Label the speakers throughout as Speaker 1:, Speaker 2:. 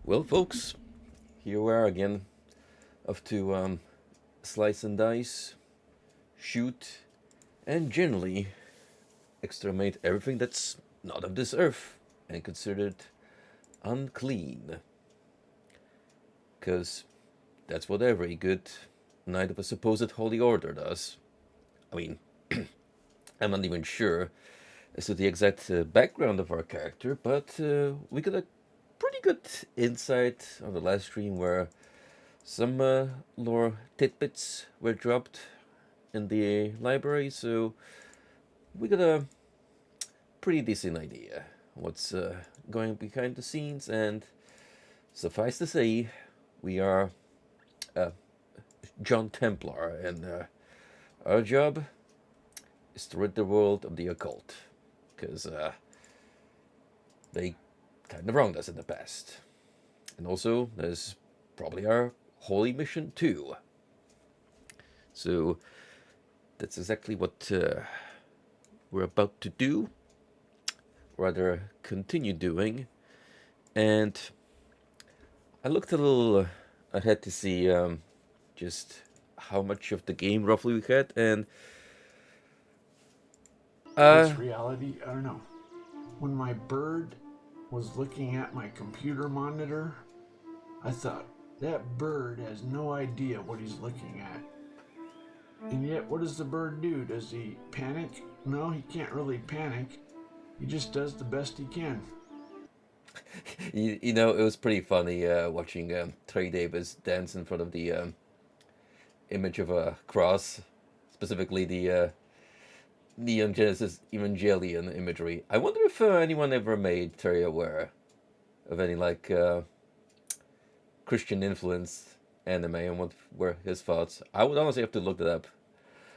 Speaker 1: Well, folks, here we are again, off to slice and dice, shoot, and generally exterminate everything that's not of this earth and considered unclean. Because that's what every good knight of a supposed holy order does. I mean, I'm not even sure as to the exact background of our character, but we got a pretty good insight on the last stream where some lore tidbits were dropped in the library, so we got a pretty decent idea what's going behind the scenes, and suffice to say, we are John Templar, and our job is to rid the world of the occult, because they kind of wronged us in the past. And also, there's probably our holy mission too. So, that's exactly what we're about to do, rather continue doing. And I looked a little ahead to see just how much of the game roughly we had, and
Speaker 2: It's reality. I don't know. When my bird was looking at my computer monitor, I thought, that bird has no idea what he's looking at. And yet, what does the bird do? Does he panic? No, he can't really panic. He just does the best he can.
Speaker 1: you know, it was pretty funny watching Trey Davis dance in front of the image of a cross, specifically the Neon Genesis Evangelion imagery. I wonder if anyone ever made Terry aware of any like Christian influenced anime and what were his thoughts. I would honestly have to look that up.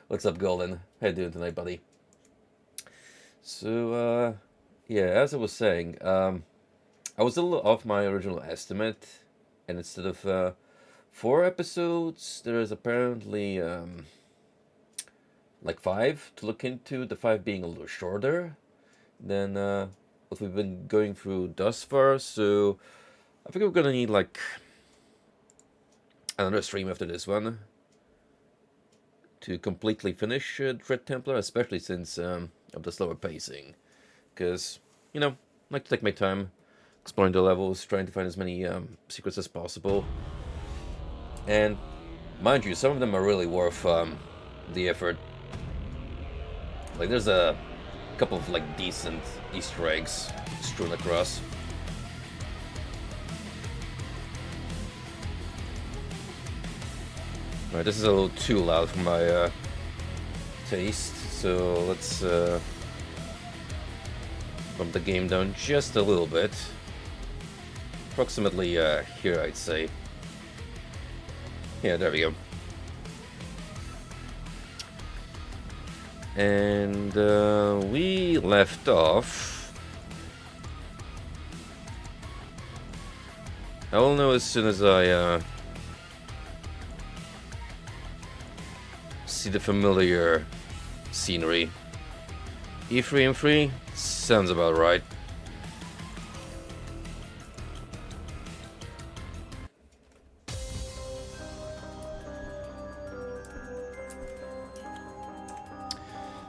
Speaker 1: What's up, Golden? How you doing tonight, buddy? So, yeah, as I was saying, I was a little off my original estimate, and instead of 4 episodes, there is apparently like 5 to look into, the 5 being a little shorter than what we've been going through thus far, so I think we're gonna need like another stream after this one to completely finish Dread Templar, especially since of the slower pacing, because, you know, I like to take my time exploring the levels, trying to find as many secrets as possible, and mind you, some of them are really worth the effort. Like, there's a couple of like decent Easter eggs strewn across. Alright, this is a little too loud for my taste, so let's bump the game down just a little bit. Approximately here, I'd say. Yeah, there we go. And we left off. I will know as soon as I see the familiar scenery. E3 and 3 sounds about right.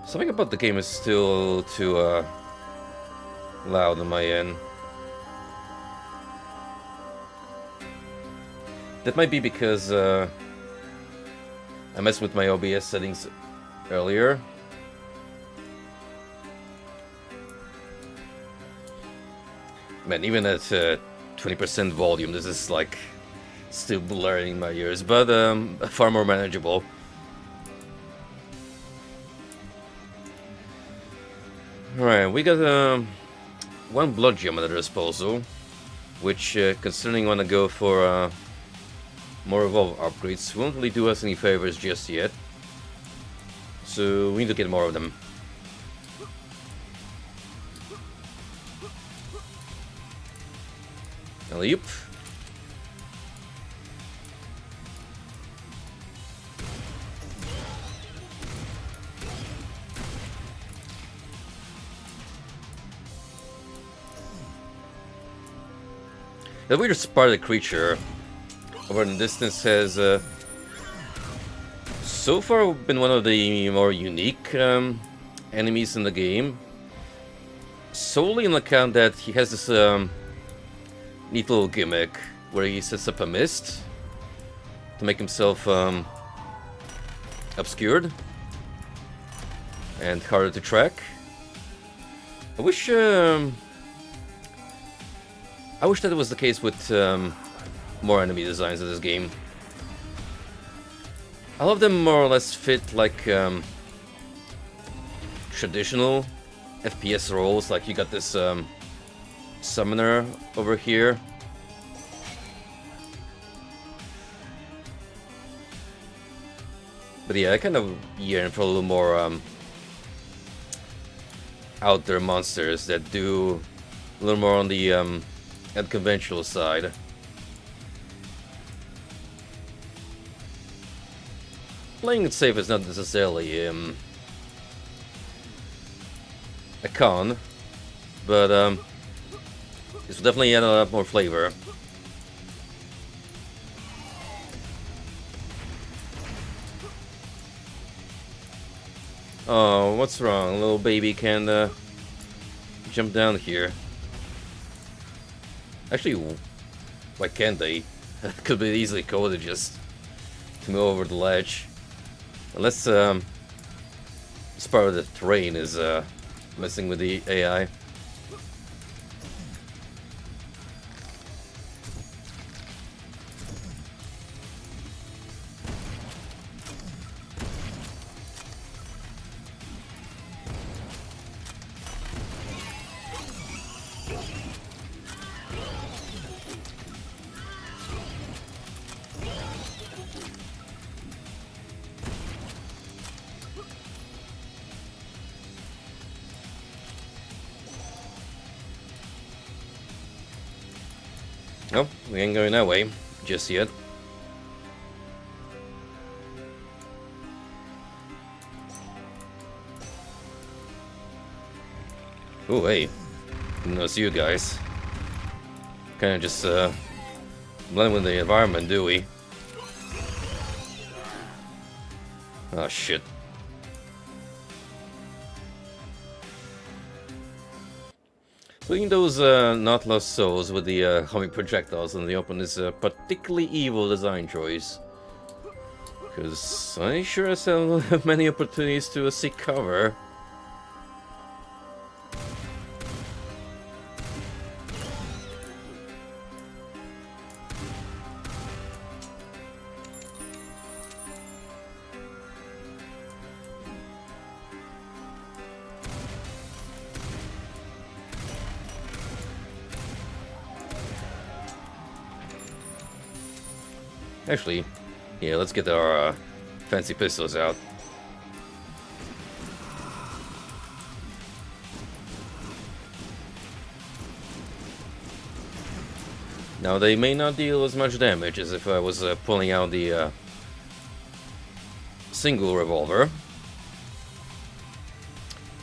Speaker 1: Something about the game is still too loud on my end. That might be because I messed with my OBS settings earlier. Man, even at 20% volume, this is like still blurring in my ears, but far more manageable. Alright, we got one blood gem at our disposal, which, considering want to go for more evolve upgrades, won't really do us any favors just yet. So we need to get more of them. Alley-oop. The weird spotted creature over in the distance has so far been one of the more unique enemies in the game. Solely on account that he has this neat little gimmick where he sets up a mist to make himself obscured and harder to track. I wish that was the case with more enemy designs in this game. All of them more or less fit like traditional FPS roles. Like you got this summoner over here. But yeah, I kind of yearn for a little more out there monsters that do a little more on the unconventional side. Playing it safe is not necessarily a con, but this will definitely add a lot more flavor. Oh, what's wrong? Little baby can jump down here. Actually, why can't they? Could be easily coded just to move over the ledge. Unless this part of the terrain is messing with the AI. Nope, we ain't going that way just yet. Oh, hey. Didn't notice you guys. Kinda just blend with the environment, do we? Oh, shit. Putting those not lost souls with the homing projectiles in the open is a particularly evil design choice. Because I sure as hell don't have many opportunities to seek cover. Actually, yeah, let's get our fancy pistols out. Now, they may not deal as much damage as if I was pulling out the single revolver.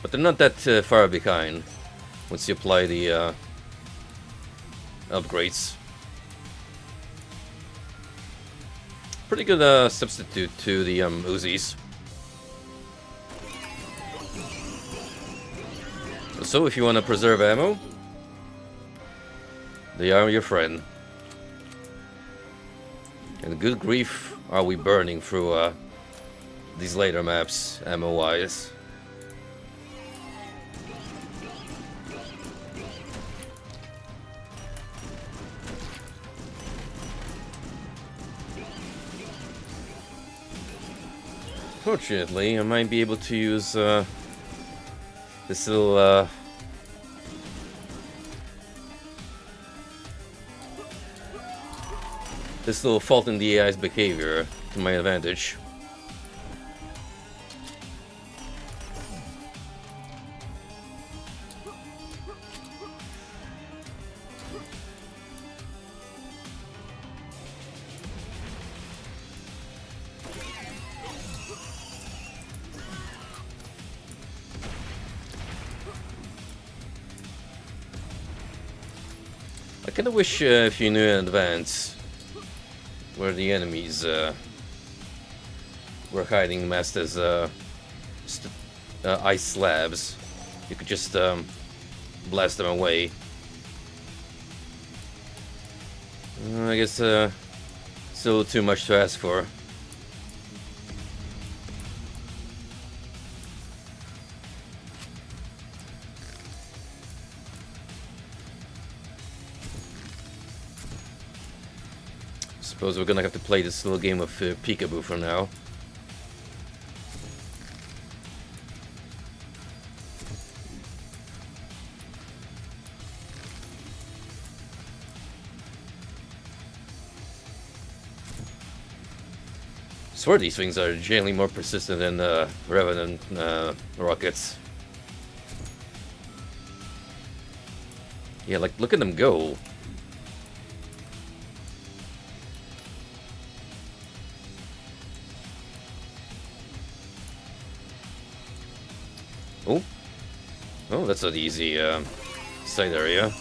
Speaker 1: But they're not that far behind once you apply the upgrades. Pretty good substitute to the Uzis. So if you want to preserve ammo, they are your friend. And good grief are we burning through these later maps, ammo-wise. Fortunately, I might be able to use this little fault in the AI's behavior to my advantage. I kinda wish if you knew in advance where the enemies were hiding masked as ice slabs, you could just blast them away. I guess still too much to ask for. Suppose we're gonna have to play this little game of peekaboo for now. Swear these things are generally more persistent than Revenant rockets. Yeah, like, look at them go. Oh. Oh, that's an easy side area.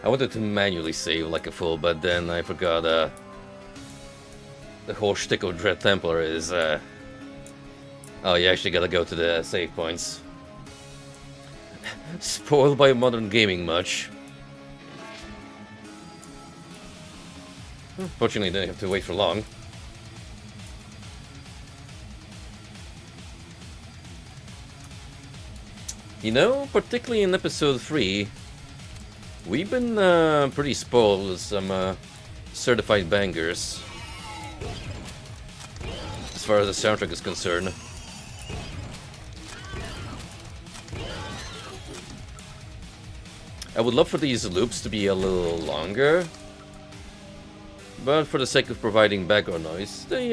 Speaker 1: I wanted to manually save like a fool, but then I forgot the whole shtick of Dread Templar is oh, you actually gotta go to the save points. Spoiled by modern gaming much. Fortunately, didn't have to wait for long. You know, particularly in episode 3, we've been pretty spoiled with some certified bangers as far as the soundtrack is concerned. I would love for these loops to be a little longer, but for the sake of providing background noise, they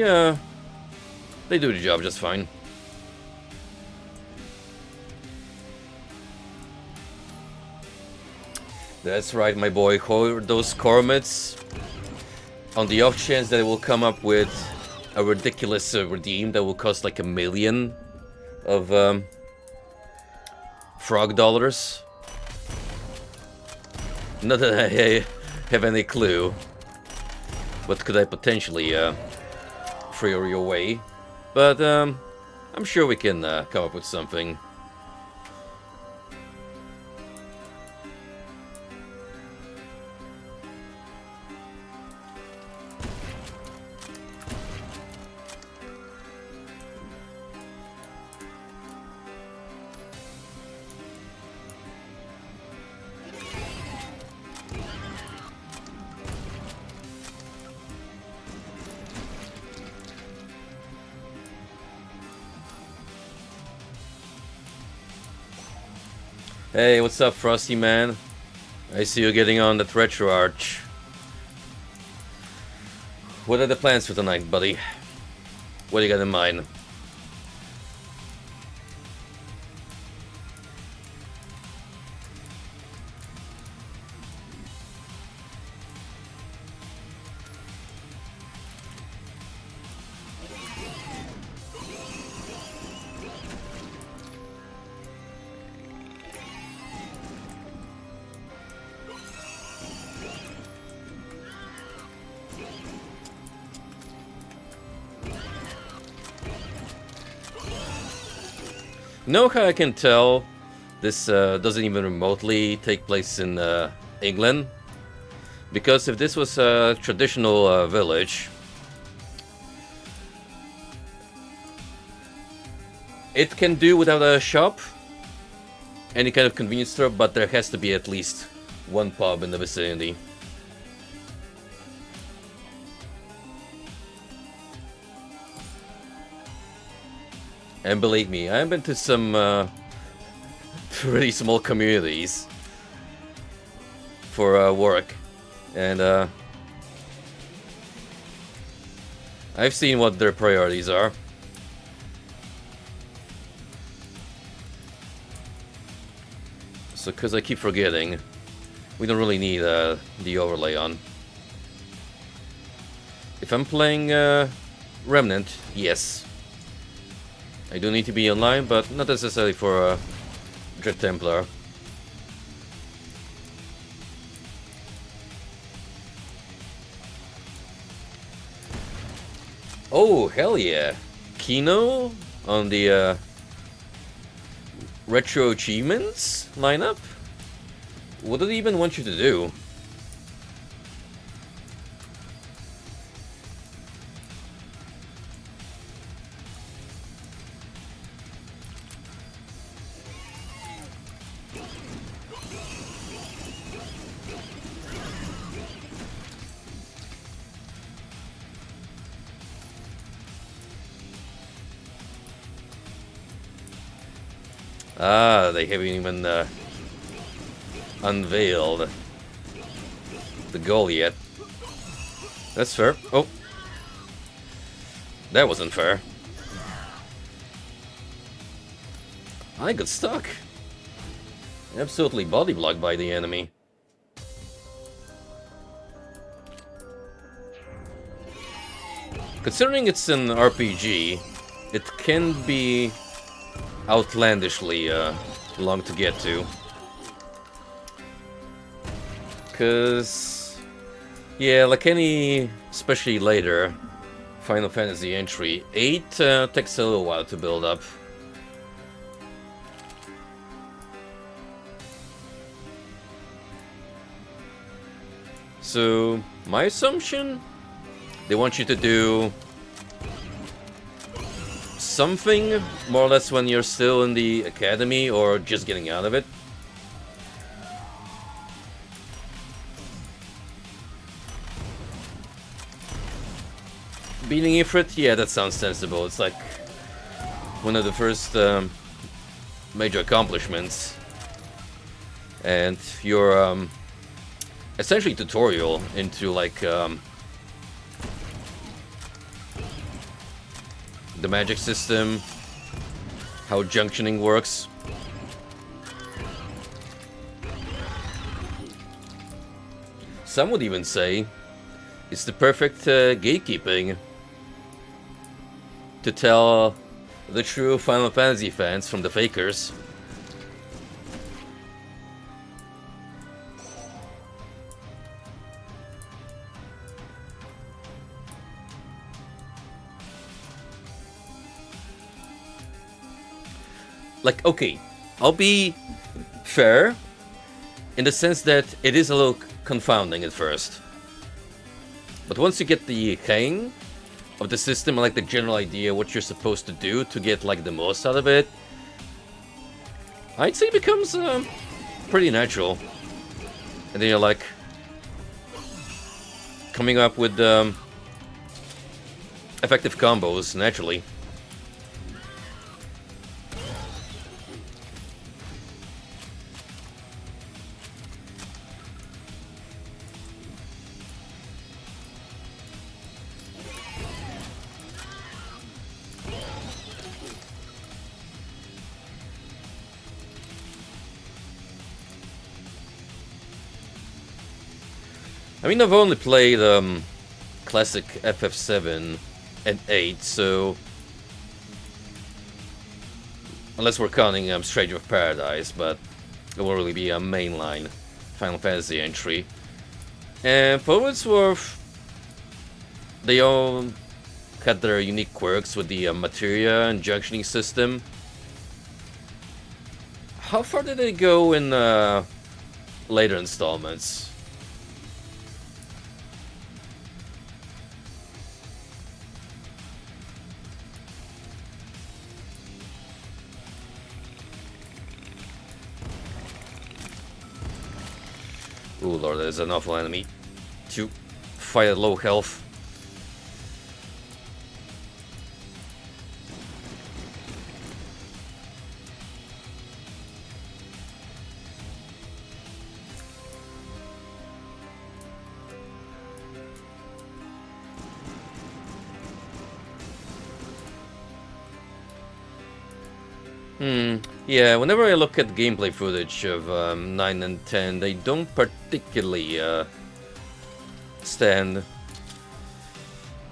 Speaker 1: do the job just fine. That's right, my boy. Hoard those Cormets. On the off chance that it will come up with a ridiculous redeem that will cost like $1 million of frog dollars. Not that I have any clue. What could I potentially throw your way? But I'm sure we can come up with something. Hey, what's up, Frosty man? I see you getting on that retro arch. What are the plans for tonight, buddy? What do you got in mind? Know how I can tell this doesn't even remotely take place in England? Because if this was a traditional village, it can do without a shop, any kind of convenience store, but there has to be at least one pub in the vicinity. And believe me, I've been to some pretty small communities for work, and I've seen what their priorities are. So, because I keep forgetting, we don't really need the overlay on. If I'm playing Remnant, yes. I do need to be online, but not necessarily for Dread Templar. Oh, hell yeah. Kino on the Retro Achievements lineup? What did he even want you to do? Ah, they haven't even unveiled the goal yet. That's fair. Oh. That wasn't fair. I got stuck. Absolutely body blocked by the enemy. Considering it's an RPG, it can be outlandishly long to get to. Cause yeah, like any, especially later Final Fantasy entry, 8 takes a little while to build up. So my assumption, they want you to do something more or less when you're still in the academy or just getting out of it. Beating Ifrit, yeah, that sounds sensible. It's like one of the first major accomplishments, and your essentially tutorial into like the magic system, how junctioning works. Some would even say it's the perfect gatekeeping to tell the true Final Fantasy fans from the fakers. Like, okay, I'll be fair in the sense that it is a little confounding at first. But once you get the hang of the system and like the general idea what you're supposed to do to get like the most out of it, I'd say it becomes pretty natural. And then you're like coming up with effective combos naturally. I mean, I've only played classic FF7 and 8, so unless we're counting Stranger of Paradise, but it won't really be a mainline Final Fantasy entry. And for what it's worth, they all had their unique quirks with the materia and junctioning system. How far did they go in later installments? Ooh, Lord, there's an awful enemy to fight at low health. Yeah, whenever I look at gameplay footage of 9 and 10, they don't particularly stand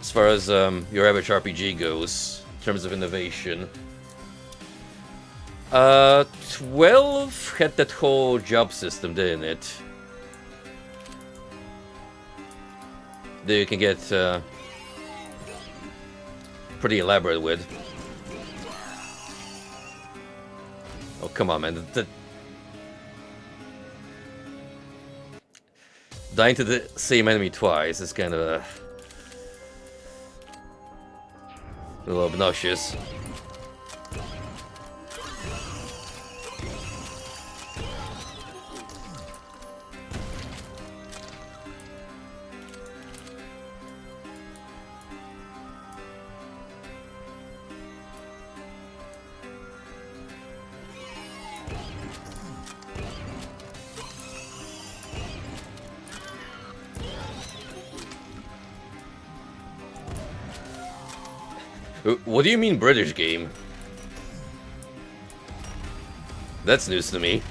Speaker 1: as far as your average RPG goes in terms of innovation. 12 had that whole job system, didn't it? That you can get pretty elaborate with. Oh, come on, man. Dying to the same enemy twice is kind of a little obnoxious. What do you mean British game? That's news to me.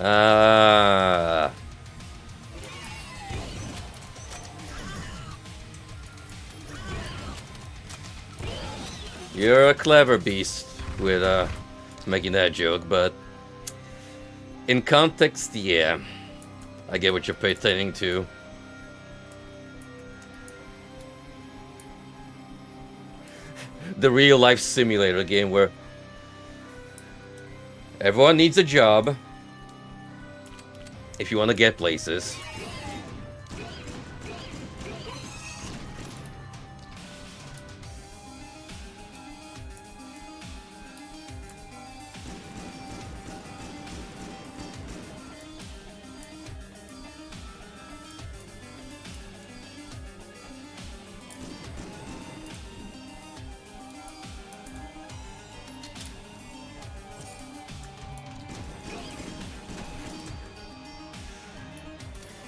Speaker 1: Ah. You're a clever beast with making that joke, but in context, yeah, I get what you're pertaining to. The real life simulator game where everyone needs a job if you want to get places.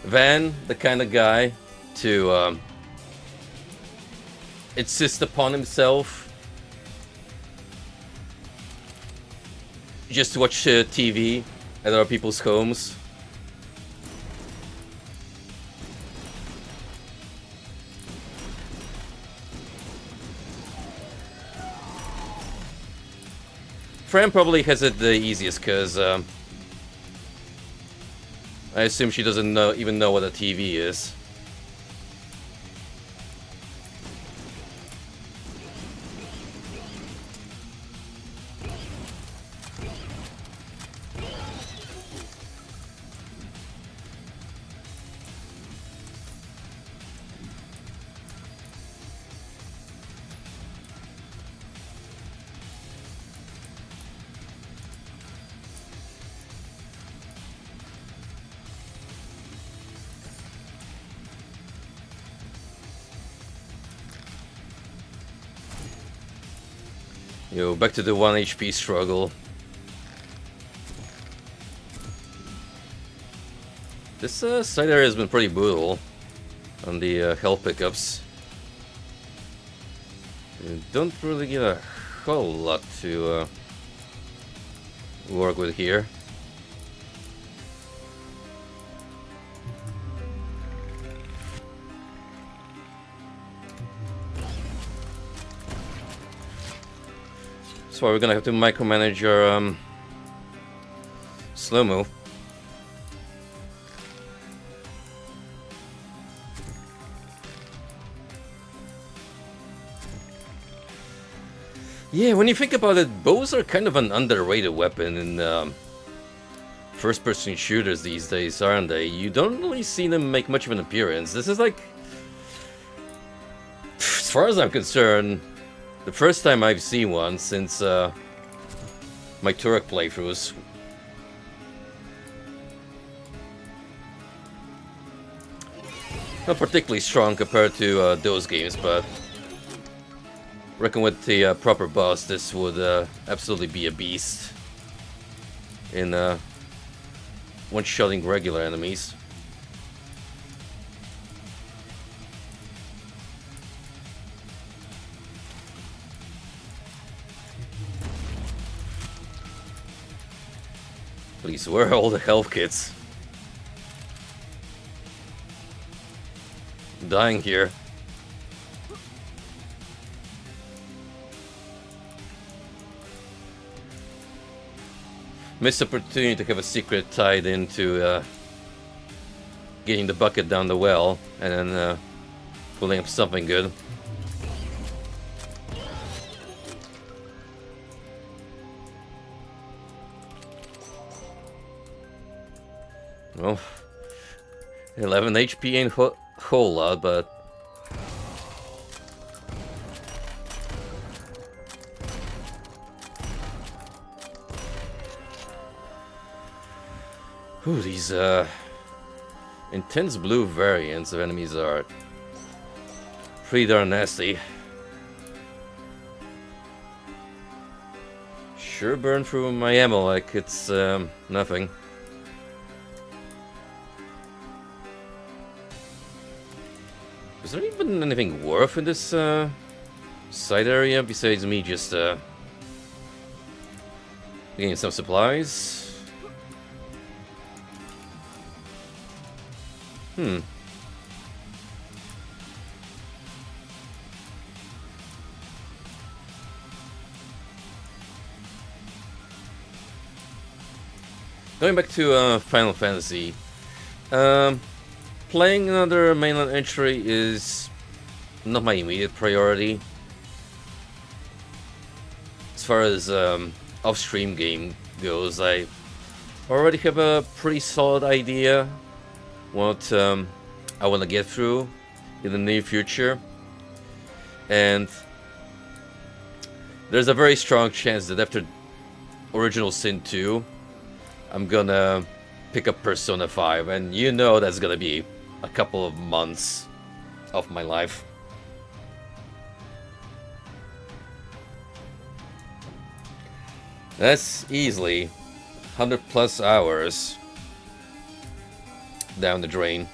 Speaker 1: Van, the kind of guy to insist upon himself just to watch TV at other people's homes. Fran probably has it the easiest because I assume she doesn't even know what a TV is. Yo, back to the 1 HP struggle. This side area has been pretty brutal on the health pickups. You don't really get a whole lot to work with here. That's why we're gonna have to micromanage our slow-mo. Yeah, when you think about it, bows are kind of an underrated weapon in first-person shooters these days, aren't they? You don't really see them make much of an appearance. This is like, as far as I'm concerned, the first time I've seen one since my Turok playthroughs. Not particularly strong compared to those games, but reckon with the proper boss, this would absolutely be a beast in one-shotting regular enemies. Please, where are all the health kits? I'm dying here. Missed opportunity to have a secret tied into getting the bucket down the well and then pulling up something good. Well, 11 HP ain't a whole lot, but whew, these intense blue variants of enemies are pretty darn nasty. Sure burn through my ammo like it's nothing. Is there even anything worth in this side area besides me just getting some supplies? Going back to Final Fantasy, playing another mainland entry is not my immediate priority. As far as off-stream game goes, I already have a pretty solid idea what I want to get through in the near future, and there's a very strong chance that after Original Sin 2, I'm gonna pick up Persona 5, and you know that's gonna be a couple of months of my life. That's easily 100 plus hours down the drain.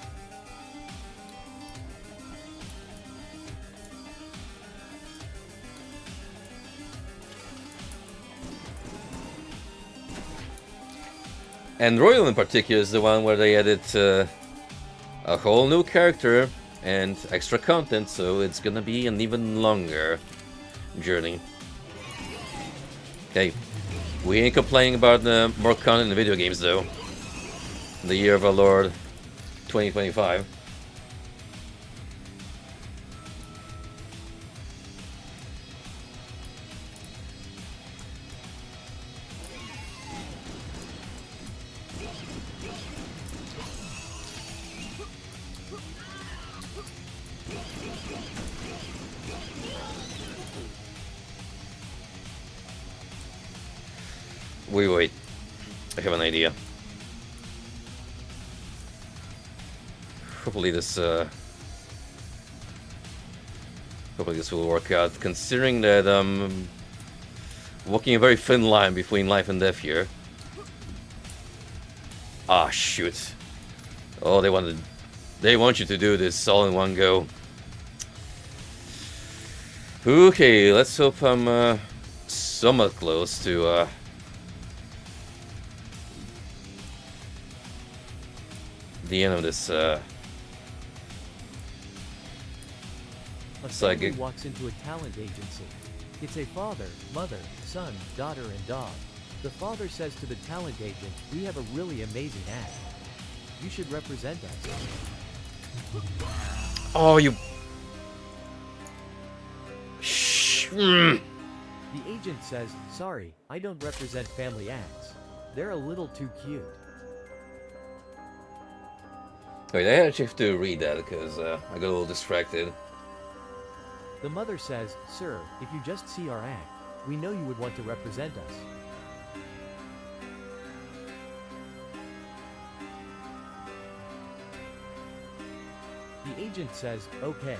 Speaker 1: And Royal in particular is the one where they added a whole new character and extra content, so it's gonna be an even longer journey. Okay, we ain't complaining about more content in video games though. The year of our Lord 2025. Wait, I have an idea. Hopefully this will work out, considering that I'm walking a very thin line between life and death here. Ah, shoot. Oh, they want you to do this all in one go. Okay, let's hope I'm somewhat close to the end of this
Speaker 3: A
Speaker 1: psychic.
Speaker 3: family walks into a talent agency. It's a father, mother, son, daughter, and dog. The father says to the talent agent, "We have a really amazing act. You should represent us."
Speaker 1: Oh, you. Shh.
Speaker 3: The agent says, "Sorry, I don't represent family acts. They're a little too cute."
Speaker 1: Wait, I actually have to read that because I got a little distracted.
Speaker 3: The mother says, "Sir, if you just see our act, we know you would want to represent us." The agent says, "Okay.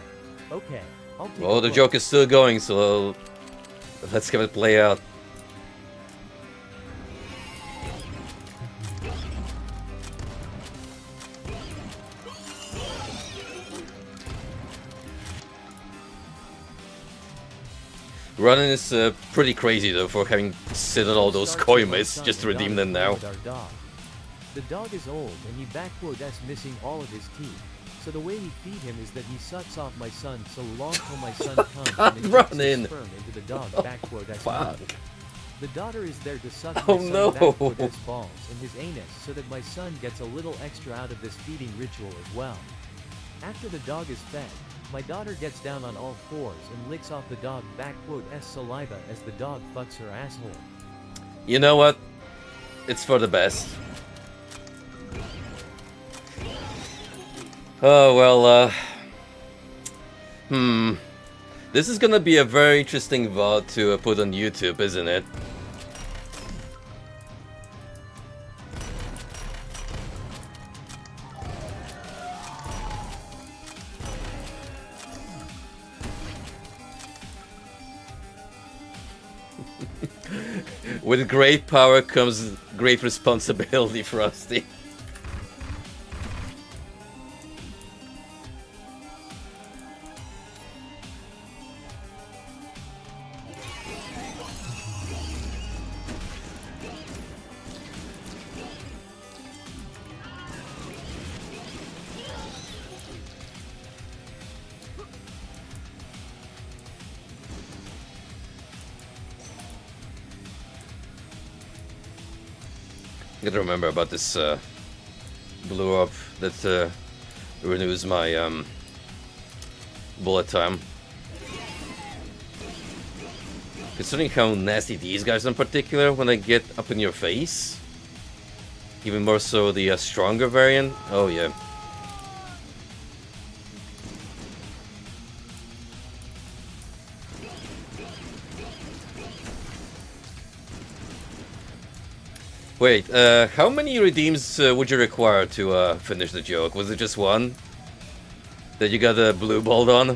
Speaker 3: I'll take
Speaker 1: Well,
Speaker 3: a
Speaker 1: the
Speaker 3: look.
Speaker 1: joke is still going, so let's have it play out. Running is pretty crazy though for having sit on all those
Speaker 3: Starts
Speaker 1: koi
Speaker 3: with my
Speaker 1: myths
Speaker 3: son
Speaker 1: just to
Speaker 3: and
Speaker 1: redeem
Speaker 3: daughter
Speaker 1: them now.
Speaker 3: with our dog. The dog is old and he backquote missing all of his teeth. So the way we feed him is that he sucks off my son so long till my son comes
Speaker 1: God,
Speaker 3: and injects
Speaker 1: run
Speaker 3: his
Speaker 1: in.
Speaker 3: sperm into the dog backquote
Speaker 1: Fuck.
Speaker 3: The daughter is there to suck
Speaker 1: Oh,
Speaker 3: my son
Speaker 1: no.
Speaker 3: backquote balls in his anus so that my son gets a little extra out of this feeding ritual as well. After the dog is fed, my daughter gets down on all fours and licks off the dog backquote saliva as the dog fucks her asshole.
Speaker 1: You know what? It's for the best. Oh, well, This is gonna be a very interesting VOD to put on YouTube, isn't it? With great power comes great responsibility, Frosty. Gotta remember about this blow up that renews my bullet time. Considering how nasty these guys in particular when they get up in your face. Even more so the stronger variant. Oh yeah. Wait, how many redeems would you require to finish the joke? Was it just one? That you got a blue balled on?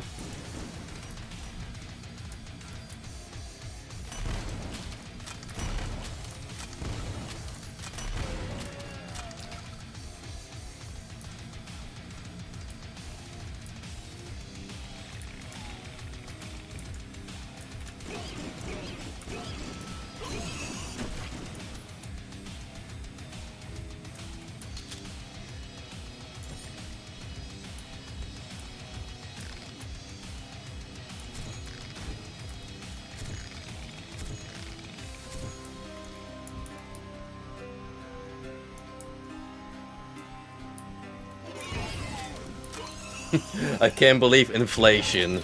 Speaker 1: I can't believe inflation.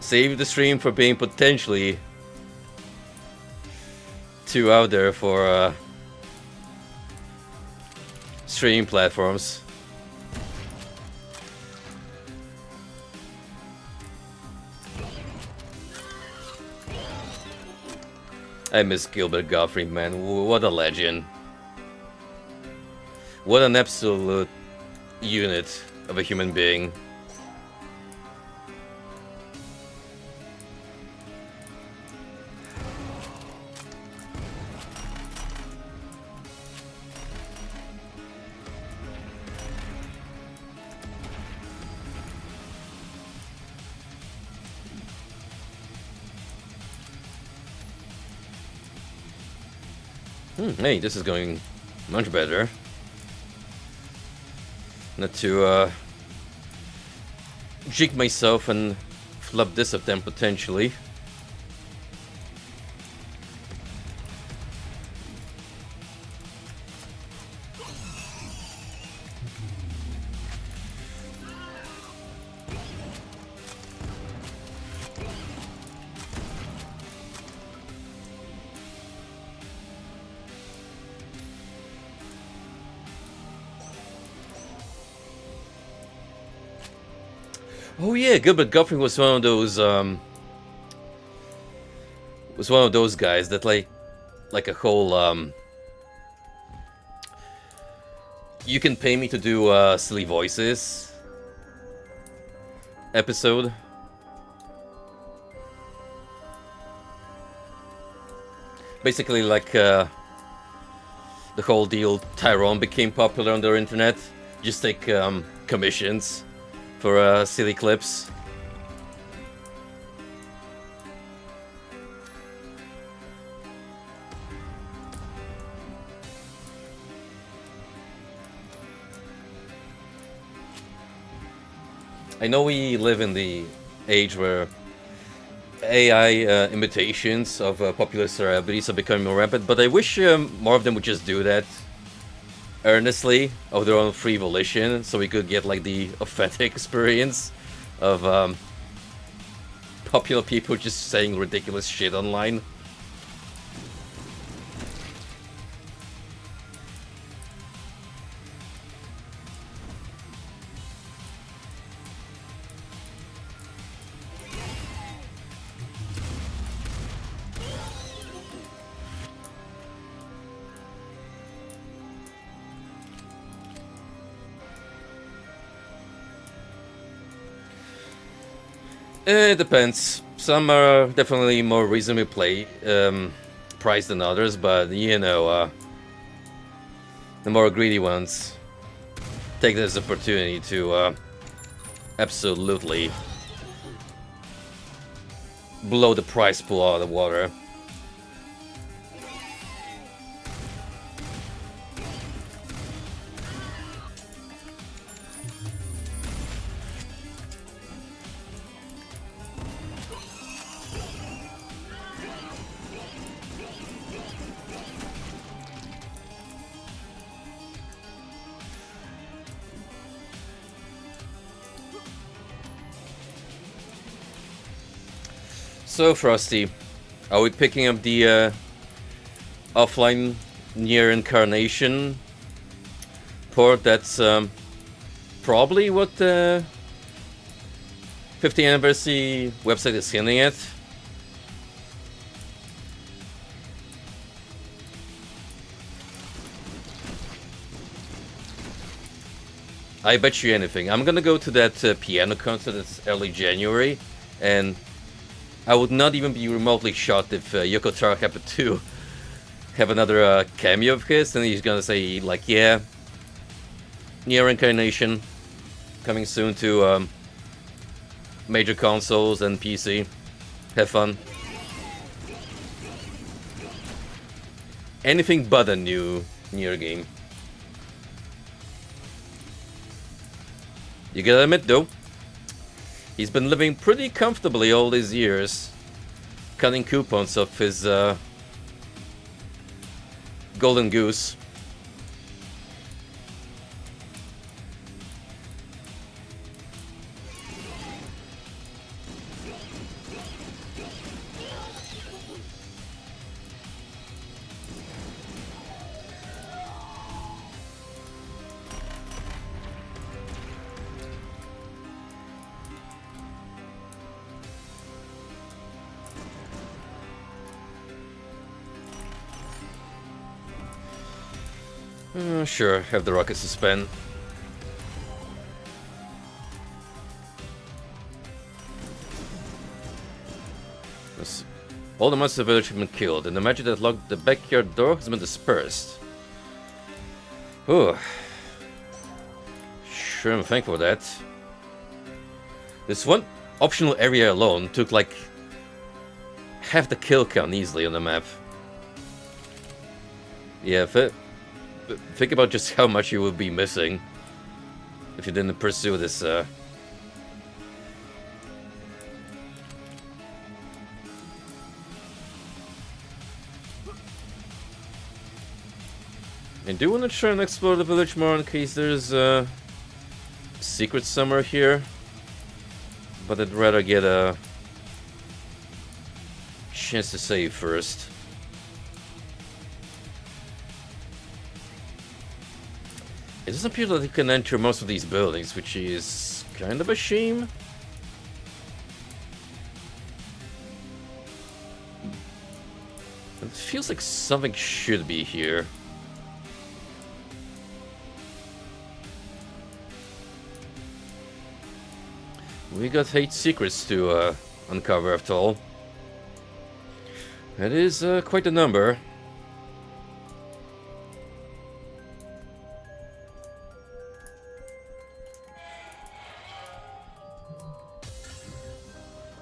Speaker 1: Save the stream for being potentially too out there for streaming platforms. I miss Gilbert Gottfried, man. What a legend. What an absolute unit of a human being. Hey, this is going much better. Not to jig myself and flub this up then potentially. Oh yeah, Gilbert Gottfried was one of those guys that like a whole you can pay me to do silly voices episode. Basically, like the whole deal, Tyrone became popular on their internet. Just take commissions for silly clips. I know we live in the age where AI imitations of popular celebrities are becoming more rampant, but I wish more of them would just do that earnestly, of their own free volition, so we could get like the authentic experience of popular people just saying ridiculous shit online. It depends. Some are definitely more reasonably priced than others, but you know, the more greedy ones take this opportunity to absolutely blow the price pool out of the water. So, Frosty, are we picking up the offline near incarnation port? That's probably what the 50th anniversary website is hinting at. I bet you anything. I'm gonna go to that piano concert that's early January, and I would not even be remotely shocked if Yoko Taro happened to have another cameo of his, and he's gonna say, like, yeah, Nier Incarnation coming soon to major consoles and PC. Have fun. Anything but a new Nier game. You gotta admit, though, he's been living pretty comfortably all these years, cutting coupons off his golden goose. Sure, have the rocket suspend. All the monsters of the village have been killed, and the magic that locked the backyard door has been dispersed. Ooh. Sure, I'm thankful for that. This one optional area alone took like half the kill count easily on the map. Yeah, think about just how much you would be missing if you didn't pursue this I do want to try and explore the village more in case there's a secret somewhere here, but I'd rather get a chance to save first. It doesn't appear that you can enter most of these buildings, which is kind of a shame. It feels like something should be here. We got 8 secrets to uncover after all. That is quite a number.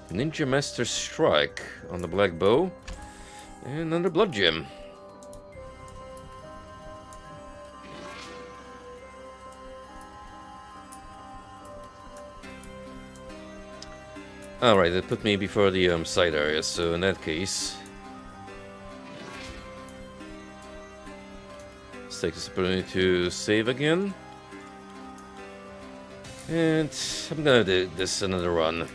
Speaker 1: Ninja Master Strike on the Black Bow. And another Blood Gem. Alright, that put me before the side area, so in that case... let's take this opportunity to save again. And I'm gonna do this another run.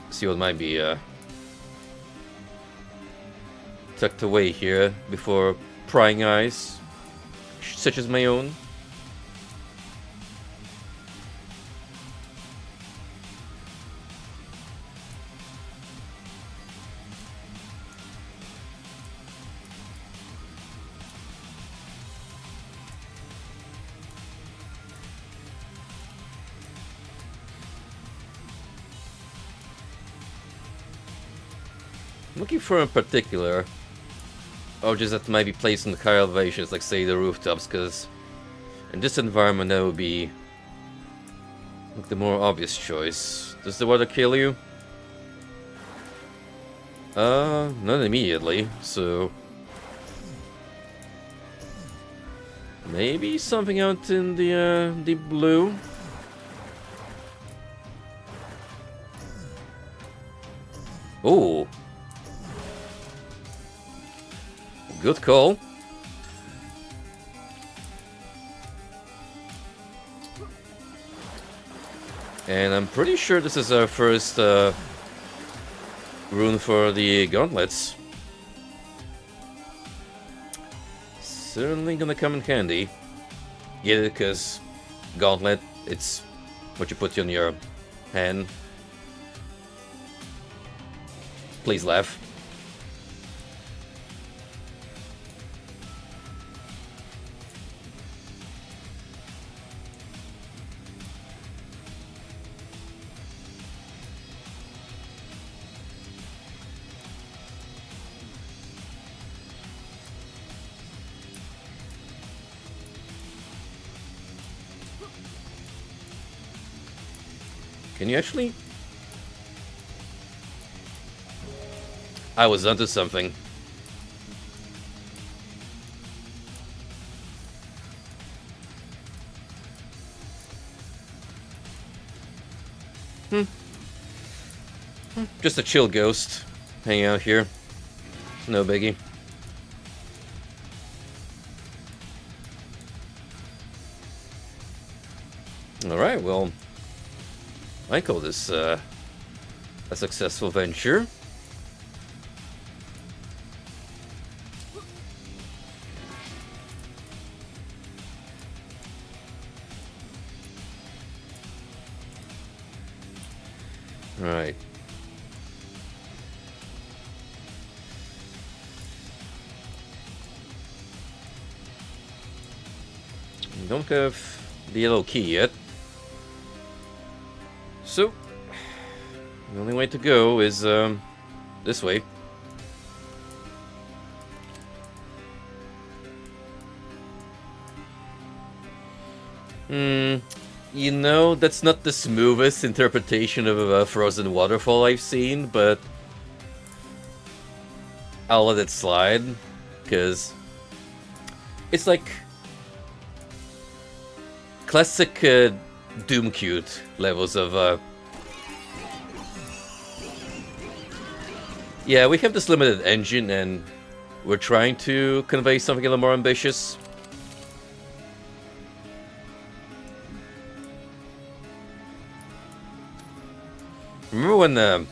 Speaker 1: See what might be tucked away here before prying eyes, such as my own. Looking for in particular objects that might be placed in the higher elevations, like say the rooftops, because in this environment that would be like the more obvious choice. Does the water kill you? Not immediately, so maybe something out in the blue. Oh. Good call. And I'm pretty sure this is our first rune for the gauntlets. Certainly gonna come in handy. Get it, because gauntlet, it's what you put on your hand. Please laugh. Can you actually? I was onto something. Just a chill ghost hanging out here. No biggie. Alright, well, I call this a successful venture. Right. We don't have the yellow key yet. So, the only way to go is this way. You know, that's not the smoothest interpretation of a frozen waterfall I've seen, but I'll let it slide, because it's like classic Doomcute levels of yeah, we have this limited engine and we're trying to convey something a little more ambitious. Remember when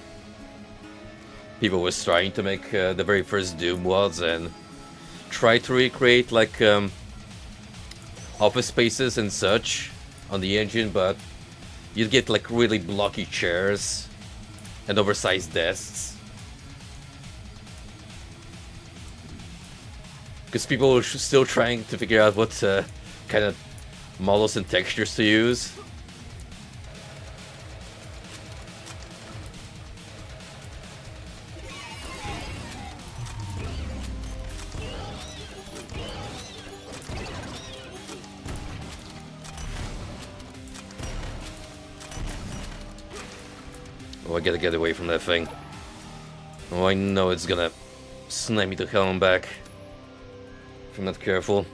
Speaker 1: people was trying to make the very first Doom mods and try to recreate like office spaces and such on the engine, but you'd get like really blocky chairs and oversized desks because people were still trying to figure out what kind of models and textures to use. Oh, I gotta get away from that thing. Oh, I know it's gonna snipe me to hell and back if I'm not careful.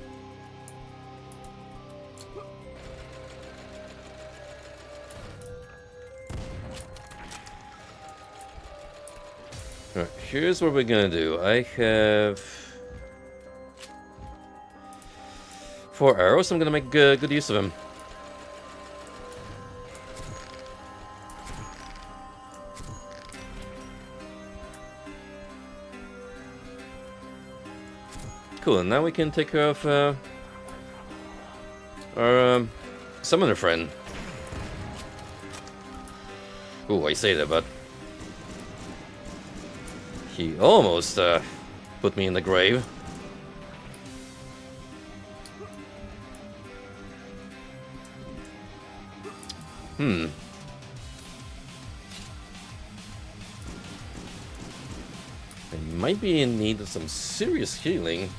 Speaker 1: Alright, here's what we're gonna do. I have 4 arrows. I'm gonna make good use of them. Cool, and now we can take care of our summoner friend. Ooh, I say that, but he almost put me in the grave. I might be in need of some serious healing.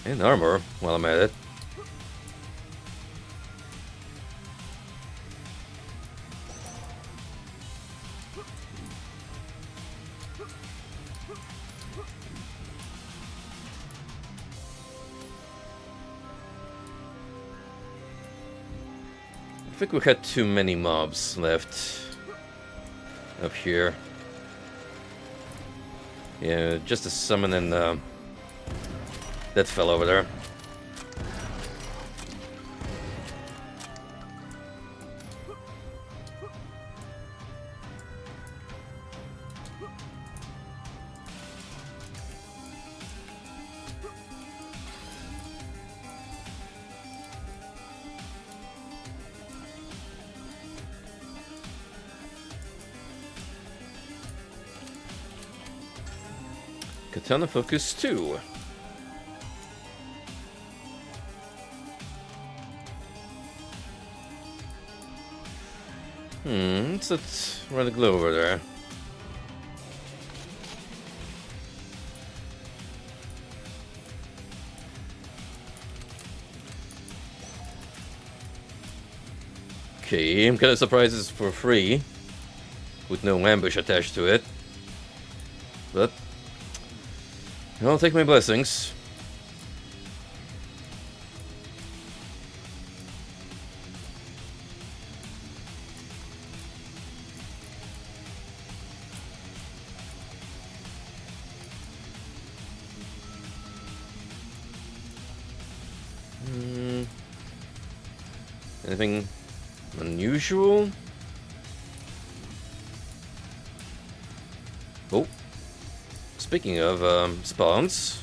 Speaker 1: And armor, while I'm at it. I think we had too many mobs left up here. Yeah, just a summon and that fell over there. Katana Focus 2. What's that red glow over there? Okay, I'm kinda surprised it's for free, with no ambush attached to it. But I'll take my blessings. Anything unusual? Oh. Speaking of spawns.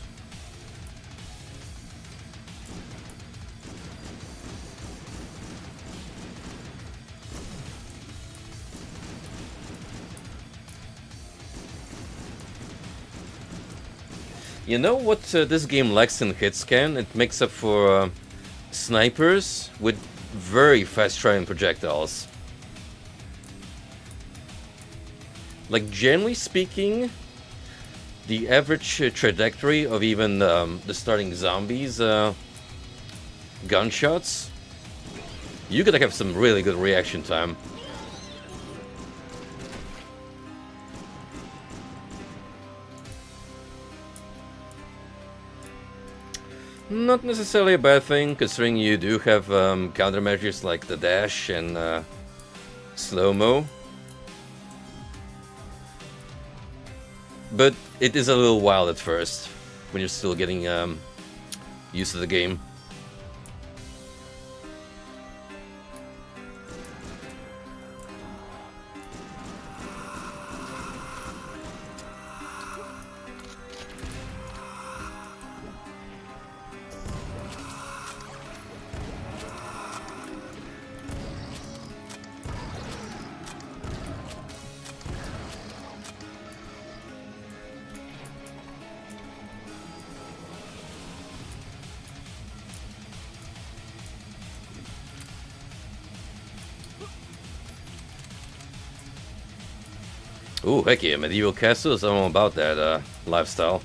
Speaker 1: You know what this game lacks in hit scan? It makes up for snipers with very fast-throwing projectiles. Like, generally speaking, the average trajectory of even the starting zombies gunshots, you gotta have some really good reaction time. Not necessarily a bad thing, considering you do have countermeasures like the dash and slow-mo. But it is a little wild at first, when you're still getting used to the game. Ooh, heck yeah, medieval castles, I'm all about that lifestyle.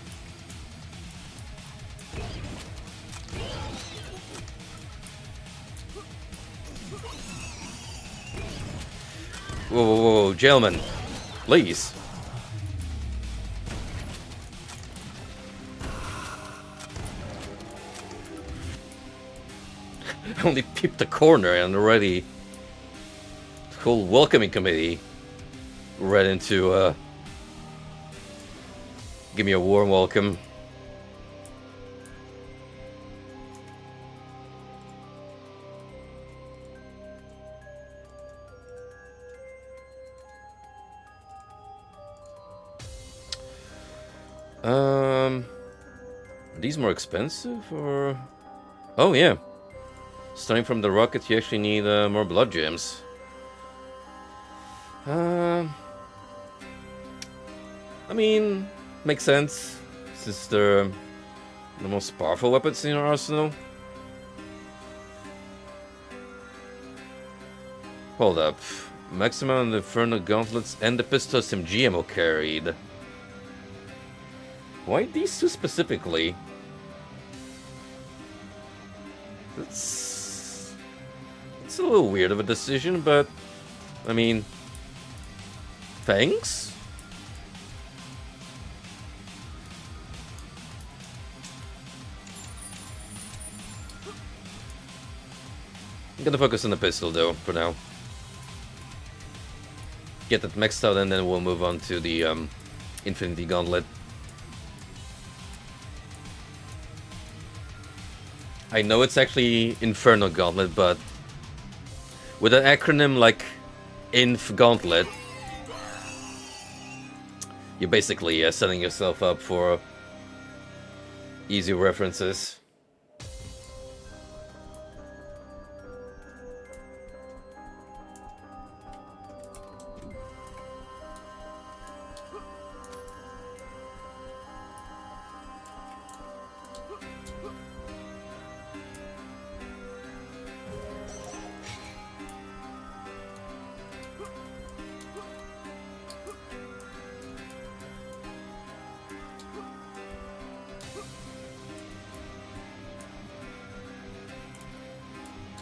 Speaker 1: Whoa, whoa, whoa, gentlemen. Please. I only peeped the corner and already the whole welcoming committee ran into give me a warm welcome. Are these more expensive or? Oh yeah. Starting from the rocket, you actually need more blood gems. I mean, makes sense. This is the most powerful weapons in our arsenal. Hold up. Maximum Inferno Gauntlets and the pistol SMG ammo carried. Why these two specifically? It's a little weird of a decision, but I mean, thanks? I'm gonna focus on the pistol though, for now. Get that maxed out and then we'll move on to the Infinity Gauntlet. I know it's actually Inferno Gauntlet, but with an acronym like Inf Gauntlet, you're basically setting yourself up for easy references.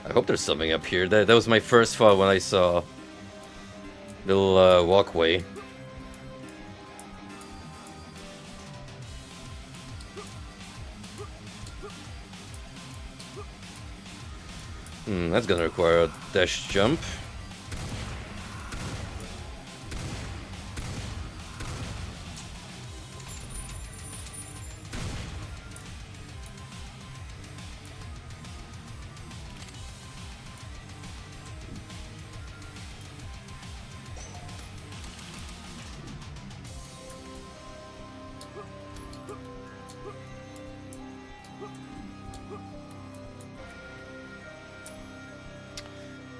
Speaker 1: I hope there's something up here. That was my first thought when I saw little walkway. That's gonna require a dash jump.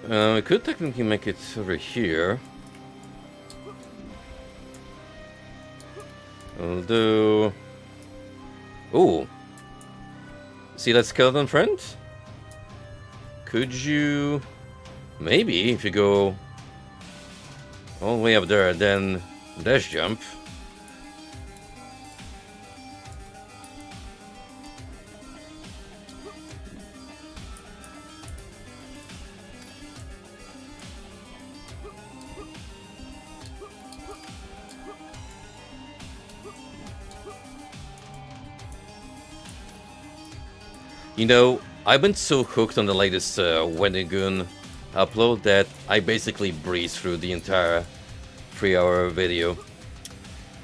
Speaker 1: I could technically make it over here. Although... Ooh. See that skeleton friend? Could you... Maybe, if you go all the way up there, then dash jump. You know, I've been so hooked on the latest Wendigoon upload that I basically breezed through the entire 3-hour video.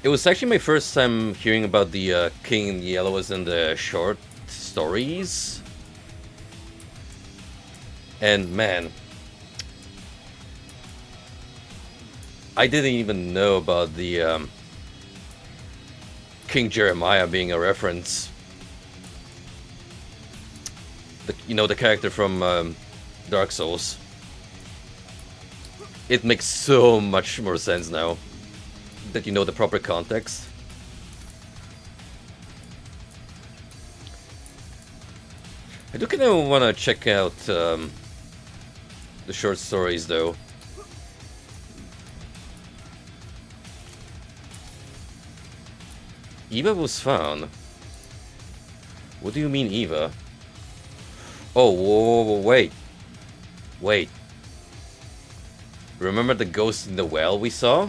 Speaker 1: It was actually my first time hearing about the King in Yellow as in the short stories. And man, I didn't even know about the King Jeremiah being a reference. You know, the character from Dark Souls. It makes so much more sense now that you know the proper context. I do kind of want to check out the short stories though. Eva was found. What do you mean, Eva? Oh, whoa, wait. Wait. Remember the ghost in the well we saw?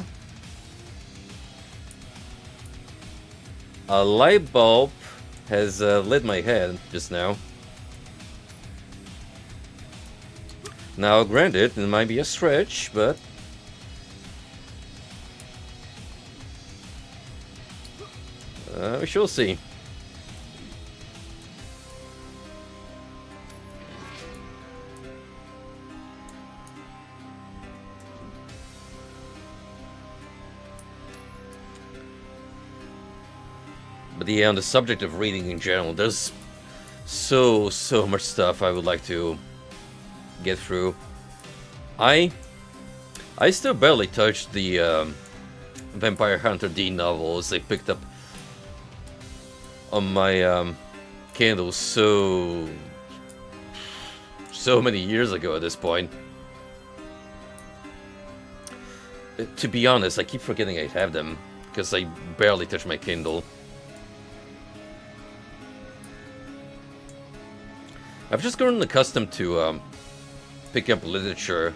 Speaker 1: A light bulb has lit my head just now. Now, granted, it might be a stretch, but we shall see. But yeah, on the subject of reading in general, there's so much stuff I would like to get through. I still barely touched the Vampire Hunter D novels they picked up on my Kindle so many years ago at this point. To be honest, I keep forgetting I have them because I barely touch my Kindle. I've just grown accustomed to picking up literature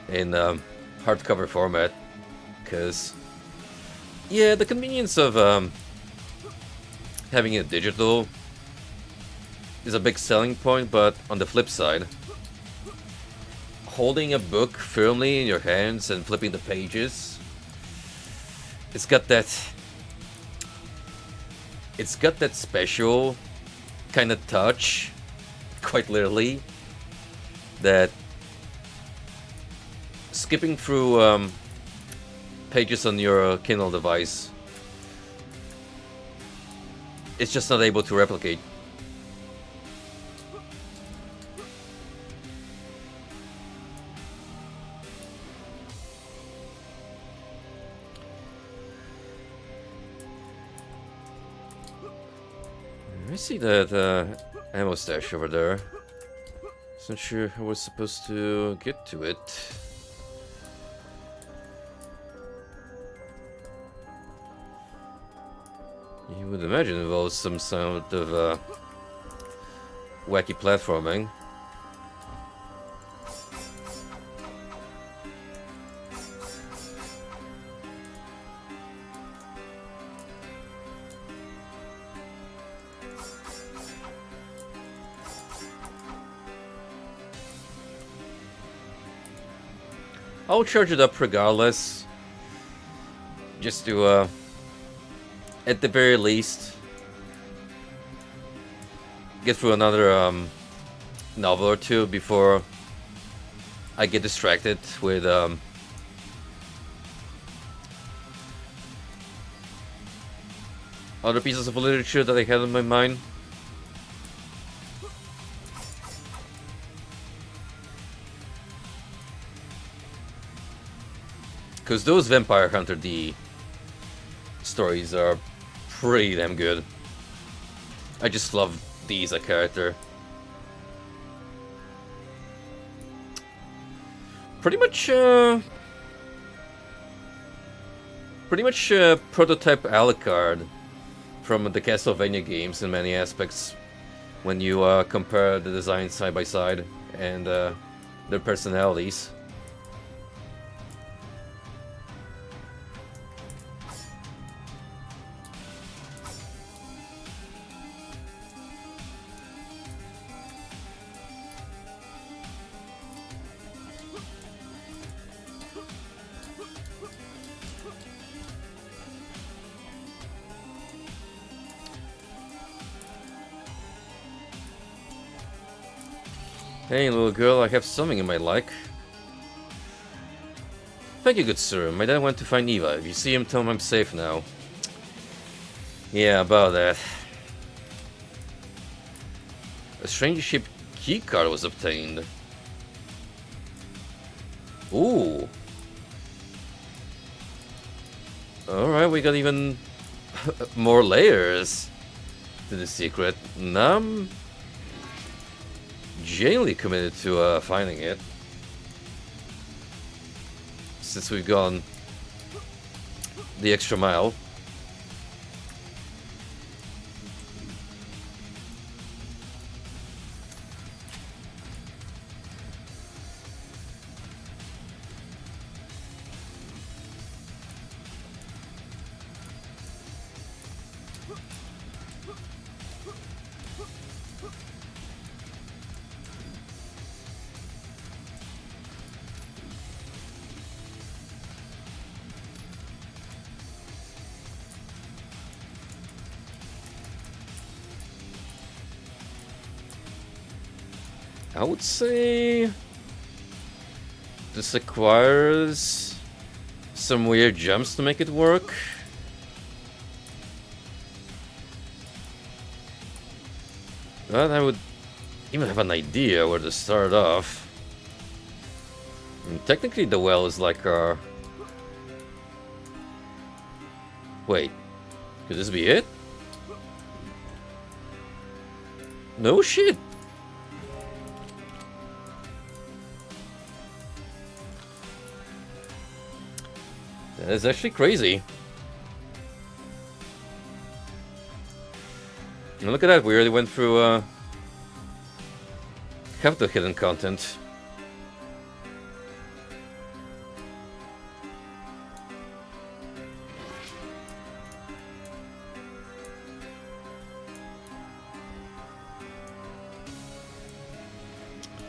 Speaker 1: in hardcover format, because, yeah, the convenience of having it digital is a big selling point, but on the flip side, holding a book firmly in your hands and flipping the pages, it's got that special kind of touch, quite literally, that skipping through pages on your Kindle device, it's just not able to replicate. I see that ammo stash over there. Not sure how we're supposed to get to it. You would imagine it involves some sort of wacky platforming. I'll charge it up regardless, just to, at the very least, get through another novel or two before I get distracted with other pieces of literature that I had in my mind. Because those Vampire Hunter D stories are pretty damn good. I just love D as a character. Pretty much prototype Alucard from the Castlevania games in many aspects, when you compare the designs side by side and their personalities. Hey, little girl, I have something you might like. Thank you, good sir. My dad went to find Eva. If you see him, tell him I'm safe now. Yeah, about that. A strangely shaped keycard was obtained. Ooh. Alright, we got even more layers to the secret. I'm genuinely committed to finding it, since we've gone the extra mile. I would say this requires some weird jumps to make it work. But I would even have an idea where to start off. I mean, technically the well is like our... Wait, could this be it? No shit! That is actually crazy. And look at that, we already went through half the hidden content.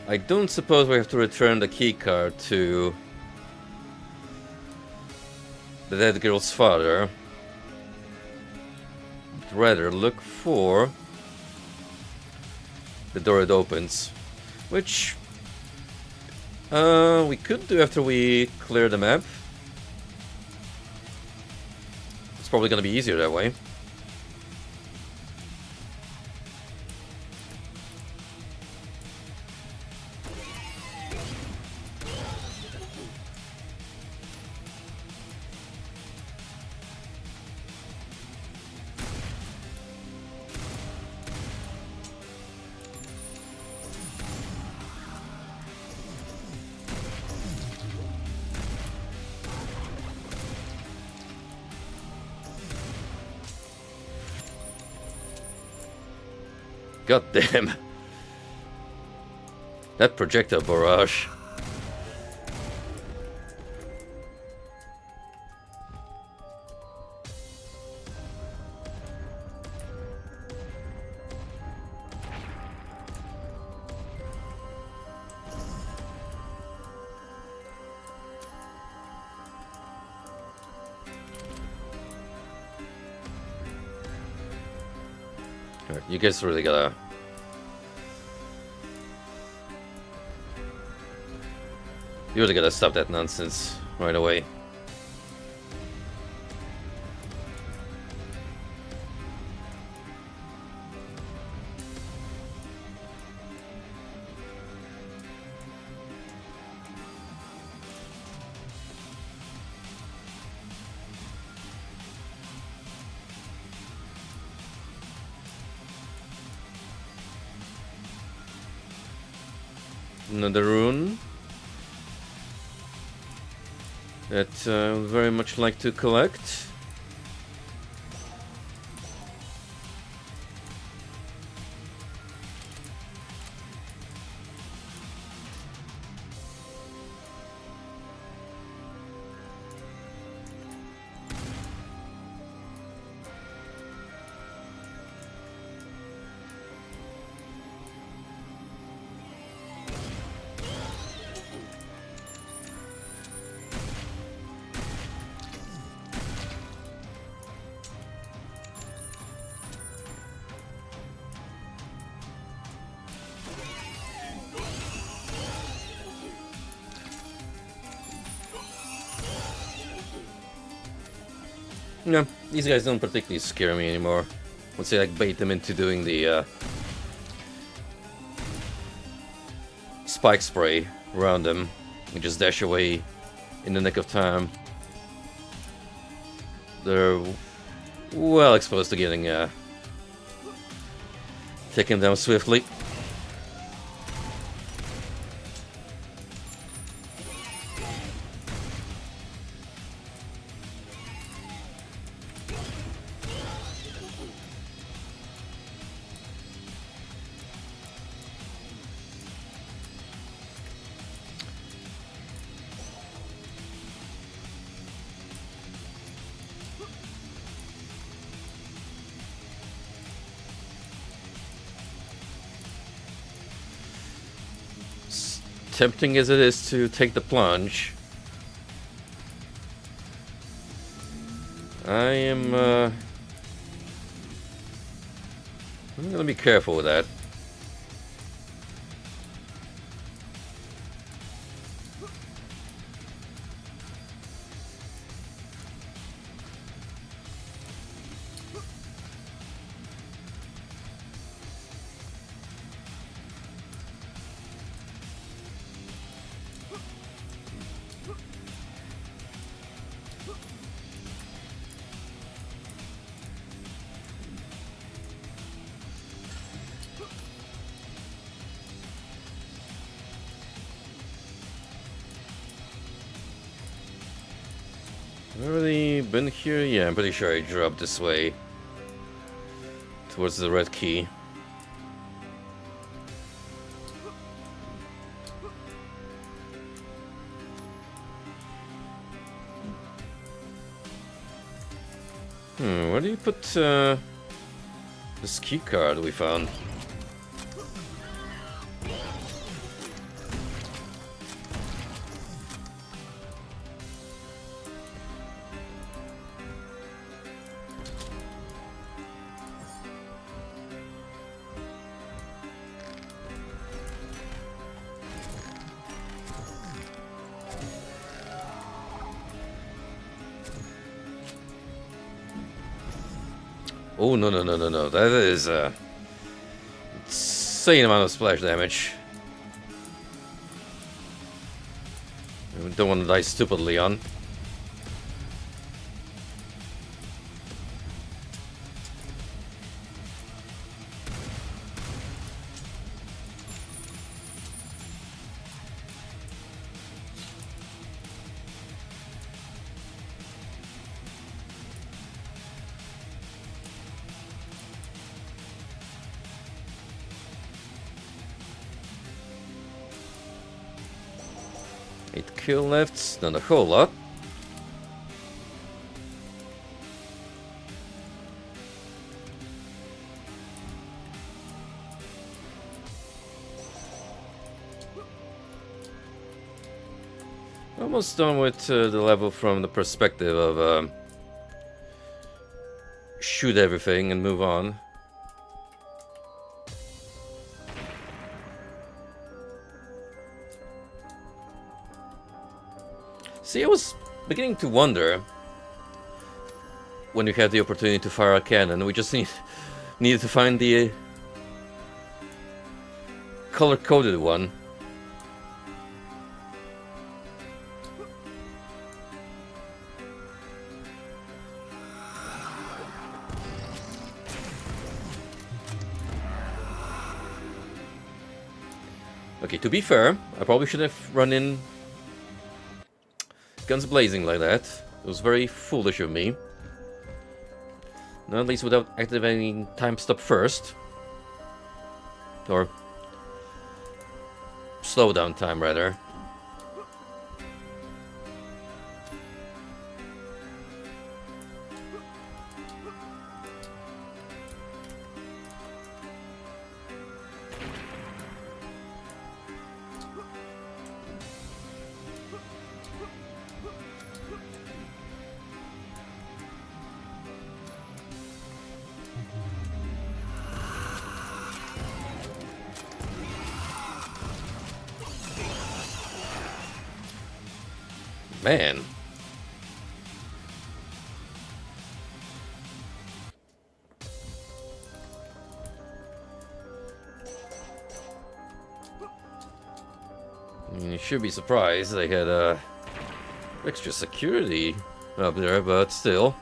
Speaker 1: I don't suppose we have to return the keycard to the dead girl's father. But rather look for the door it opens, which we could do after we clear the map. It's probably gonna be easier that way. God damn. That projectile barrage. Alright, you guys really gotta... You really gotta stop that nonsense right away. Another rune that I would very much like to collect. No, these guys don't particularly scare me anymore. Once I like bait them into doing the spike spray around them and just dash away in the nick of time, they're well exposed to getting taken down swiftly. tempting as it is to take the plunge, I'm gonna be careful with that. I've already been here? Yeah, I'm pretty sure I dropped this way. Towards the red key. Where do you put this key card we found? Oh, no, no, no, no, no. That is insane amount of splash damage. I don't want to die stupidly on. Kill left, not a whole lot. Almost done with the level from the perspective of shoot everything and move on. See, I was beginning to wonder when we had the opportunity to fire a cannon. We just needed to find the color-coded one. Okay, to be fair, I probably should have run in guns blazing like that. It was very foolish of me. Not at least without activating time stop first. Or slow down time, rather. Man. I mean, you should be surprised they had extra security up there, but still.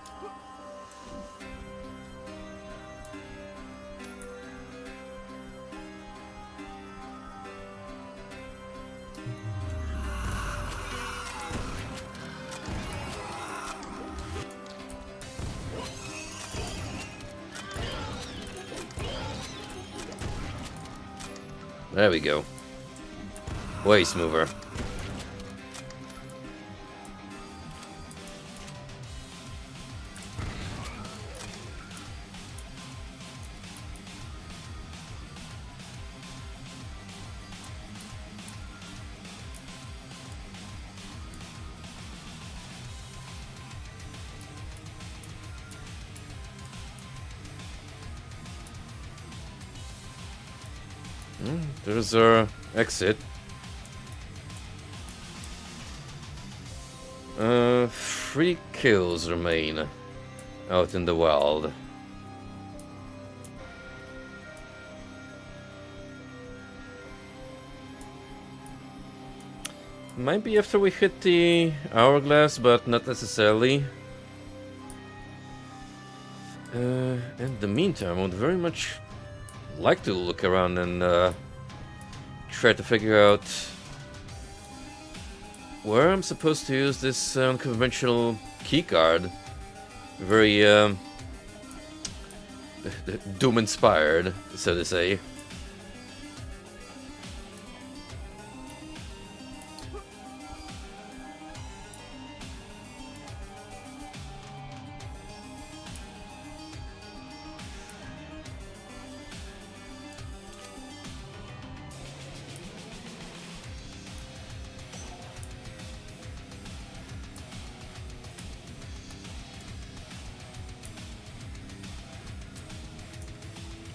Speaker 1: There we go. Way smoother. There's our exit. 3 kills remain out in the wild. Might be after we hit the hourglass, but not necessarily. In the meantime, I would very much like to look around and try to figure out where I'm supposed to use this unconventional keycard. Very Doom-inspired, so to say.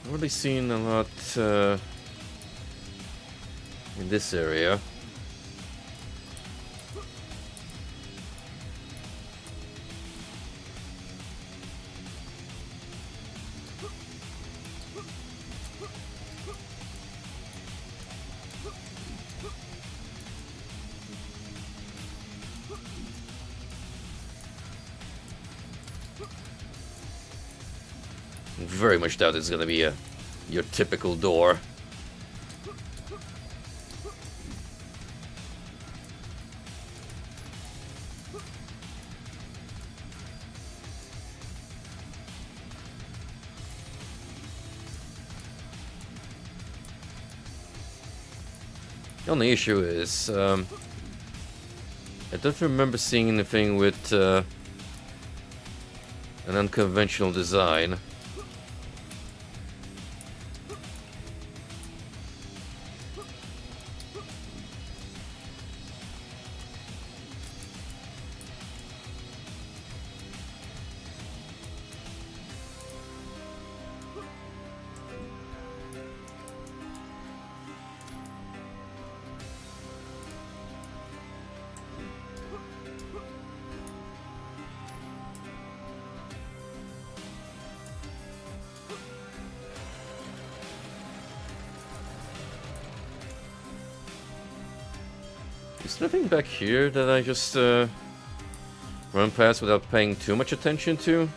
Speaker 1: I've really seen a lot in this area. Very much doubt it's gonna be your typical door. The only issue is I don't remember seeing anything with an unconventional design. Is there anything back here that I just run past without paying too much attention to?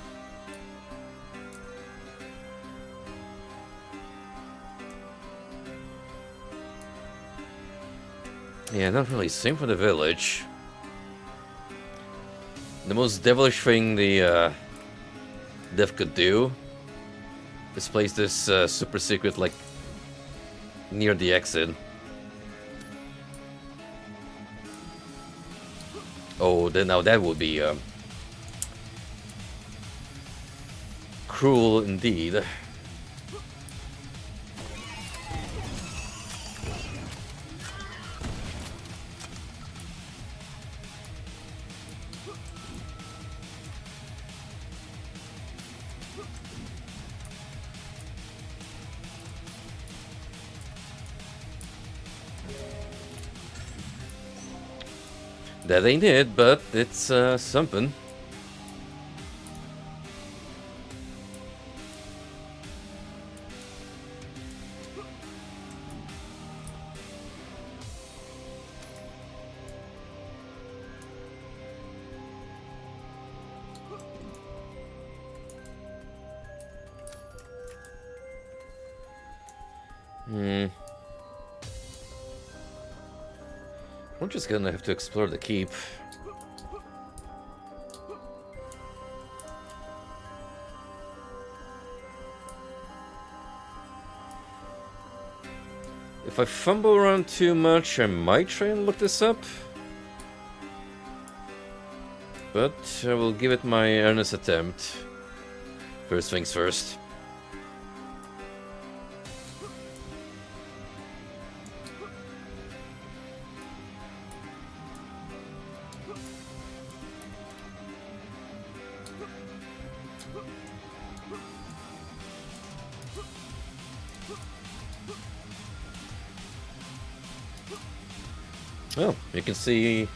Speaker 1: Yeah, not really. Same for the village. The most devilish thing the dev could do is place this super secret like near the exit. Oh, then now that would be cruel indeed. That ain't it, but it's something. We're just gonna have to explore the keep. If I fumble around too much, I might try and look this up. But I will give it my earnest attempt. First things first. Well, you can see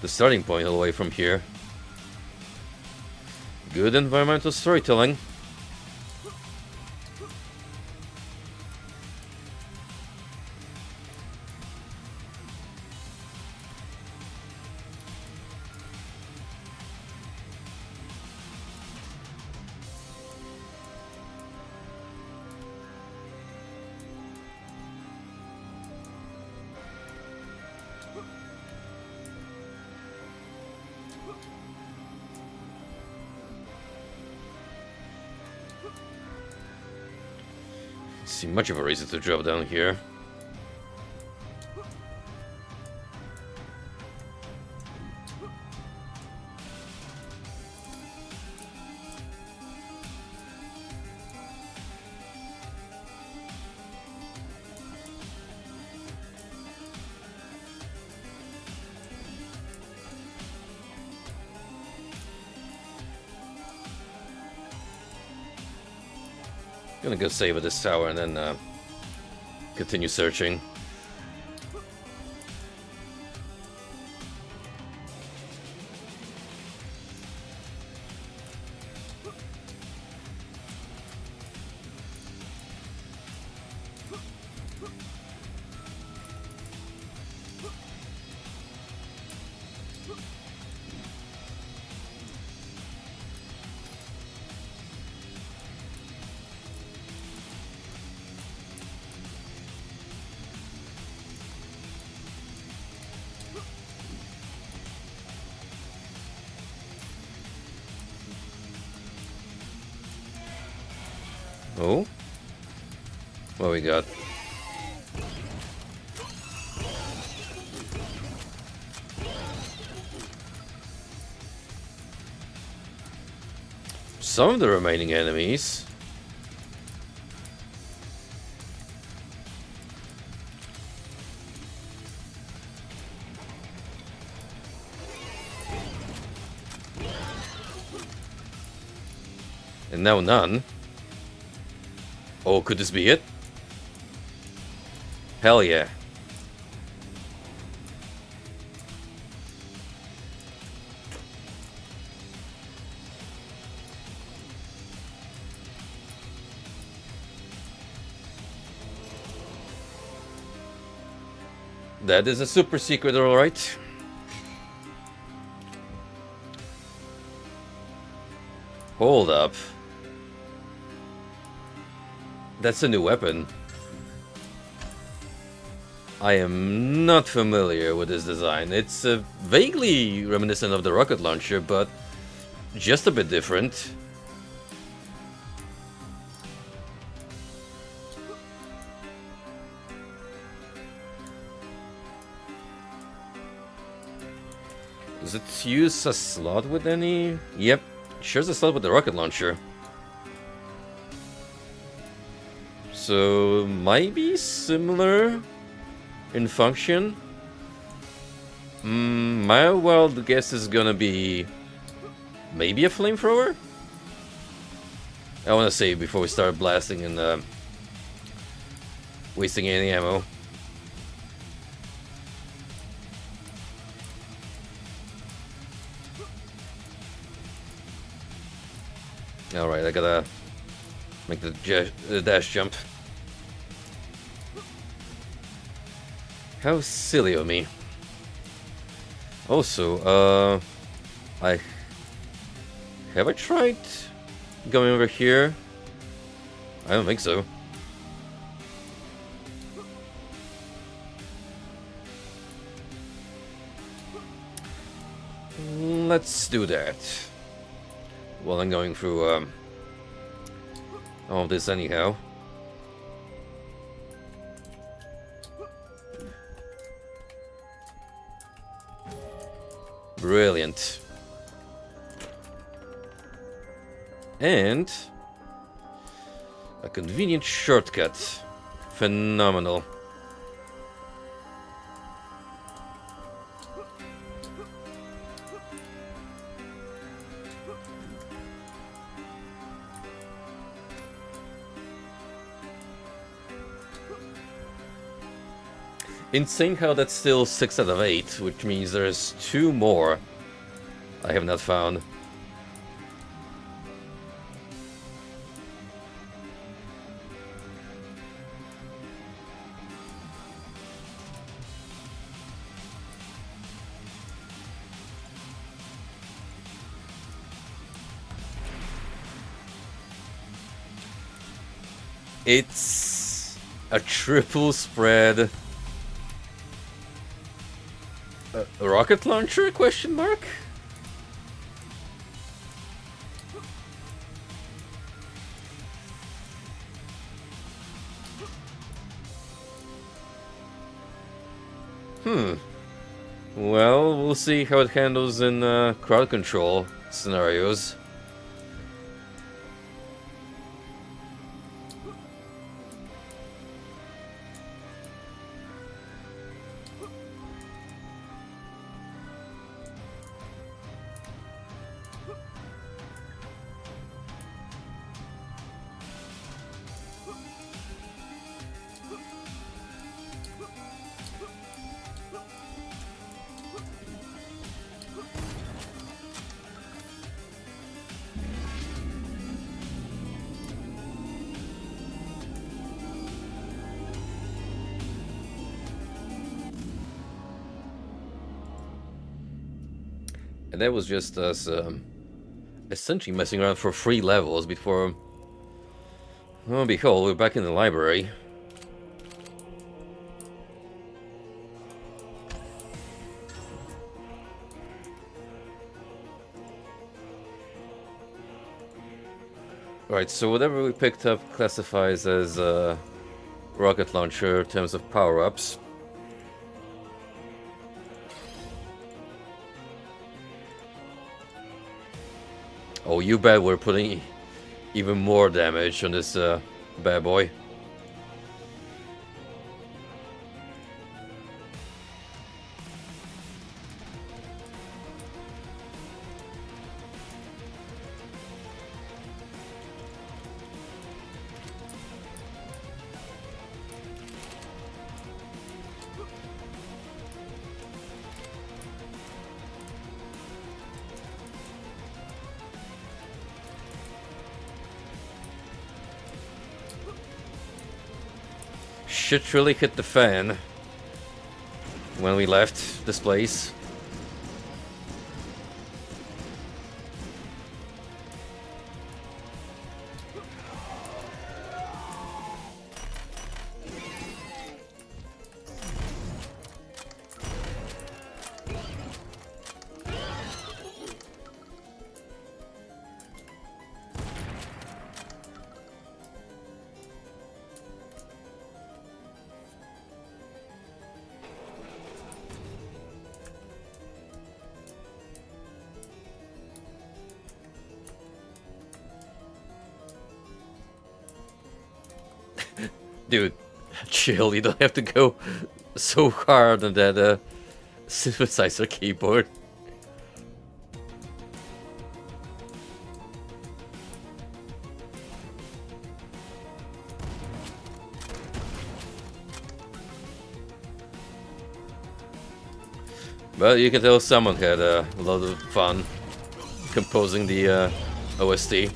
Speaker 1: the starting point all the way from here. Good environmental storytelling. See much of a reason to drop down here. Gonna go save at this tower and then continue searching. Oh? What we got? Some of the remaining enemies. And now none. Oh, could this be it? Hell yeah. That is a super secret, alright. Hold up. That's a new weapon. I am not familiar with this design. It's vaguely reminiscent of the rocket launcher, but just a bit different. Does it use a slot with any? Yep, shares a slot with the rocket launcher. So, might be similar in function. My wild guess is gonna be maybe a flamethrower? I wanna save before we start blasting and wasting any ammo. Alright, I gotta make the dash jump. How silly of me. Also, have I tried going over here? I don't think so. Let's do that. Well, I'm going through all of this anyhow. Brilliant. And a convenient shortcut. Phenomenal. Insane how that's still 6 out of 8, which means there's 2 more I have not found. It's a triple spread. A rocket launcher? Question mark? Well, we'll see how it handles in crowd control scenarios. And that was just us essentially messing around for 3 levels before, lo and behold, we're back in the library. Right, so whatever we picked up classifies as a rocket launcher in terms of power-ups. Oh, you bet we're putting even more damage on this bad boy. Shit really hit the fan when we left this place. Dude, chill, you don't have to go so hard on that synthesizer keyboard. But you can tell someone had a lot of fun composing the OST.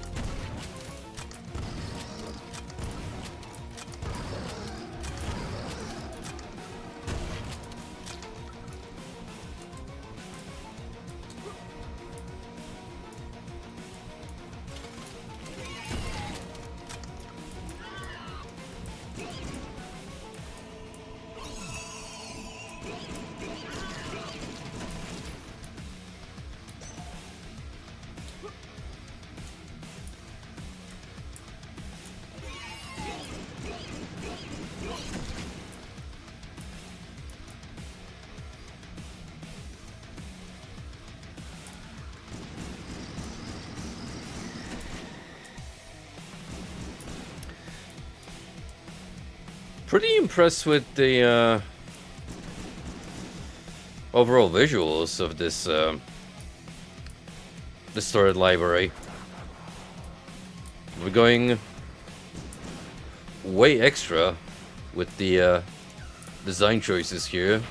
Speaker 1: Pretty impressed with the overall visuals of this distorted library. We're going way extra with the design choices here.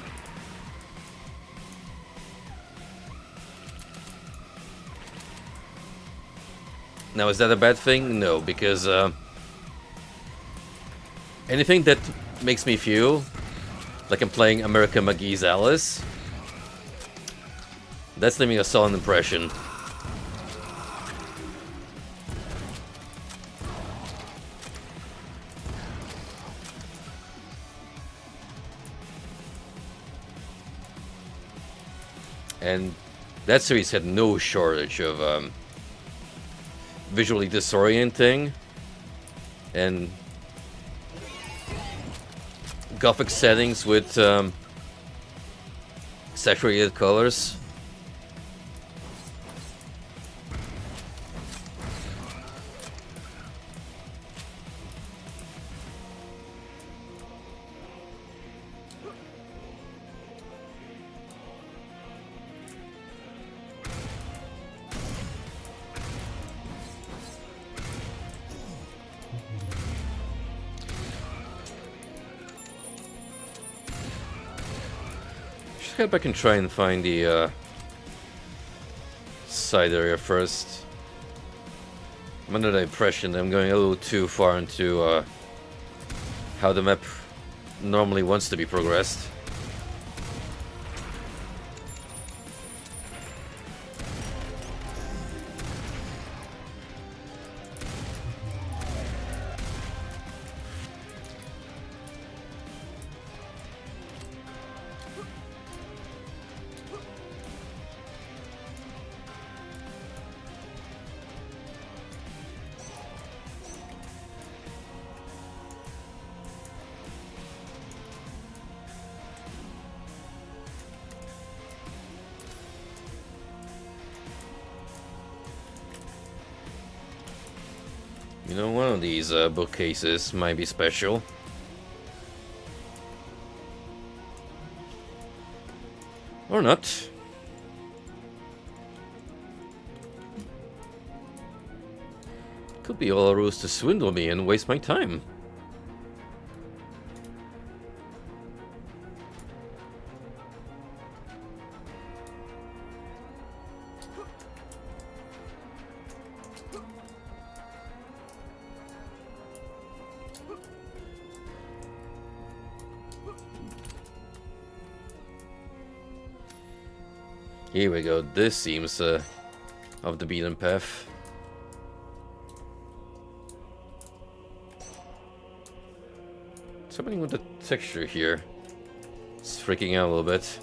Speaker 1: Now, is that a bad thing? No, because anything that makes me feel like I'm playing America McGee's Alice, that's leaving a solid impression. And that series had no shortage of visually disorienting and gothic settings with saturated colors. Head back and try and find the side area first. I'm under the impression that I'm going a little too far into how the map normally wants to be progressed. You know, one of these bookcases might be special. Or not. Could be all a ruse to swindle me and waste my time. Here we go, this seems off the beaten path. What's happening with the texture here? It's freaking out a little bit.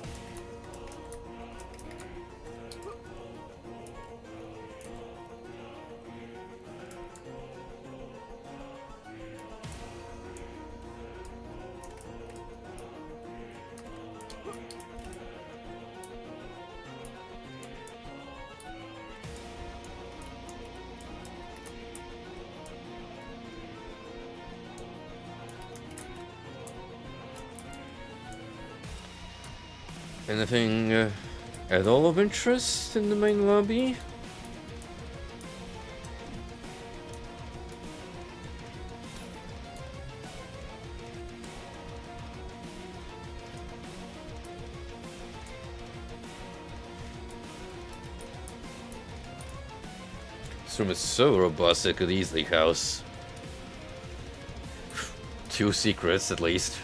Speaker 1: Anything at all of interest in the main lobby? This room is so robust it could easily house 2 secrets at least.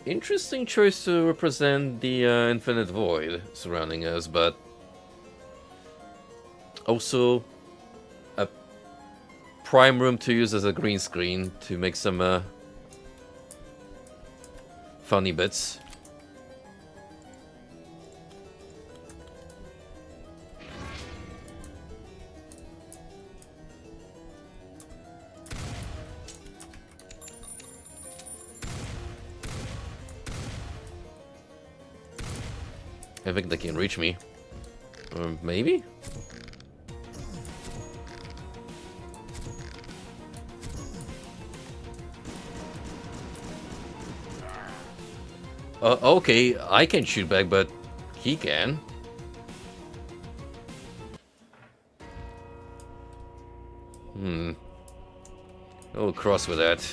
Speaker 1: Interesting choice to represent the infinite void surrounding us, but also a prime room to use as a green screen to make some funny bits. I think they can reach me. Or maybe? Okay, I can shoot back, but he can. A little cross with that.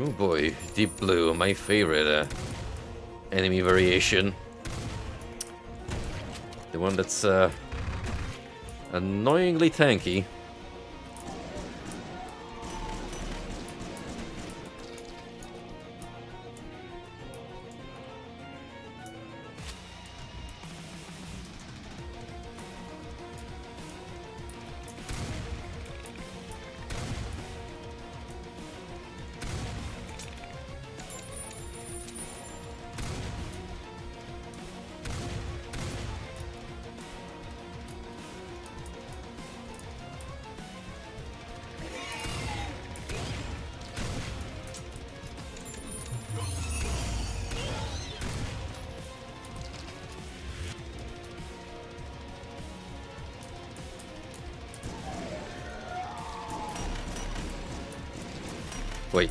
Speaker 1: Oh boy, deep blue, my favorite enemy variation. The one that's annoyingly tanky. Wait,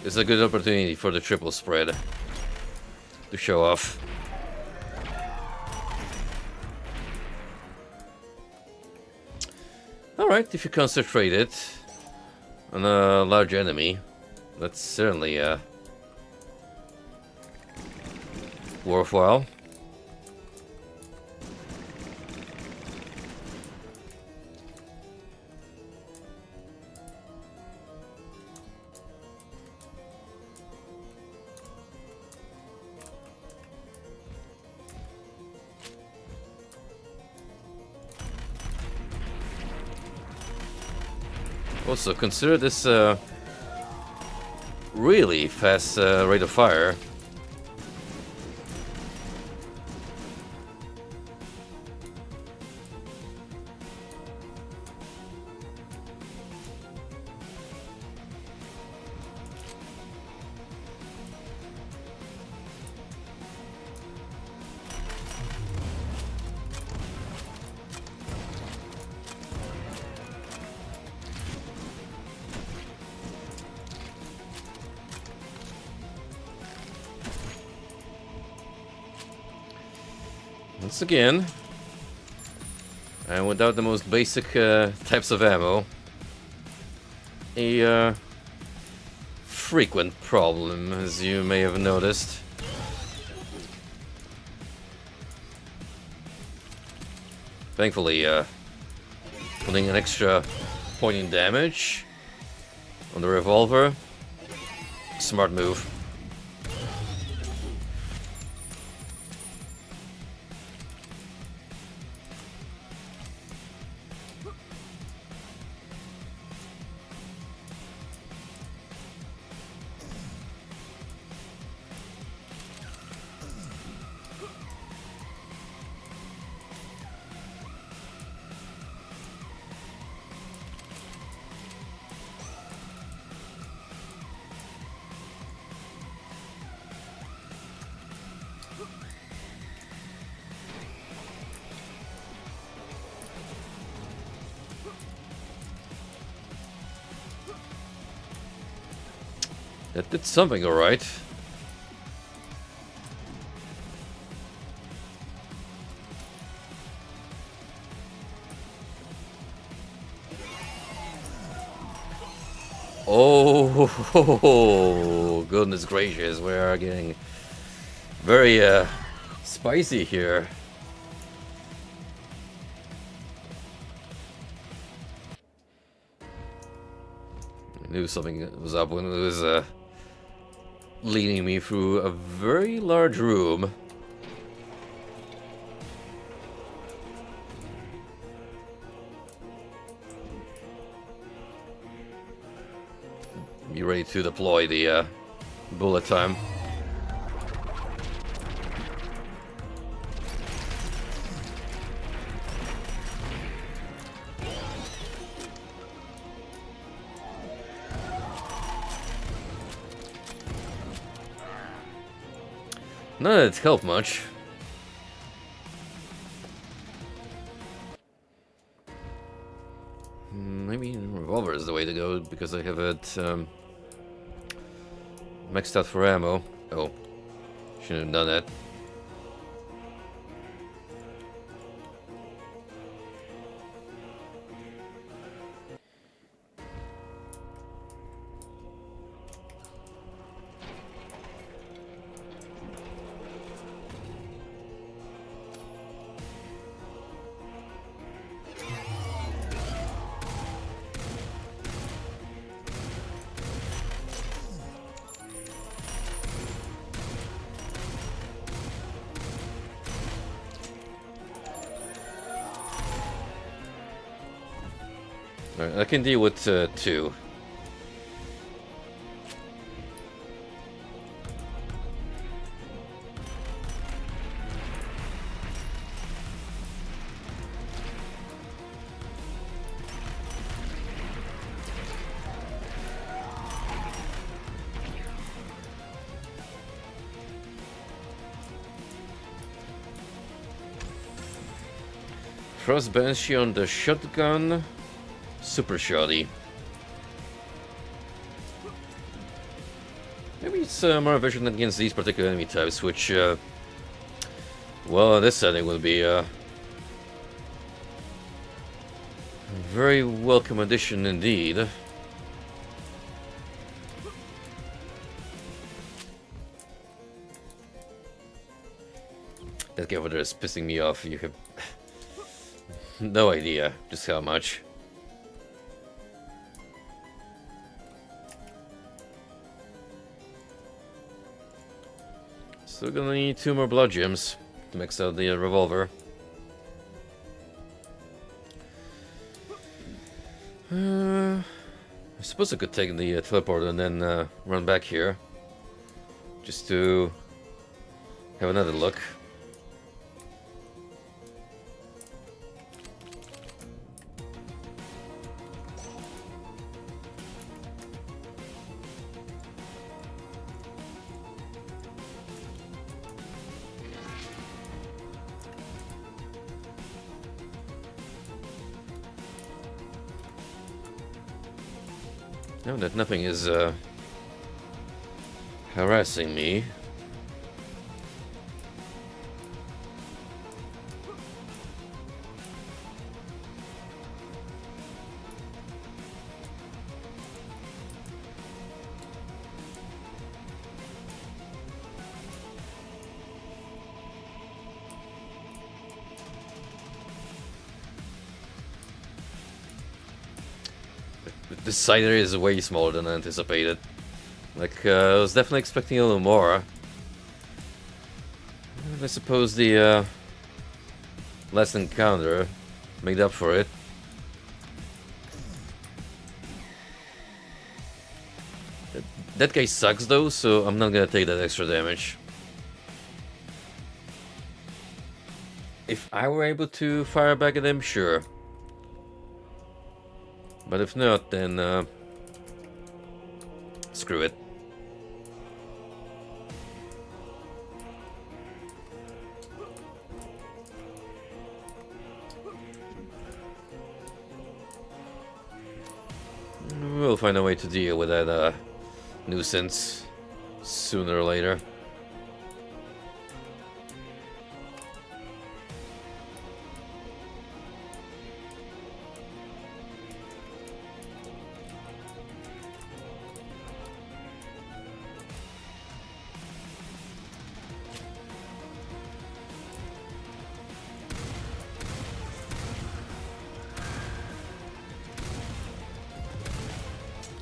Speaker 1: it's a good opportunity for the triple spread to show off. Alright, if you concentrate it on a large enemy, that's certainly worthwhile. Also, consider this really fast rate of fire. Once again, and without the most basic types of ammo, a frequent problem, as you may have noticed. Thankfully, putting an extra point in damage on the revolver, smart move. That did something alright. Oh, goodness gracious, we are getting very spicy here. I knew something was up when it was leading me through a very large room. Be ready to deploy the bullet time. None of it's helped much. because I have it maxed out for ammo. Oh, shouldn't have done that. Alright, I can deal with 2. Frost Banshee on the shotgun. Super shoddy. Maybe it's more efficient against these particular enemy types, which, well, in this setting will be a very welcome addition indeed. That guy over there is pissing me off. You have no idea just how much. Still gonna need 2 more blood gems to max out the revolver. I suppose I could take the teleport and then run back here. Just to have another look. Now that nothing is harassing me. This side area is way smaller than I anticipated. Like, I was definitely expecting a little more. I suppose the last encounter made up for it. That guy sucks though, so I'm not gonna take that extra damage. If I were able to fire back at him, sure. But if not, then screw it. We'll find a way to deal with that nuisance sooner or later.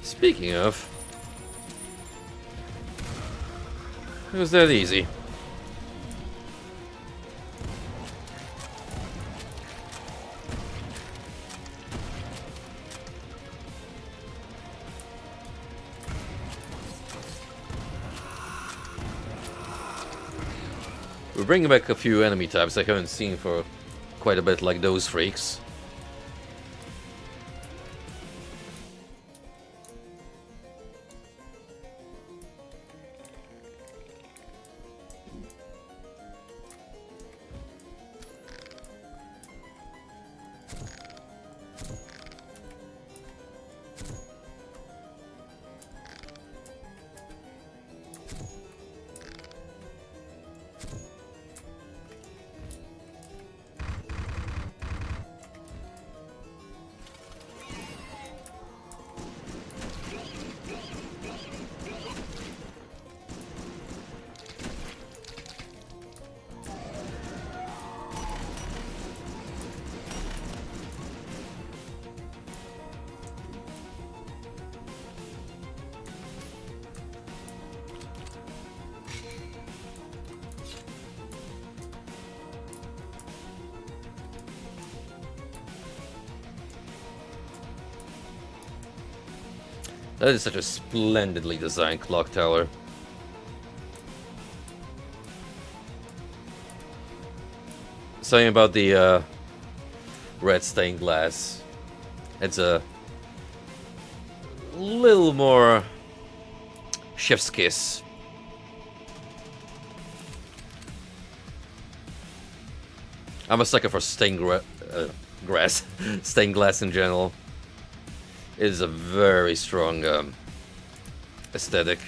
Speaker 1: Speaking of, it was that easy. We're bringing back a few enemy types I haven't seen for quite a bit, like those freaks. That is such a splendidly designed clock tower. Something about the red stained glass. It's a little more chef's kiss. I'm a sucker for stained grass, stained glass in general. It is a very strong aesthetic.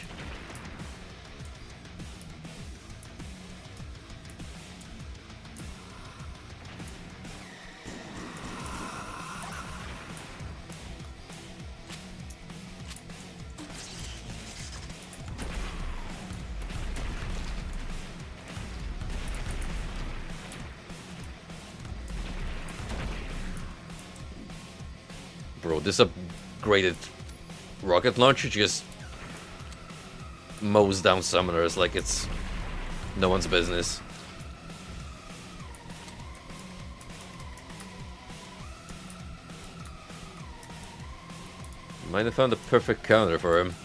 Speaker 1: Bro, this upgraded rocket launcher just mows down summoners like it's no one's business. Might have found the perfect counter for him.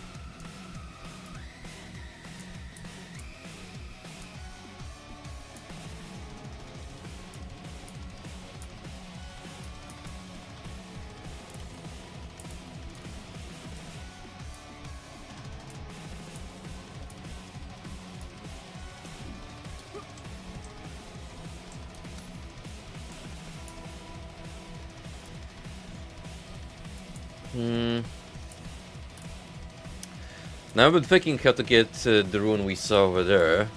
Speaker 1: Now I've been thinking how to get the rune we saw over there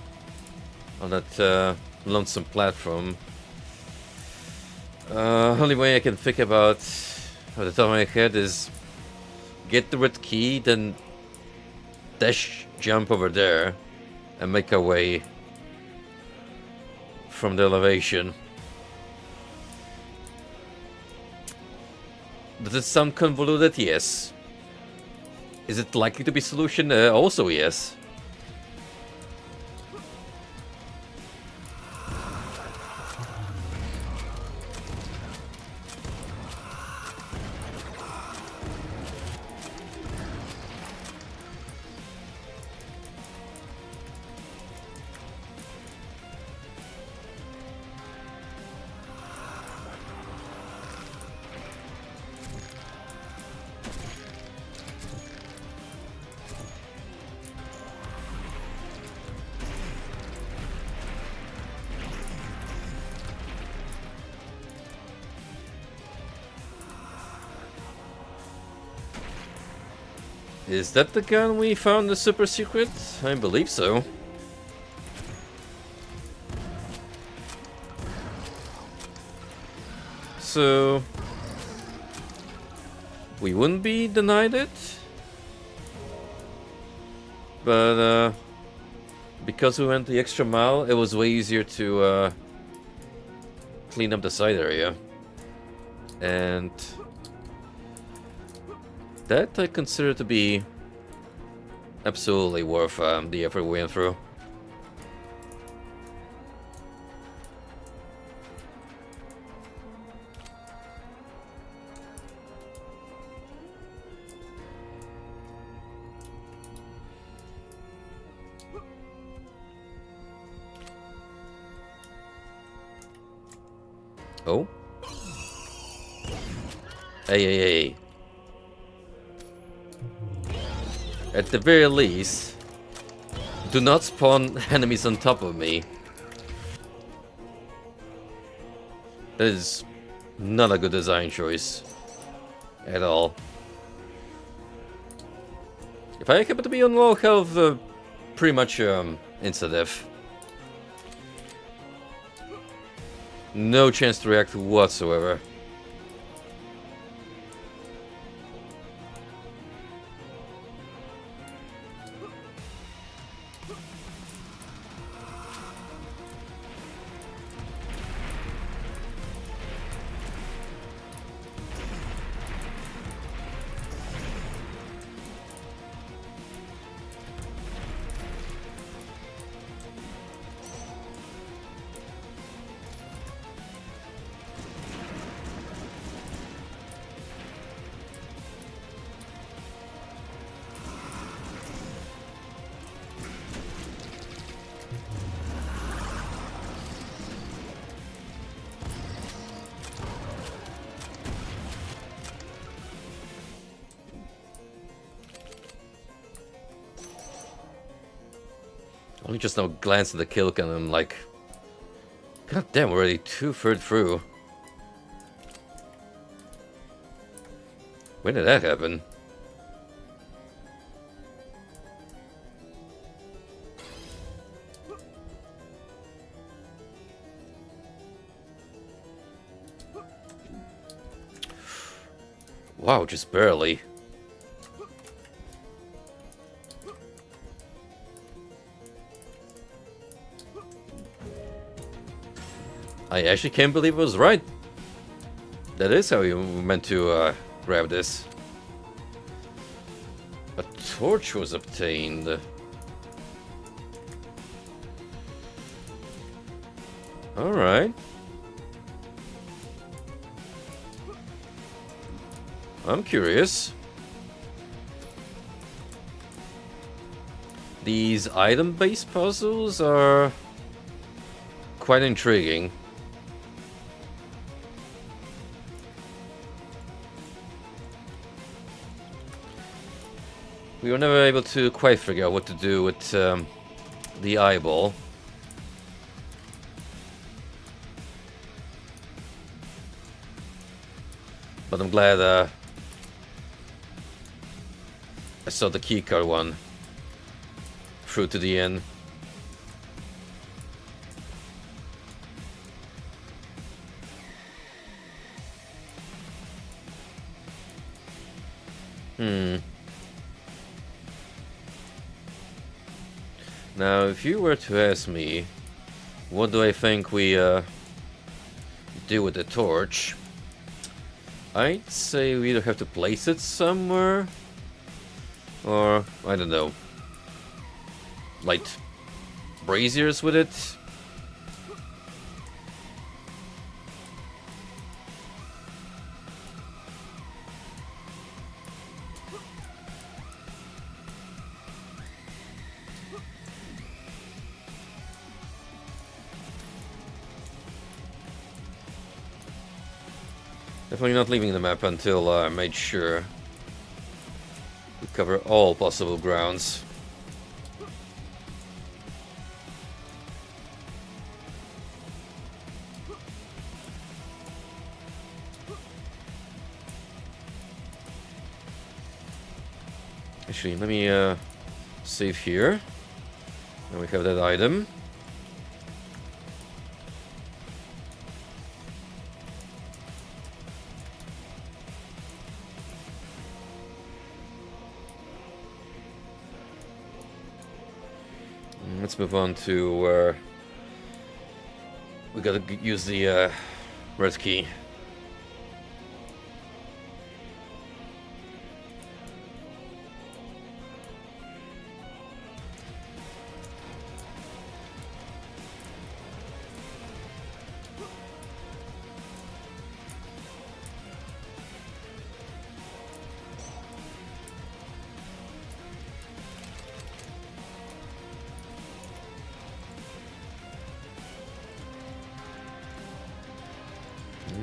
Speaker 1: on that lonesome platform. Only way I can think about at the top of my head is get the red key, then dash jump over there and make our way from the elevation. Does it sound convoluted? Yes. Is it likely to be a solution? Also yes. Is that the gun we found the super secret? I believe so. So we wouldn't be denied it, but because we went the extra mile, it was way easier to clean up the side area, and that I consider to be absolutely worth the effort we went through. Oh? Hey. At the very least, do not spawn enemies on top of me. That is not a good design choice at all. If I happen to be on low health, pretty much insta-death. No chance to react whatsoever. Only just now glance at the kill cam and I'm like, god damn, we're already 2/3 through. When did that happen? Wow, just barely. I actually can't believe I was right. That is how you meant to grab this. A torch was obtained. Alright. I'm curious. These item-based puzzles are quite intriguing. We were never able to quite figure out what to do with the eyeball. But I'm glad I saw the keycard one through to the end. Now, if you were to ask me, what do I think we do with the torch? I'd say we either have to place it somewhere, or, I don't know, light braziers with it. Definitely not leaving the map until I made sure we cover all possible grounds. Actually, let me save here. Now we have that item. Let's move on to where we gotta use the red key.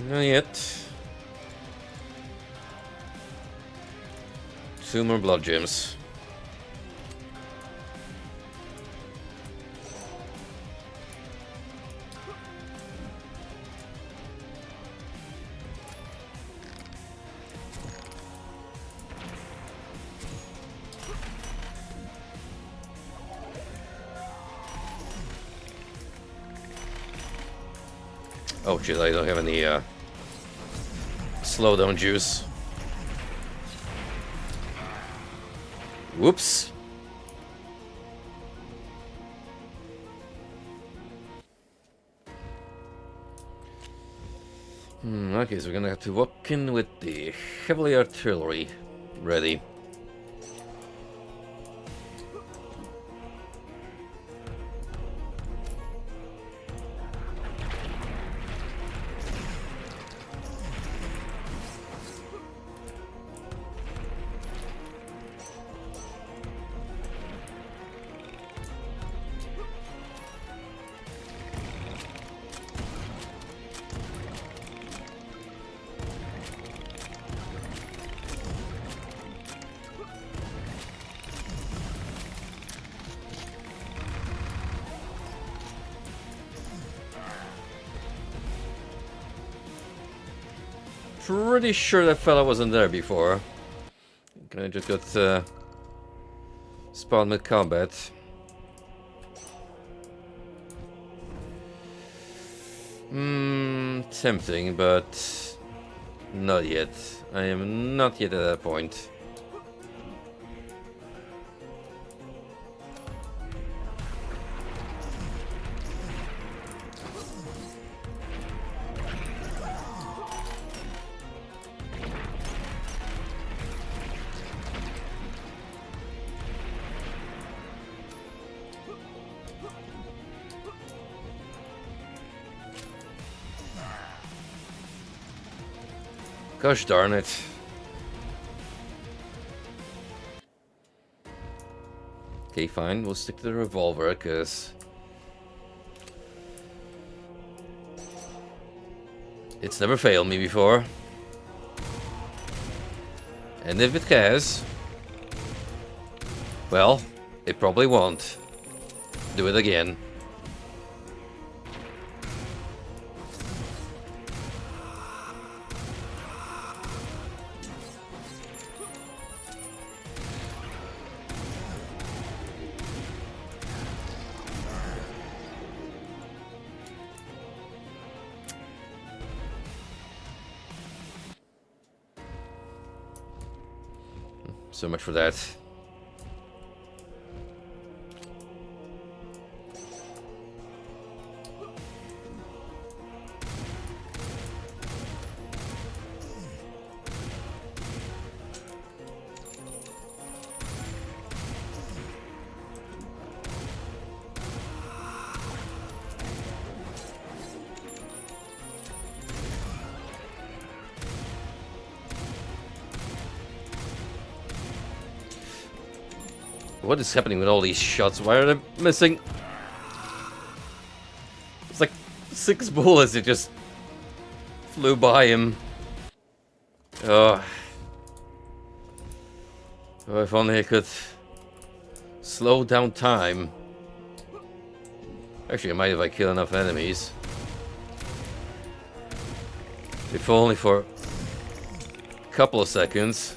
Speaker 1: Not yet. 2 more blood gems. Oh shit, I don't have any slowdown juice. Whoops. Okay, so we're gonna have to walk in with the heavily artillery ready. pretty sure that fella wasn't there before. I just got spawned with combat. Tempting, but not yet. I am not yet at that point. Gosh darn it. Okay, fine. We'll stick to the revolver, because it's never failed me before. And if it has, well, it probably won't. Do it again. So much for that. What is happening with all these shots? Why are they missing? It's like 6 bullets that just flew by him. Oh, if only I could slow down time. Actually, I might if I kill enough enemies. If only for a couple of seconds.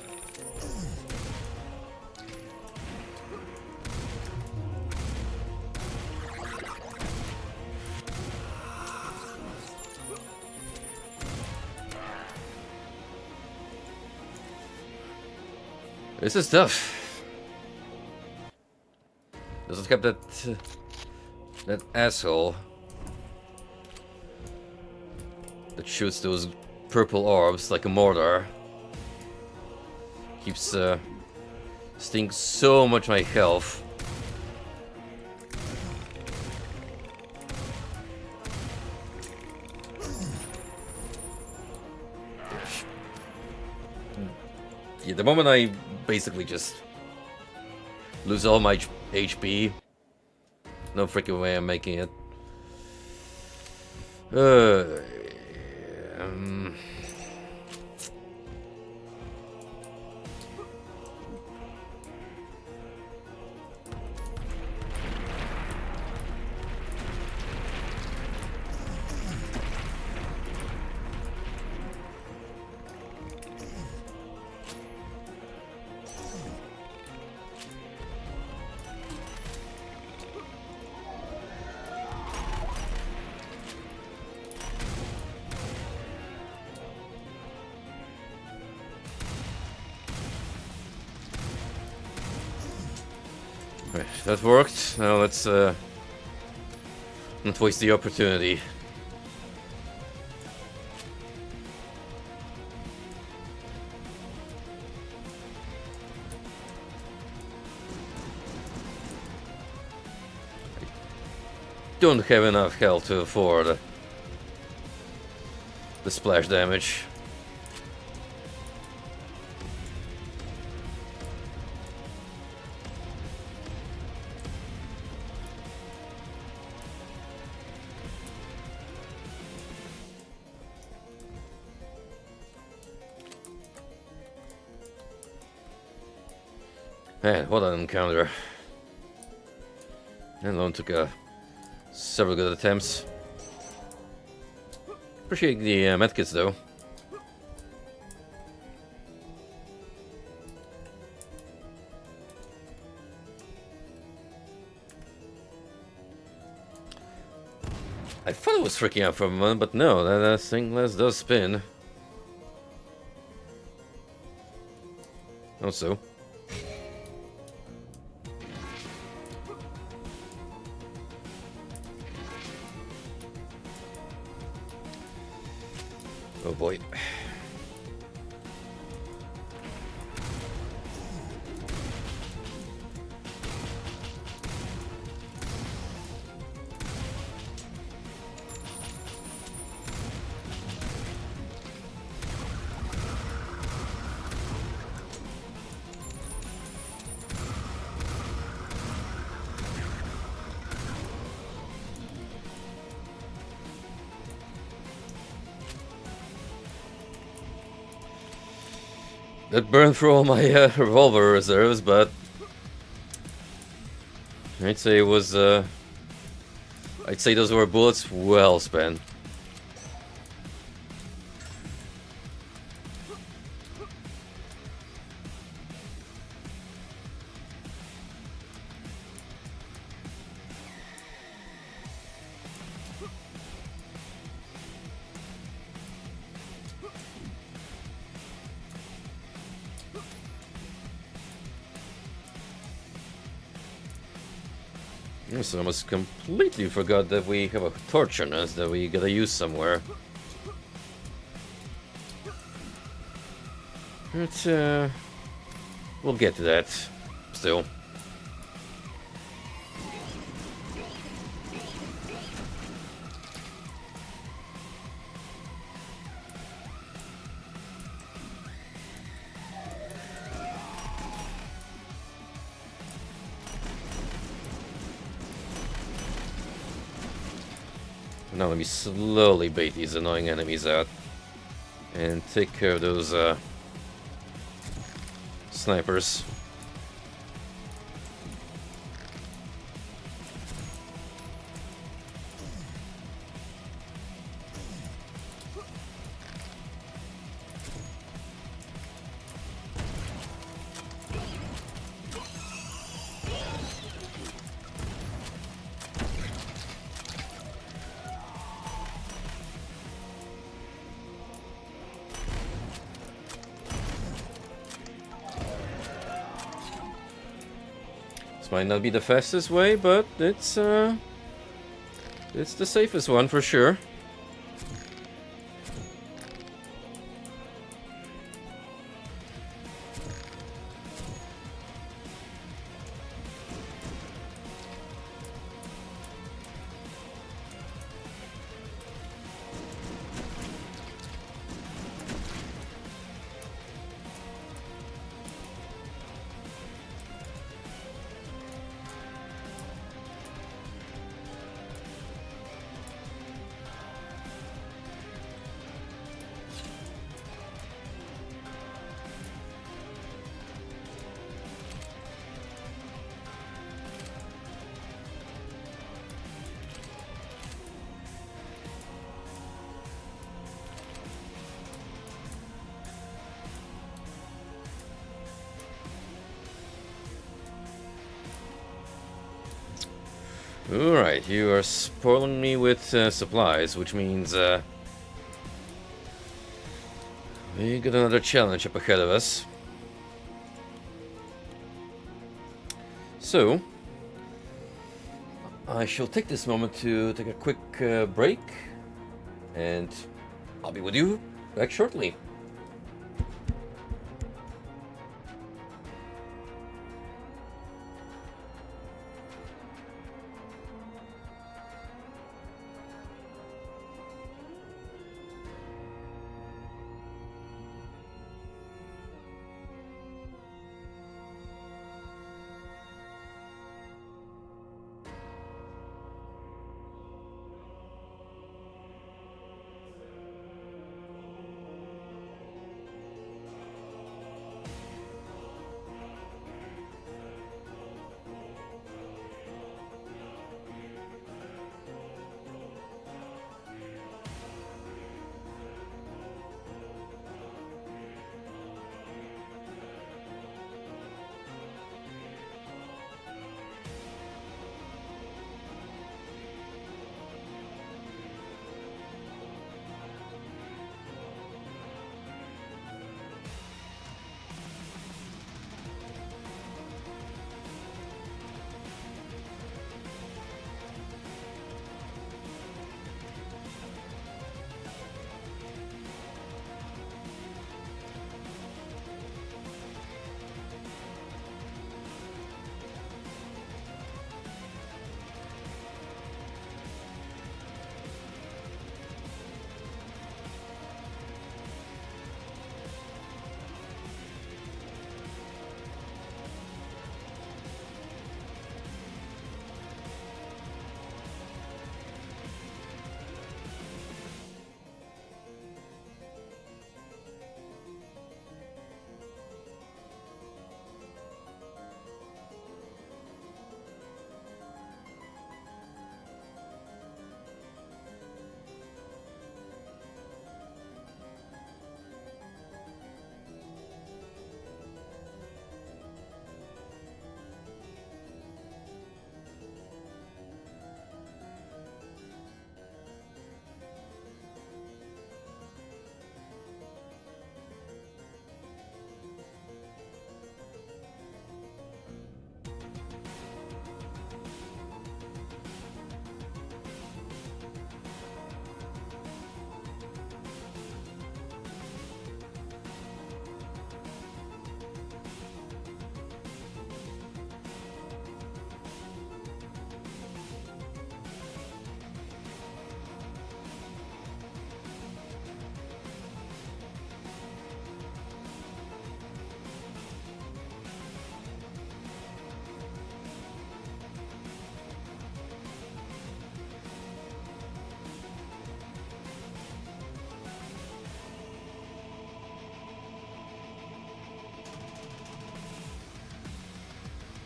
Speaker 1: This is tough. Just kept that asshole that shoots those purple orbs like a mortar. Keeps stinking so much my health. Yeah, the moment I basically just lose all my HP, no freaking way I'm making it. Right, that worked. Now let's not waste the opportunity. I don't have enough health to afford the splash damage. Man, what an encounter. And Lone took several good attempts. Appreciate the medkits though. I thought it was freaking out for a moment, but no, that thing does spin. Also. Oh boy. That burned through all my revolver reserves, but I'd say it was. I'd say those were bullets well spent. Yes, I almost completely forgot that we have a torch on us that we gotta use somewhere. But, we'll get to that, still. Now let me slowly bait these annoying enemies out and take care of those snipers. Might not be the fastest way, but it's the safest one for sure. Alright, you are spoiling me with supplies, which means we got another challenge up ahead of us. So, I shall take this moment to take a quick break, and I'll be with you back shortly.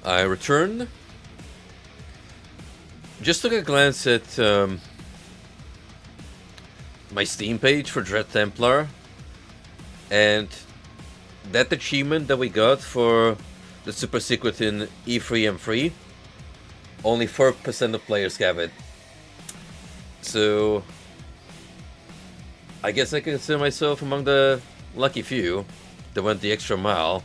Speaker 1: I return. Just took a glance at my Steam page for Dread Templar, and that achievement that we got for the super secret in E3M3, only 4% of players have it. So I guess I consider myself among the lucky few that went the extra mile.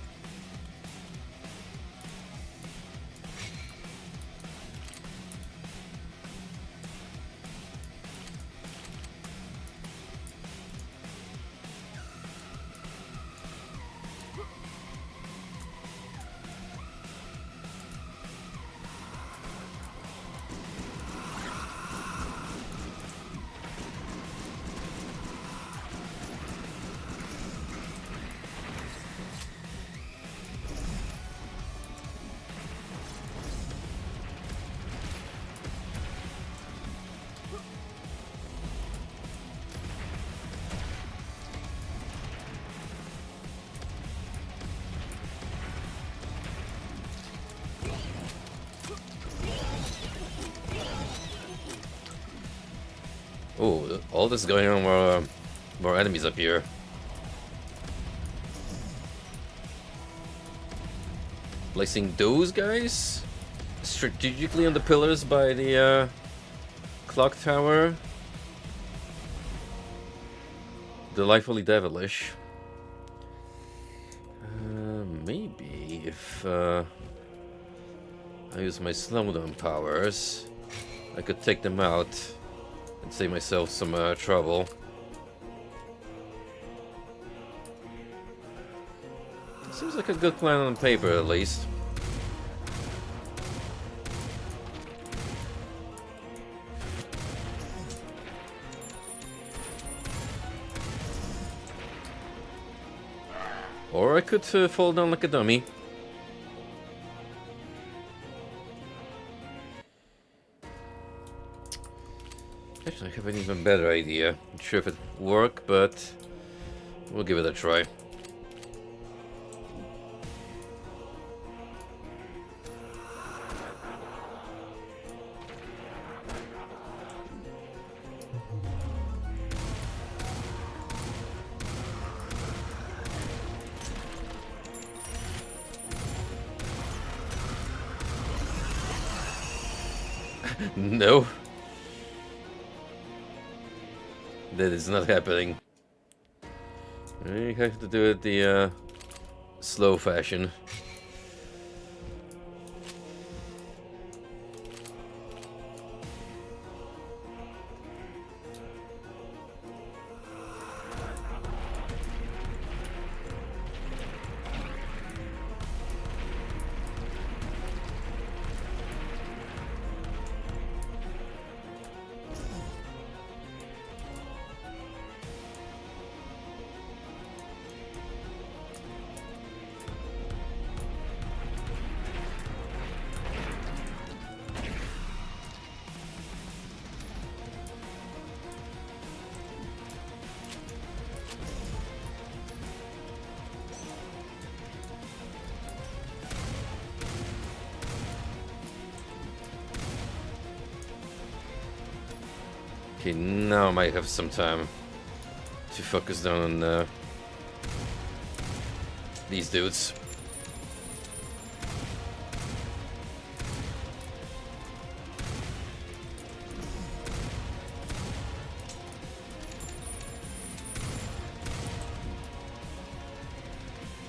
Speaker 1: Oh, all this going on while more enemies appear. Placing those guys strategically on the pillars by the clock tower. Delightfully devilish. Maybe if I use my slowdown powers, I could take them out and save myself some trouble. Seems like a good plan on paper, at least. Or I could fall down like a dummy. Actually, I have an even better idea. Not sure if it work, but we'll give it a try. No. That is not happening. You have to do it the slow fashion. Okay, now I might have some time to focus down on these dudes.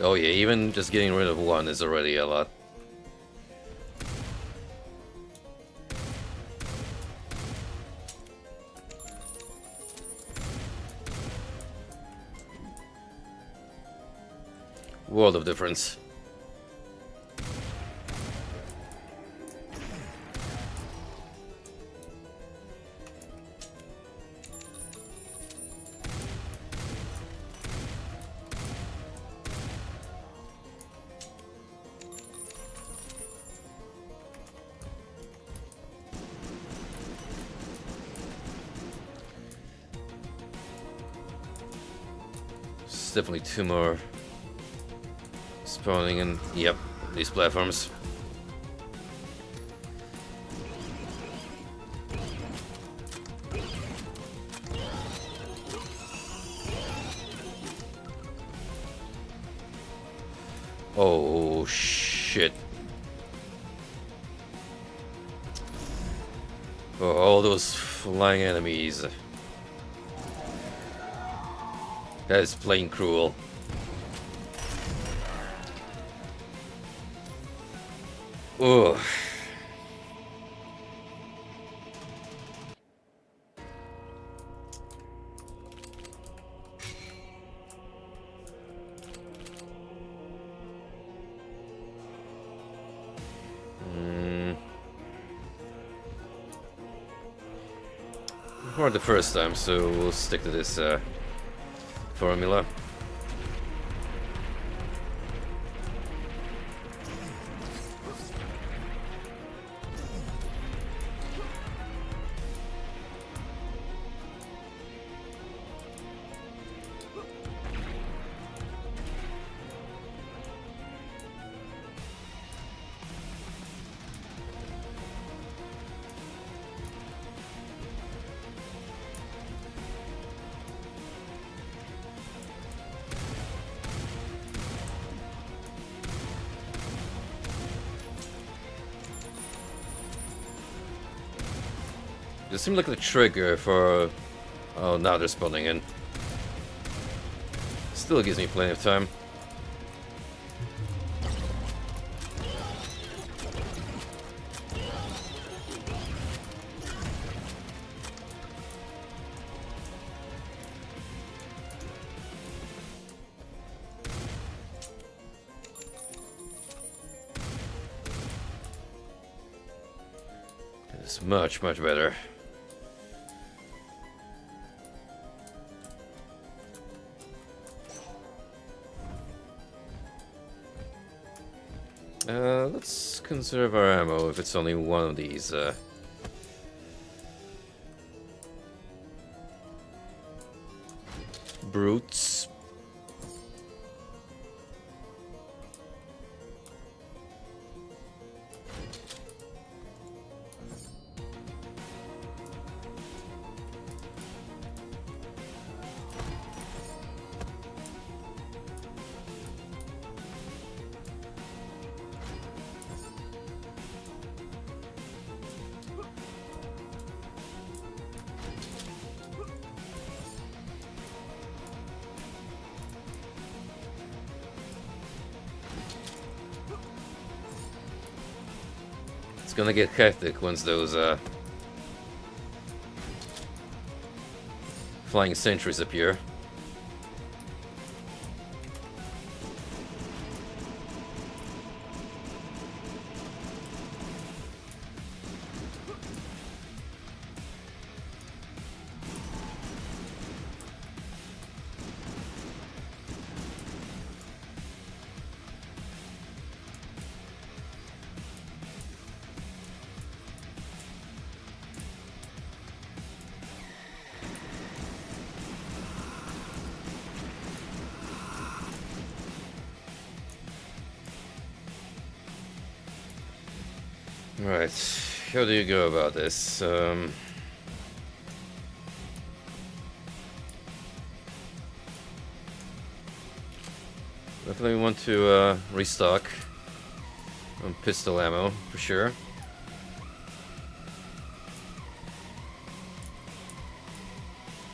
Speaker 1: Oh yeah, even just getting rid of one is already a lot. World of difference. It's definitely two more spawning in, yep, these platforms. Oh, shit. Oh, all those flying enemies. That is plain cruel. Ugh. For the first time, so we'll stick to this formula. This seems like the trigger for... Oh, now they're spawning in. Still gives me plenty of time. It's much, much better. Let's conserve our ammo if it's only one of these. Brutes. It's gonna get hectic once those flying sentries appear. Right, how do you go about this? Definitely want to restock on pistol ammo for sure.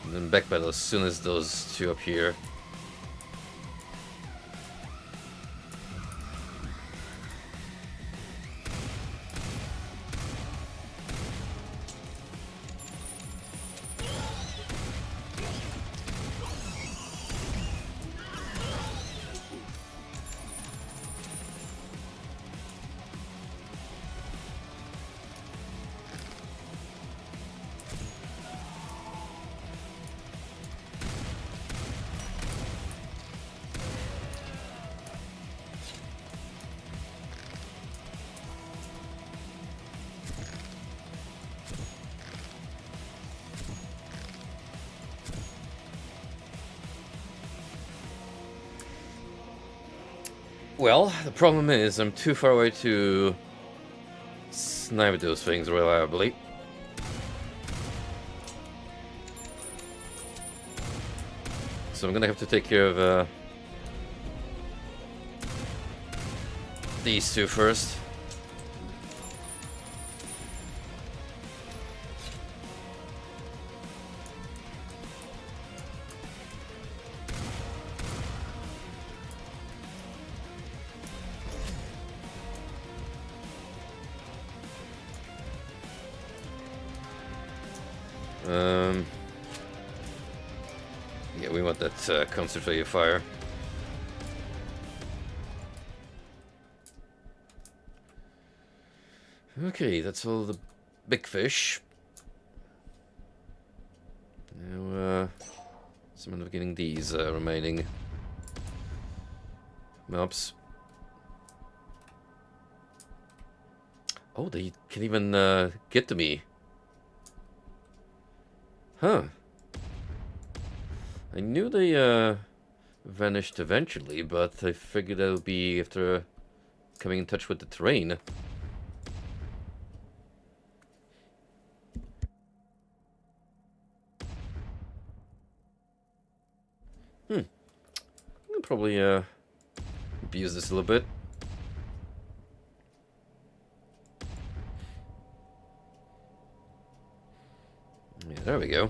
Speaker 1: And then backpedal as soon as those two appear. Well, the problem is I'm too far away to snipe those things reliably. So I'm gonna have to take care of these two first. Yeah, we want that concentrated fire. Okay, that's all the big fish. Now, someone of getting these remaining mobs. Oh, they can even get to me. Huh. I knew they vanished eventually, but I figured that would be after coming in touch with the terrain. I'll probably abuse this a little bit. Yeah, there we go.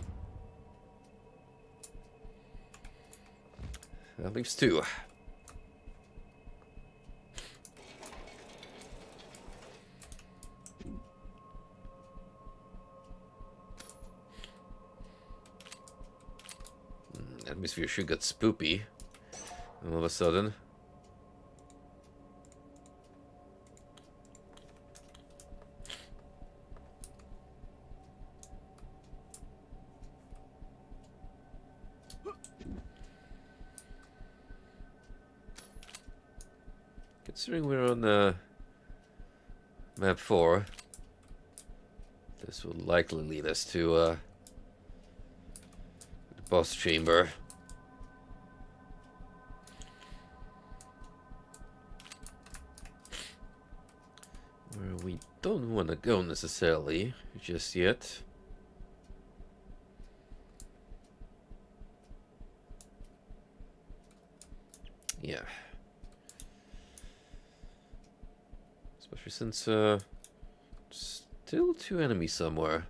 Speaker 1: That leaves two. Atmosphere sure got spoopy all of a sudden. Considering we're on map 4, this will likely lead us to the boss chamber. Where we don't want to go necessarily just yet. Yeah. Especially since still two enemies somewhere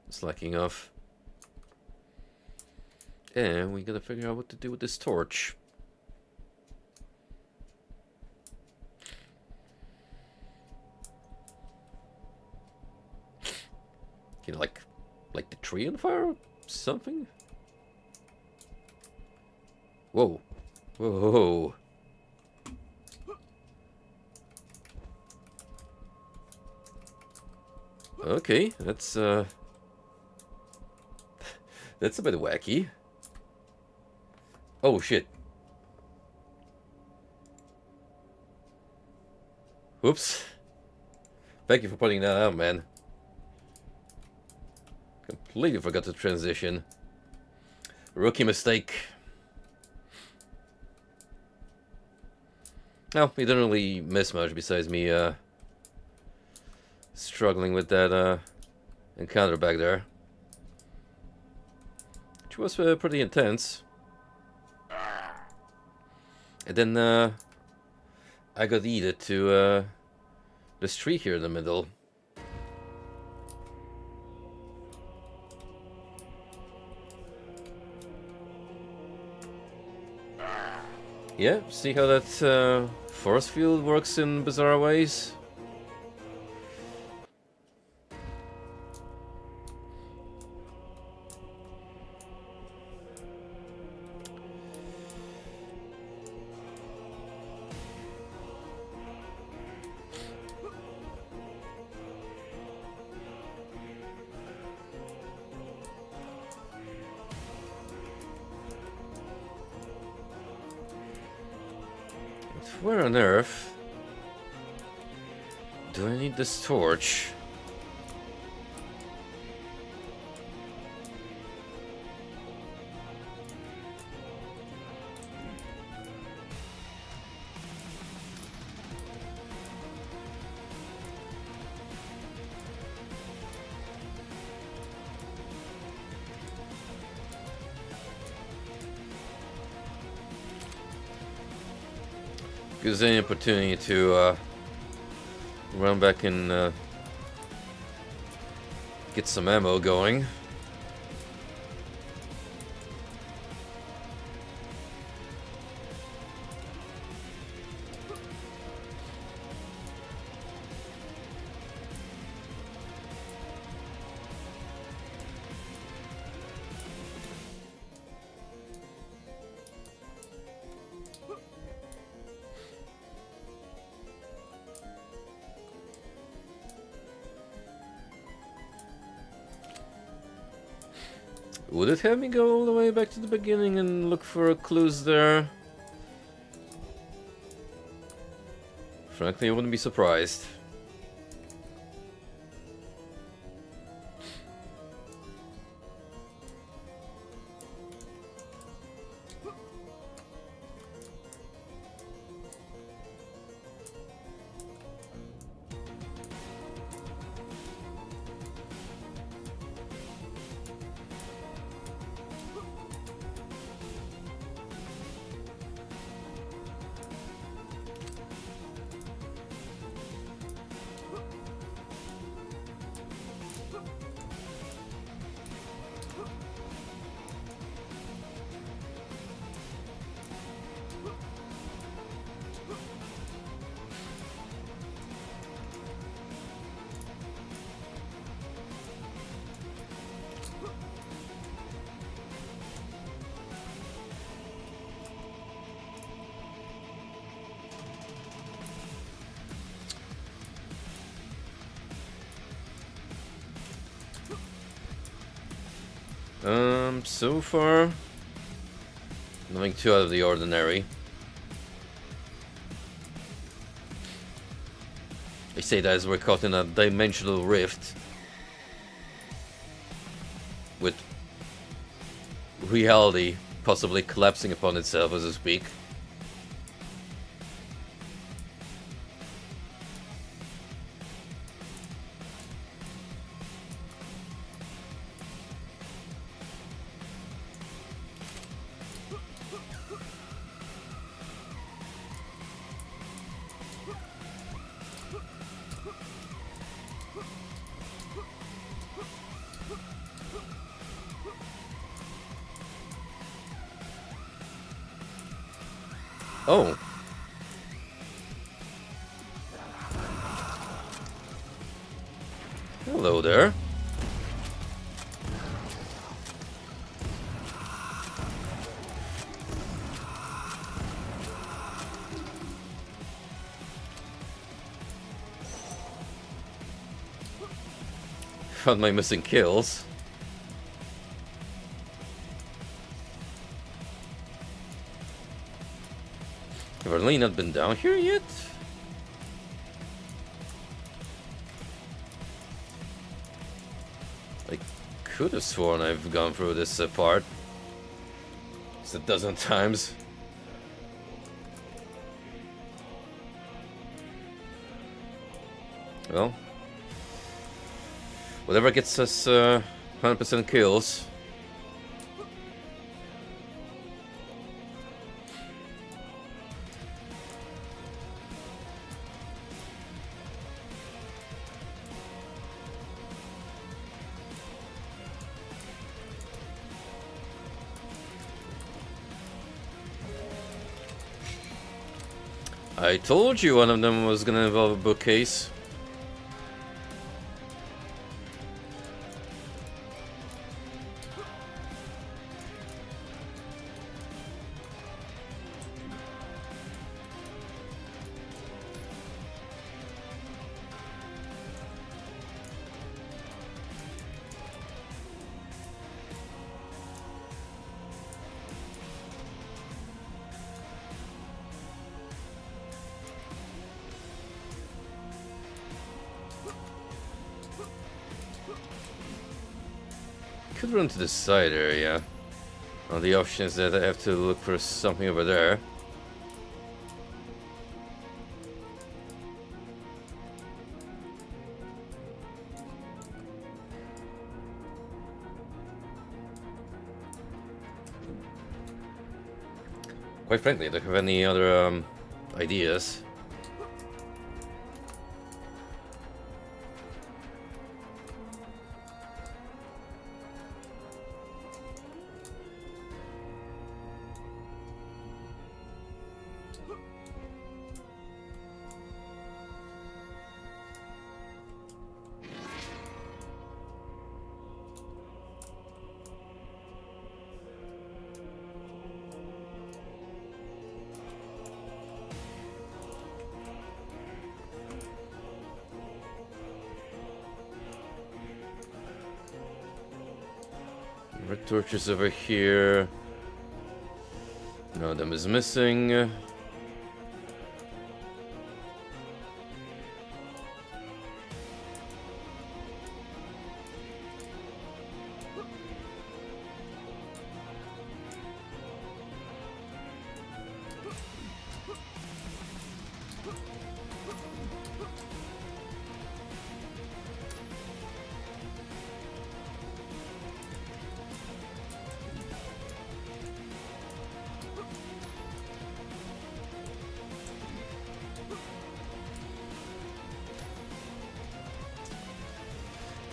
Speaker 1: slacking off. And we gotta figure out what to do with this torch. You know, like the tree on fire or something? Whoa. Whoa. Okay, that's that's a bit wacky. Oh shit. Whoops. Thank you for pointing that out, man. Completely forgot to transition. Rookie mistake. Well, we didn't really miss much besides me struggling with that encounter back there. Which was pretty intense. And then I got eaten to this tree here in the middle. Yeah, see how that force field works in bizarre ways? Where on earth do I need this torch? Gives any opportunity to run back and get some ammo going. Would it have me go all the way back to the beginning and look for clues there? Frankly, I wouldn't be surprised. So far, nothing too out of the ordinary. They say that as we're caught in a dimensional rift with reality possibly collapsing upon itself as we speak. Oh. Hello there. Found my missing kills. Have I really not been down here yet? I could have sworn I've gone through this part just a dozen times. Well, whatever gets us 100% kills. I told you one of them was gonna involve a bookcase. Could run to the side area. On the option is that I have to look for something over there. Quite frankly, I don't have any other ideas. Red torches over here. None of them is missing.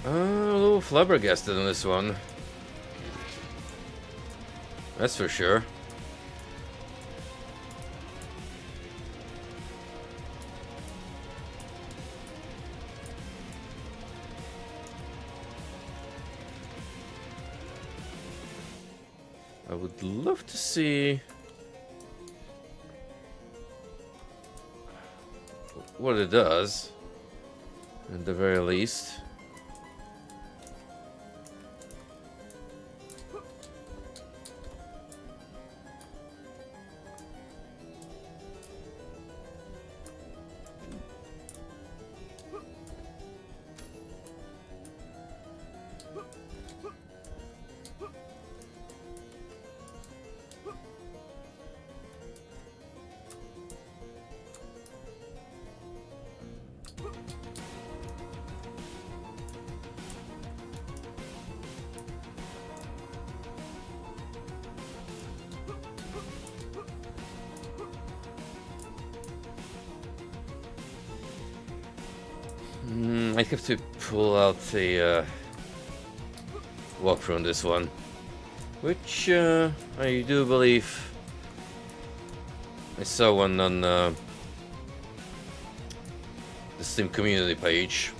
Speaker 1: A little flabbergasted on this one. That's for sure. I would love to see what it does, at the very least. I have to pull out a walkthrough on this one, which I do believe I saw one on the Steam community page.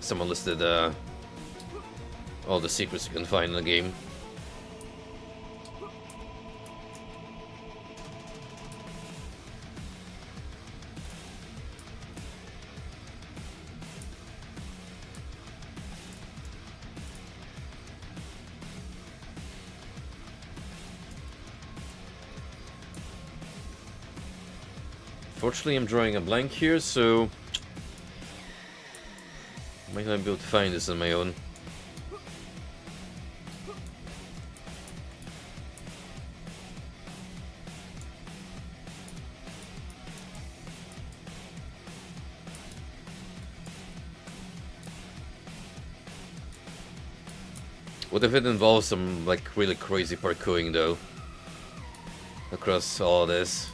Speaker 1: Someone listed all the secrets you can find in the game. Fortunately, I'm drawing a blank here, so might not be able to find this on my own. What if it involves some like really crazy parkouring though? Across all of this.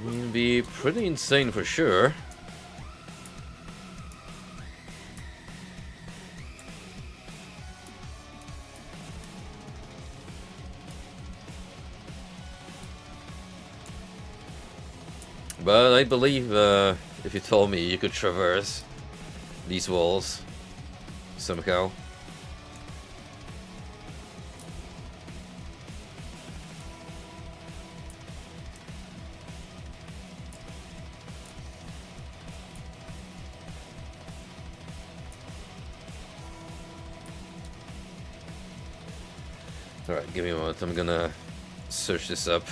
Speaker 1: It'd be pretty insane for sure. But I believe if you told me you could traverse these walls somehow. Alright, give me a moment, I'm gonna search this up.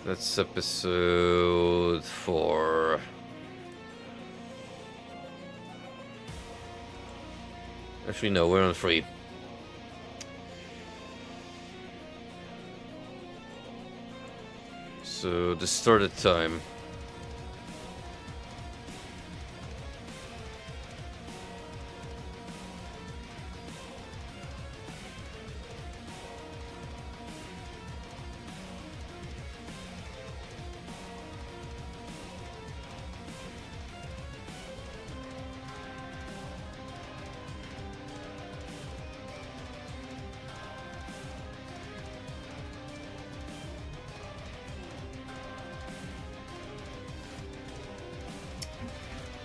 Speaker 1: That's episode 4. Actually, no, we're on 3. So, the started time.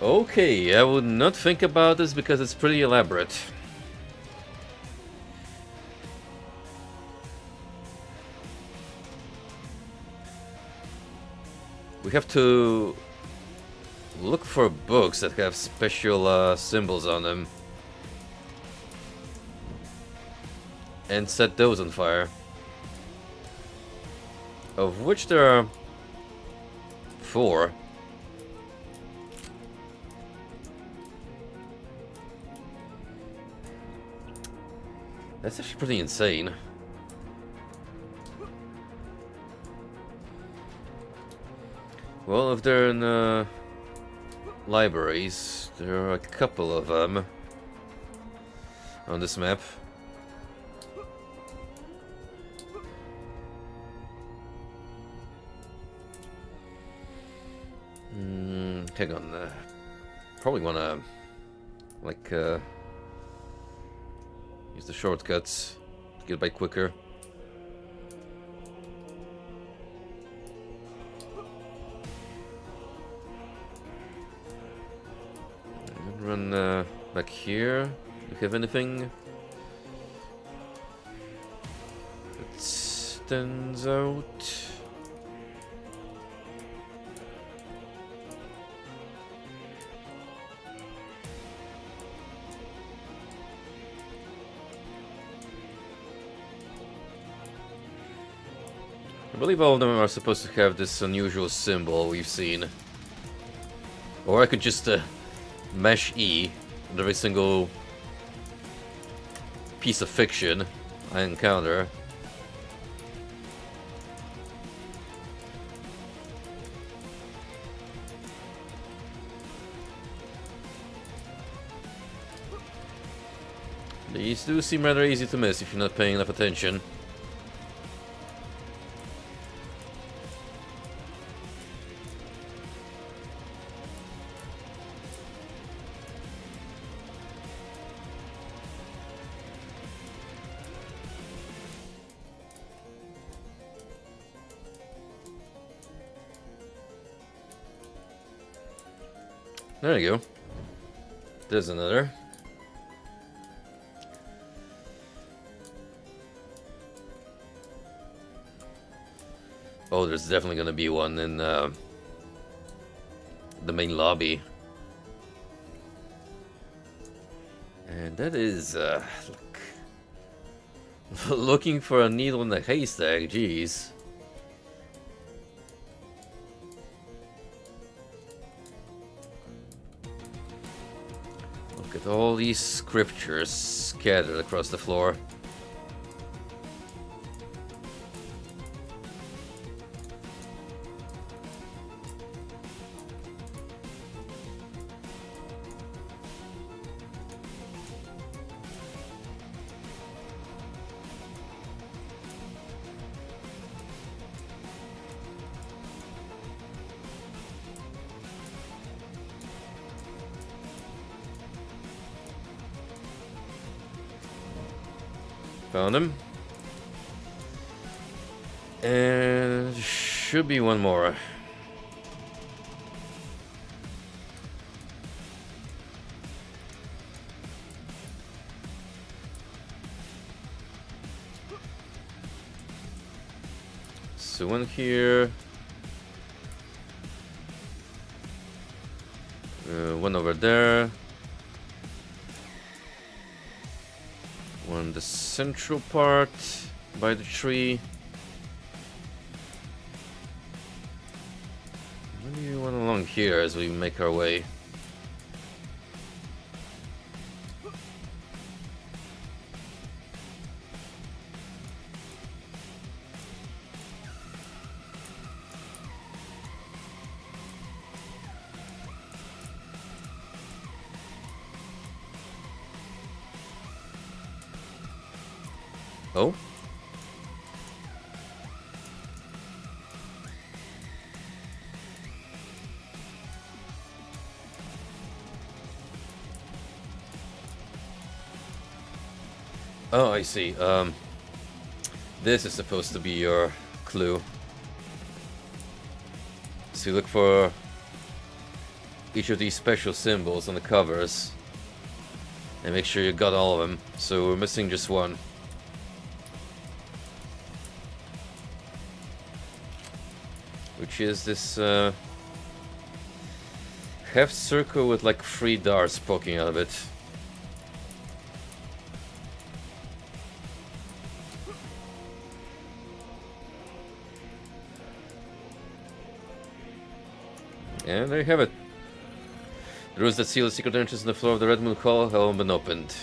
Speaker 1: Okay, I would not think about this because it's pretty elaborate. We have to look for books that have special symbols on them. And set those on fire. Of which there are 4. That's actually pretty insane. Well, if they're in libraries, there are a couple of them on this map. Hang on. Probably wanna, like, use the shortcuts to get by quicker. Run back here. Do you have anything that stands out? I believe all of them are supposed to have this unusual symbol we've seen. Or I could just mash E on every single piece of fiction I encounter. These do seem rather easy to miss if you're not paying enough attention. There you go. There's another. Oh, there's definitely gonna be one in the main lobby. And that is, looking for a needle in the haystack, jeez. Look at all these scriptures scattered across the floor. Found him. And should be one more. So one here. One over there. One the central part by the tree. Maybe one along here as we make our way. Oh? Oh, I see. This is supposed to be your clue. So you look for each of these special symbols on the covers and make sure you got all of them. So we're missing just one. which is this half circle with like 3 darts poking out of it. And there you have it. The rooms that seal the secret entrance in the floor of the Red Moon Hall have all been opened.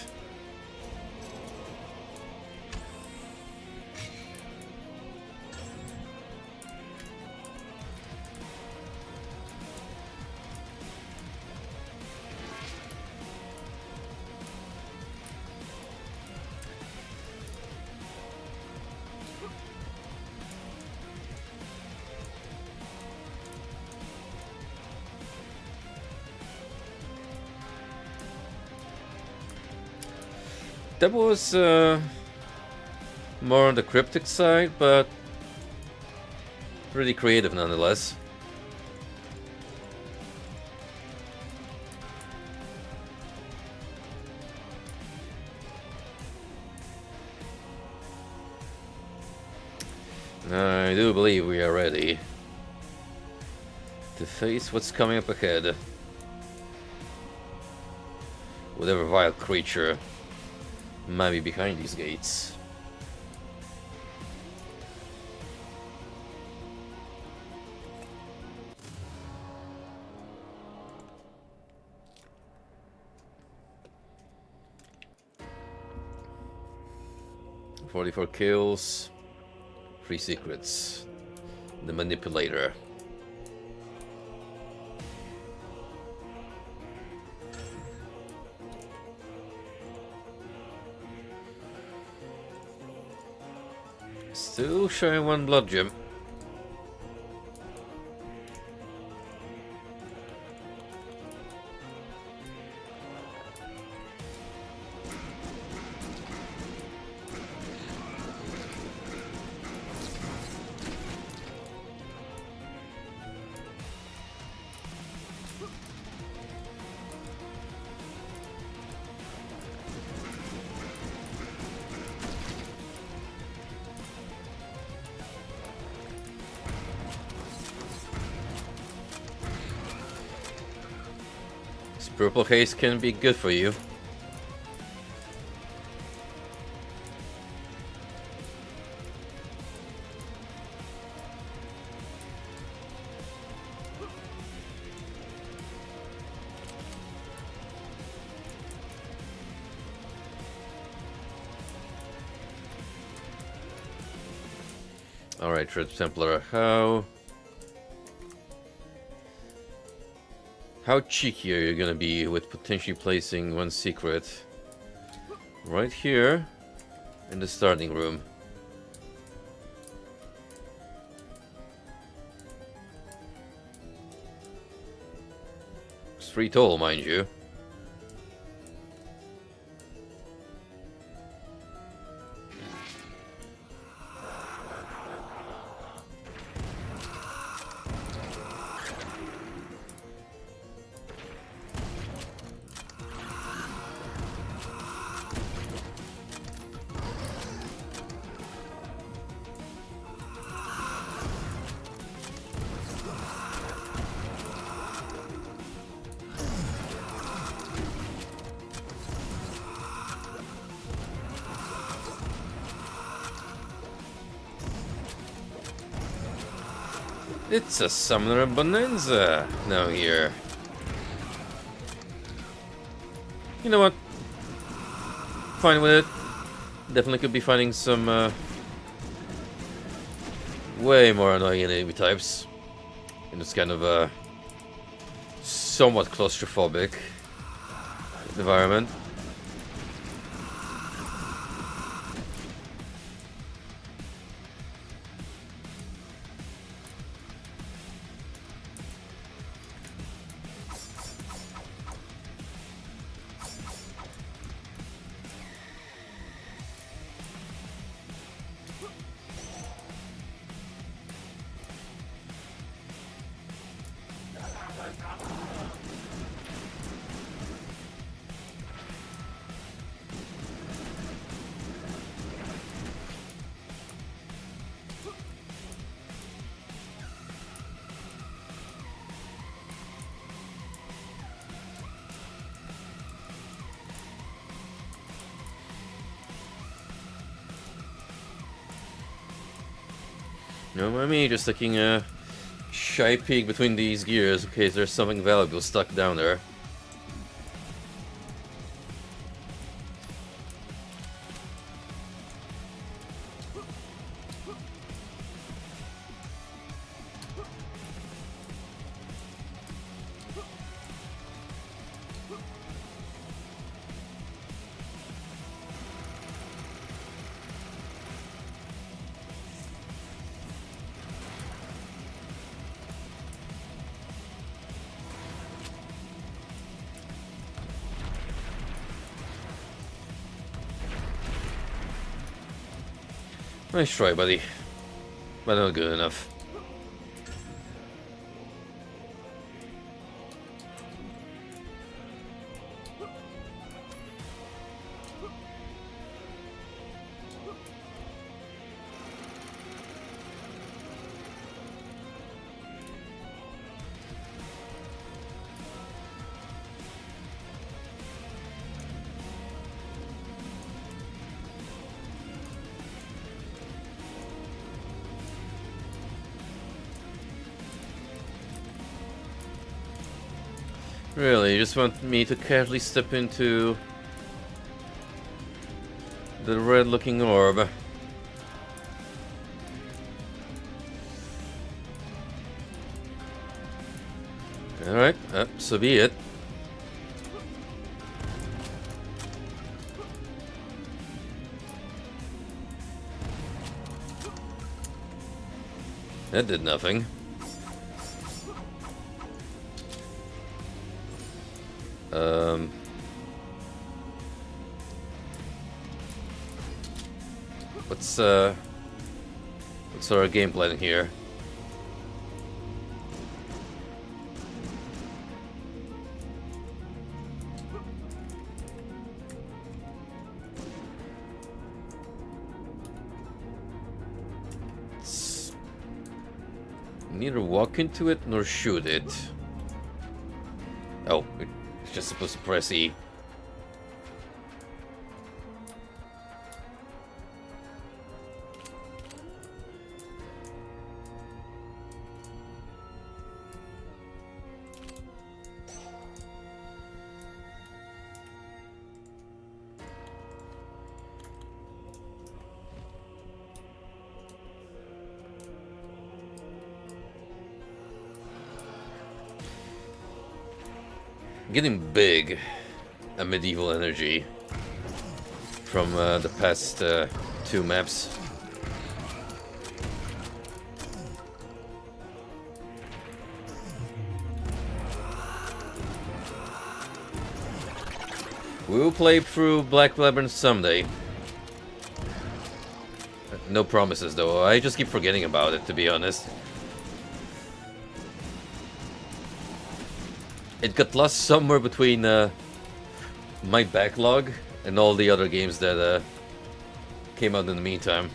Speaker 1: That was more on the cryptic side, but pretty creative nonetheless. I do believe we are ready to face what's coming up ahead. Whatever vile creature might be behind these gates. "44 kills, 3 secrets. The Manipulator." Still showing 1 blood gem. Purple haze can be good for you. Alright, Red Templar, how cheeky are you gonna be with potentially placing 1 secret right here in the starting room? It's 3 total, mind you. It's a summoner bonanza now here. You know what? Fine with it. Definitely could be finding some way more annoying enemy types in this kind of somewhat claustrophobic environment. No, I mean, just taking a shy peek between these gears in case there's something valuable stuck down there. Nice try, buddy. But not good enough. Really, you just want me to casually step into the red-looking orb. Alright, so be it. That did nothing. What's our game plan here? Neither walk into it nor shoot it. Oh, it's just supposed to press E. Getting big a medieval energy from the past two maps. We'll play through Black Labyrinth someday. No promises though, I just keep forgetting about it, to be honest. It got lost somewhere between my backlog and all the other games that came out in the meantime.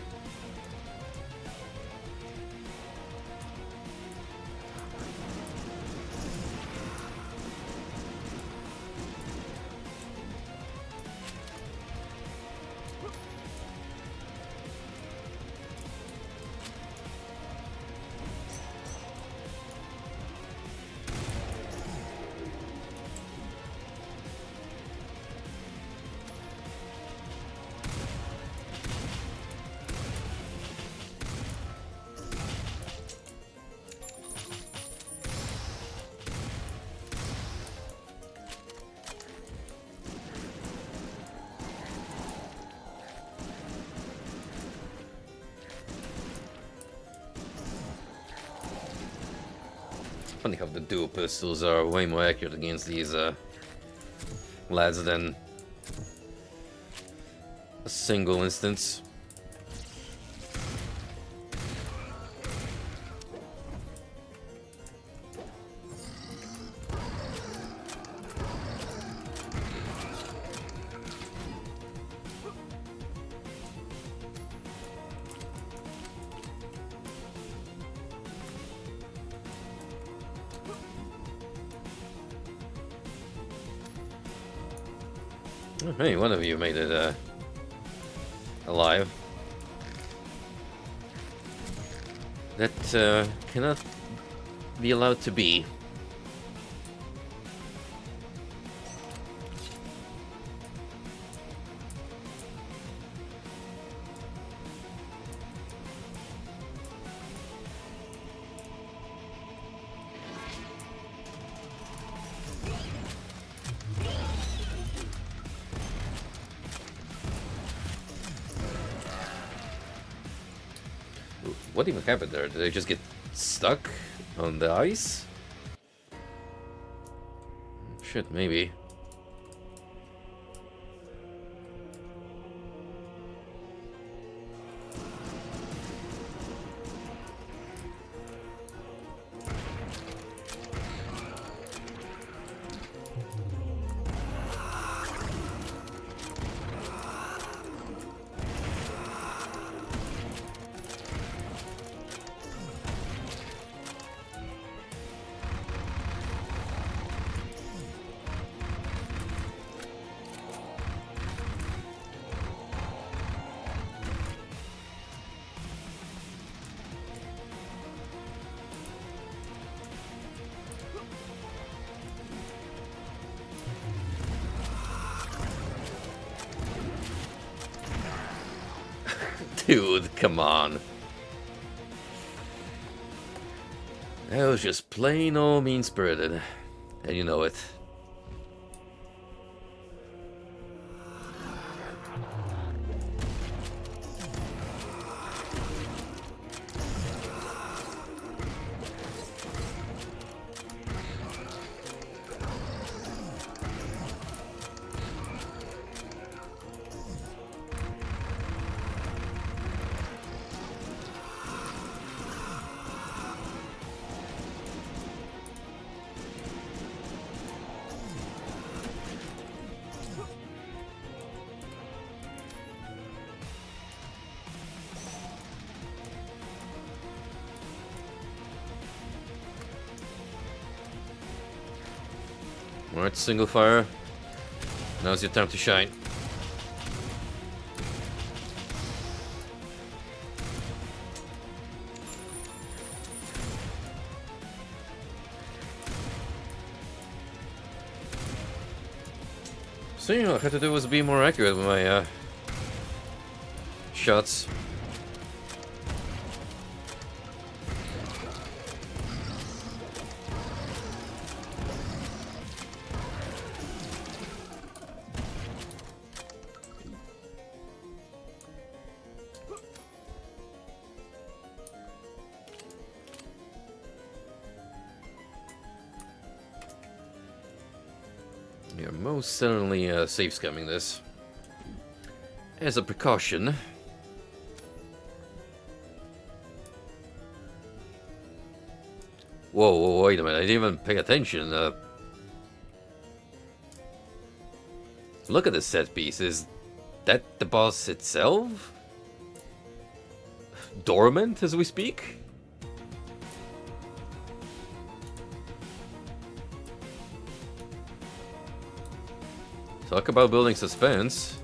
Speaker 1: Funny how the dual pistols are way more accurate against these lads than a single instance. Oh, hey, one of you made it alive. That cannot be allowed to be. What even happened there? Did they just get stuck on the ice? Shit, maybe. Dude, come on. That was just plain old mean-spirited. And you know it. Alright, single fire. Now's your time to shine. So, you know, all I had to do was be more accurate with my shots. You're most certainly safe scamming this. As a precaution. Whoa, wait a minute, I didn't even pay attention. Look at this set piece. Is that the boss itself? Dormant as we speak? Talk about building suspense.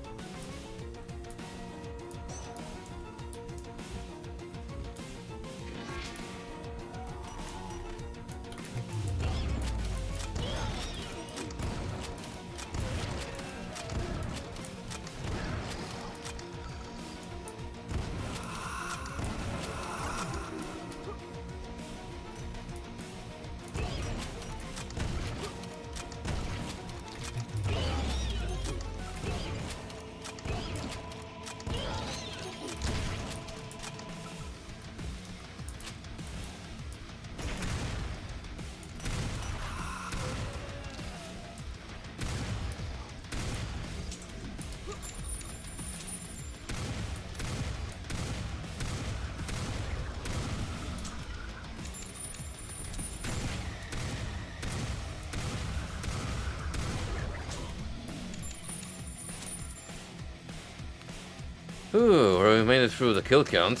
Speaker 1: Ooh, we made it through the kill count.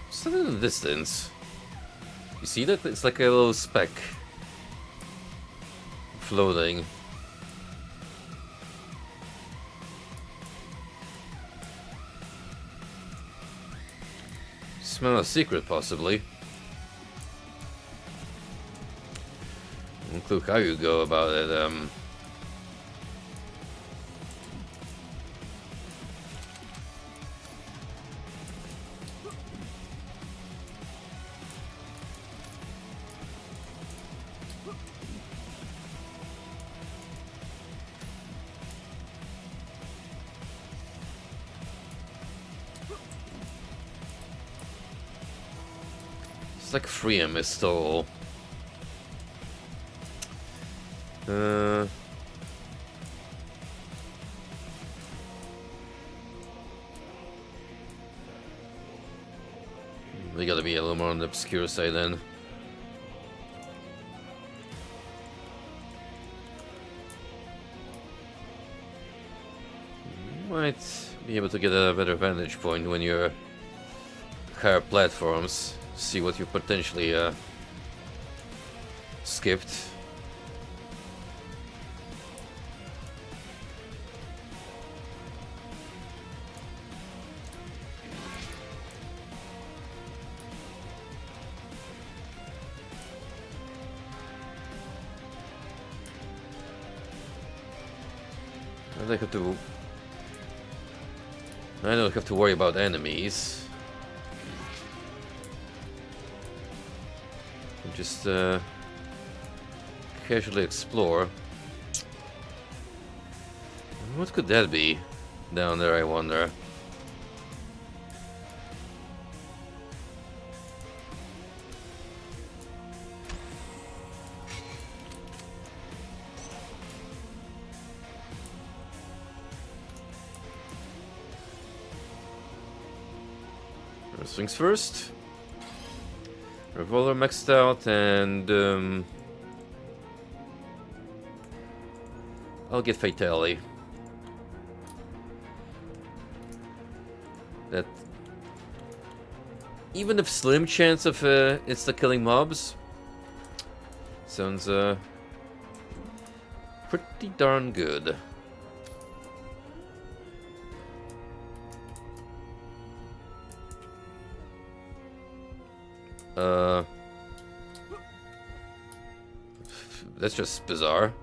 Speaker 1: Still in the distance. You see that? It's like a little speck floating. Smell a secret, possibly. No clue how you go about it. It's like Freedom is stole. We gotta be a little more on the obscure side then. Might be able to get a better vantage point when you're higher platforms. See what you potentially skipped. I don't have to worry about enemies. Just casually explore. What could that be down there, I wonder? First things first. Revolver maxed out, and I'll get Fatality. That, even if slim chance of insta-killing mobs, sounds pretty darn good. That's just bizarre.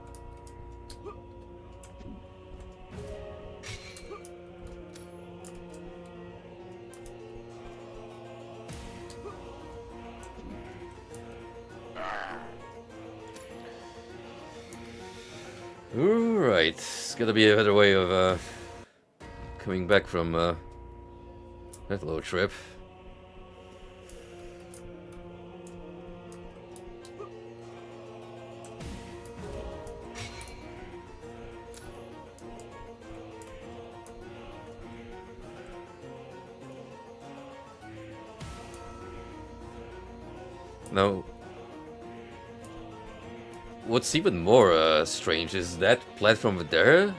Speaker 1: Alright, it's gotta be a better way of coming back from that little trip. Now, what's even more strange is that platform there,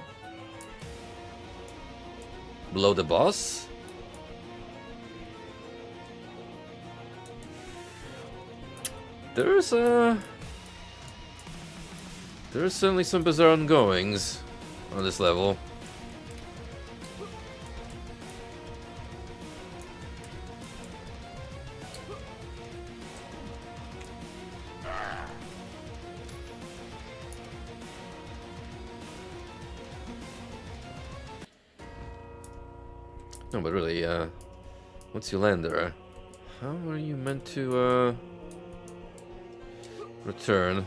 Speaker 1: below the boss. There's certainly some bizarre ongoings on this level. No, but really, once you land there, how are you meant to, return?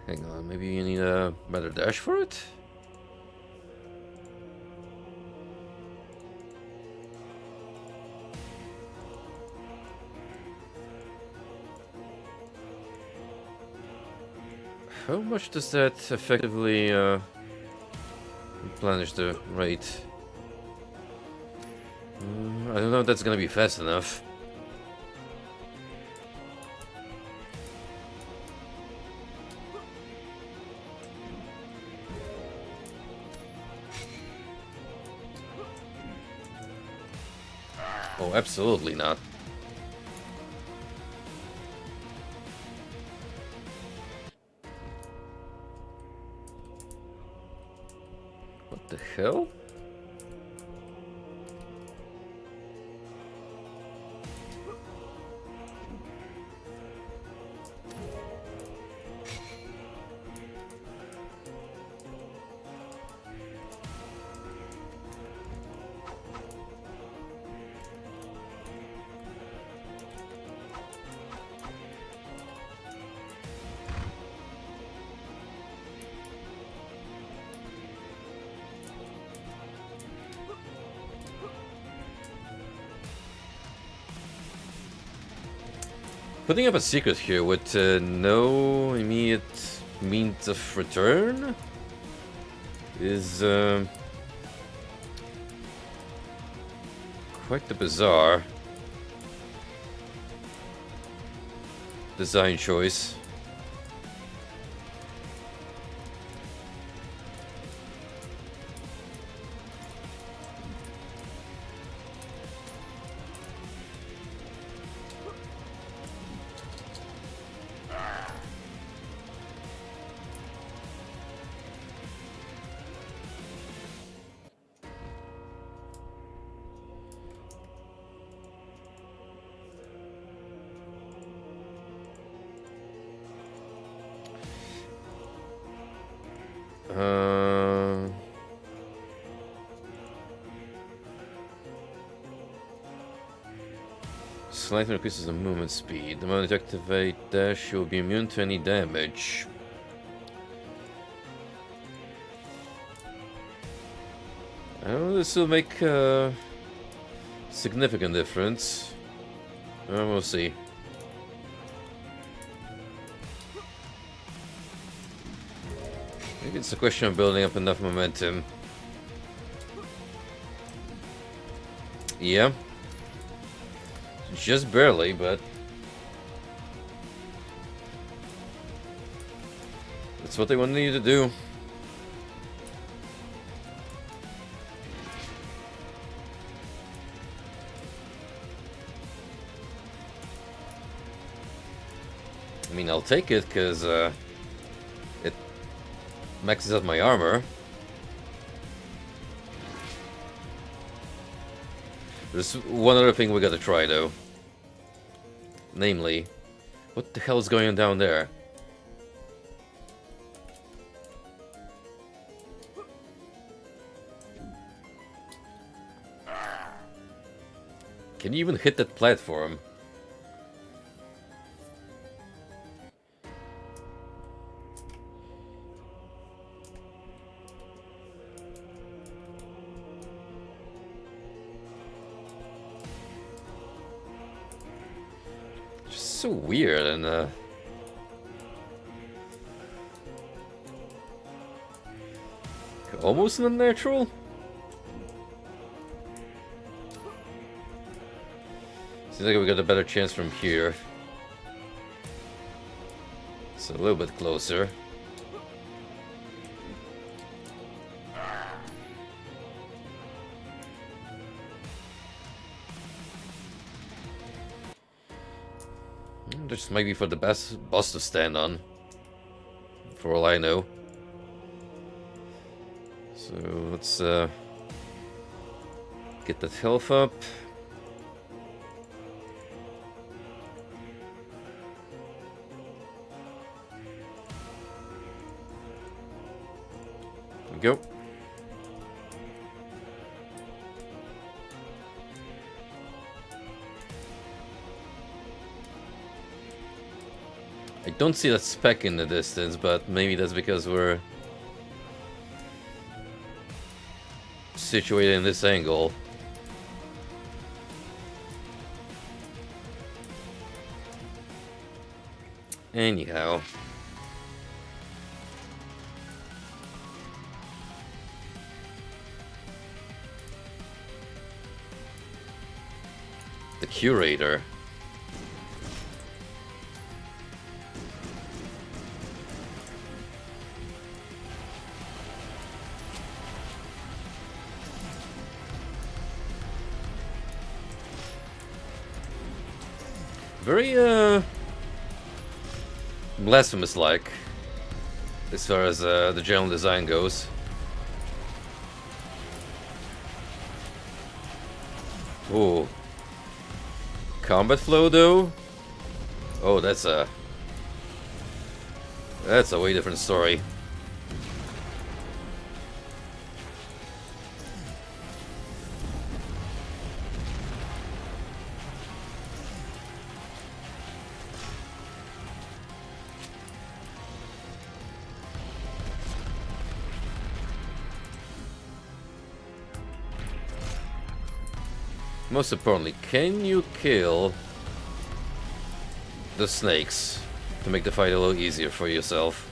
Speaker 1: Hang on, maybe you need a better dash for it? How much does that effectively replenish the rate? I don't know if that's gonna be fast enough. Oh, absolutely not. What the hell? Putting up a secret here with no immediate means of return is quite the bizarre design choice. Slightly increases the movement speed. The moment you activate dash, you'll be immune to any damage. Oh, this will make a significant difference. We'll see. Maybe it's a question of building up enough momentum. Yeah. Just barely, but that's what they wanted you to do. I mean, I'll take it because it maxes out my armor. There's one other thing we gotta try though. Namely, what the hell is going on down there? Can you even hit that platform? So weird and almost unnatural. Seems like we got a better chance from here. It's a little bit closer. This might be for the best boss to stand on, for all I know. So let's get that health up. There we go. I don't see that speck in the distance, but maybe that's because we're situated in this angle. Anyhow. The curator. Very, blasphemous-like, as far as the general design goes. Ooh. Combat flow, though? Oh, that's a way different story. Most importantly, can you kill the snakes to make the fight a little easier for yourself?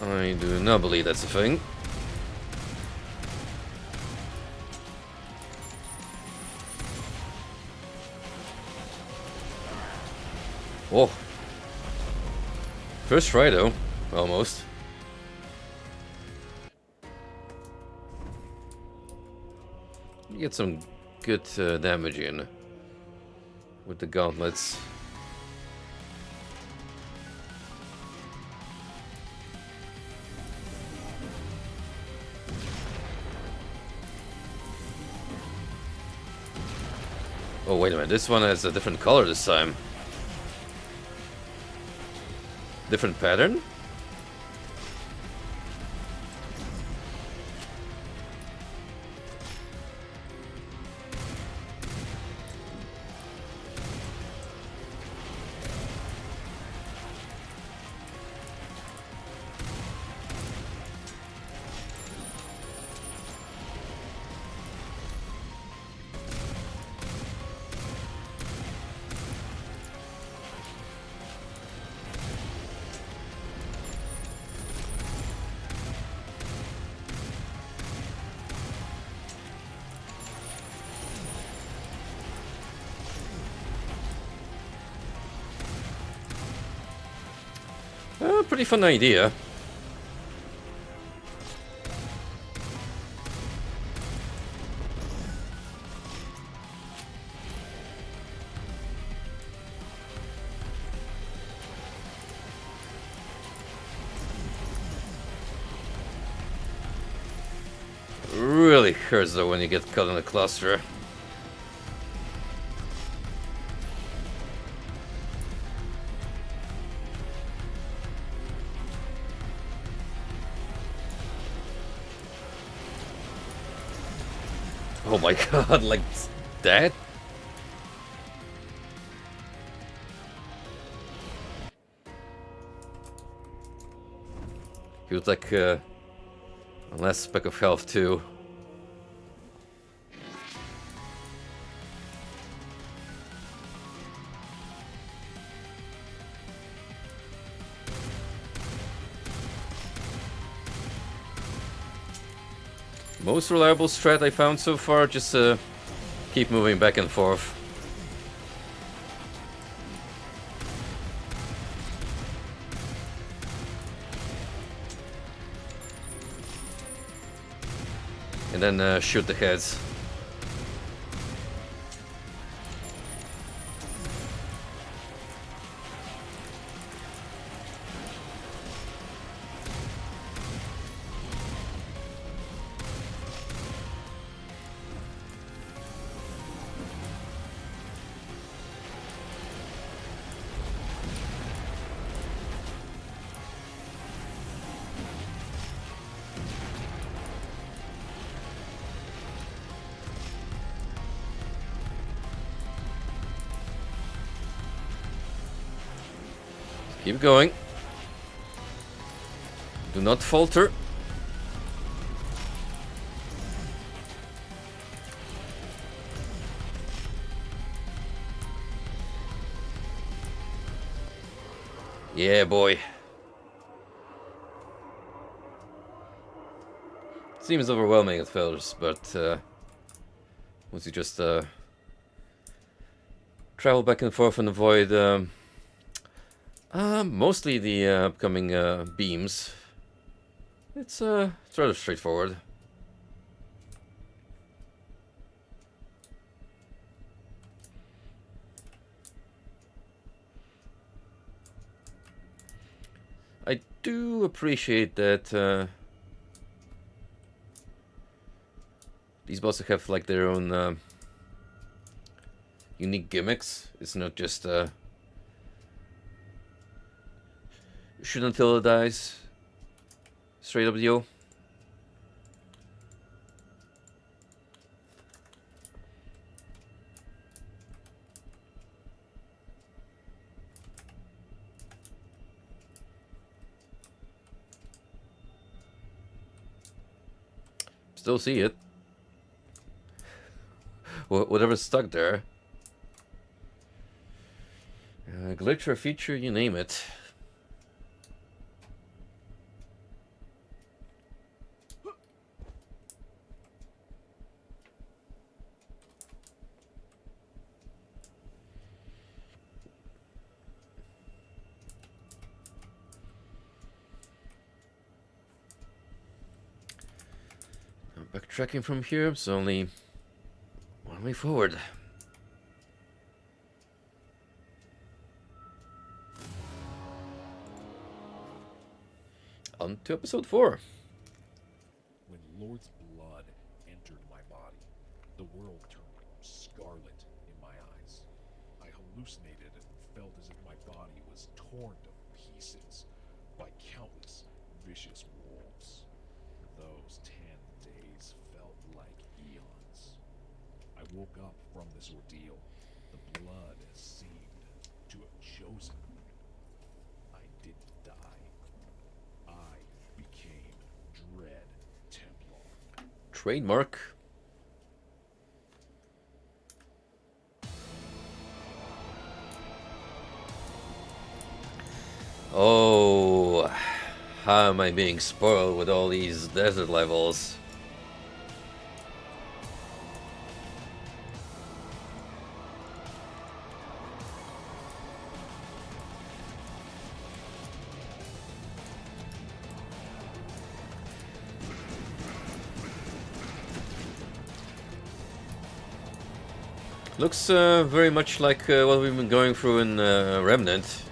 Speaker 1: I do not believe that's a thing. Whoa. First try though, almost. Get some good damage in with the gauntlets. Oh, wait a minute, this one has a different color this time. Different pattern? Pretty fun idea. Really hurts though when you get caught in a cluster. Oh my god, like that? He was like a last speck of health too. Most reliable strat I found so far, just keep moving back and forth. And then shoot the heads. Keep going. Do not falter. Yeah, boy. Seems overwhelming at first, but once you just travel back and forth and avoid mostly the upcoming beams, it's rather straightforward. I do appreciate that these bosses have like their own unique gimmicks. It's not just shoot until it dies, straight up deal. Still see it. Whatever's stuck there. Glitch or feature, you name it. Backtracking from here, it's only one way forward. On to episode 4.
Speaker 4: When Lord's blood entered my body, the world turned scarlet in my eyes. I hallucinated and felt as if my body was torn to pieces by countless vicious wolves. Those 10 days felt like eons. I woke up from this ordeal. The blood seemed to have chosen me. I didn't die. I became Dread Templar.
Speaker 1: Trademark. Oh, how am I being spoiled with all these desert levels? Looks very much like what we've been going through in Remnant.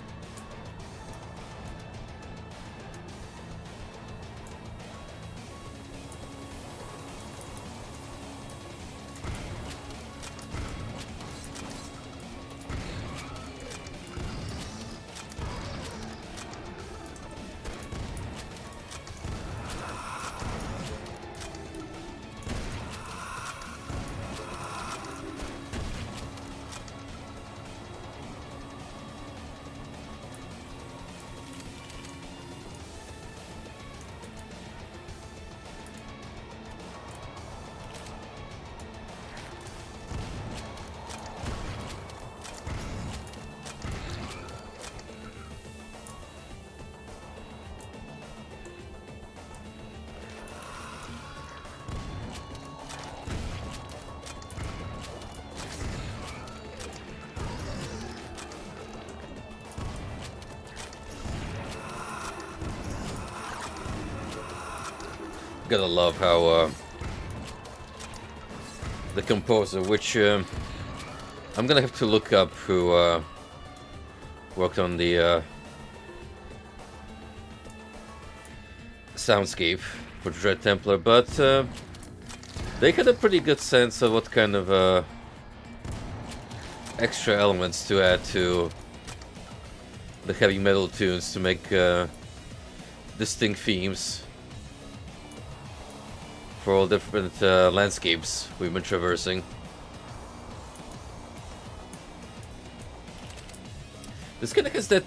Speaker 1: Gotta love how the composer, which I'm gonna have to look up, who worked on the soundscape for Dread Templar, but they had a pretty good sense of what kind of extra elements to add to the heavy metal tunes to make distinct themes for all different landscapes we've been traversing. This kind of has that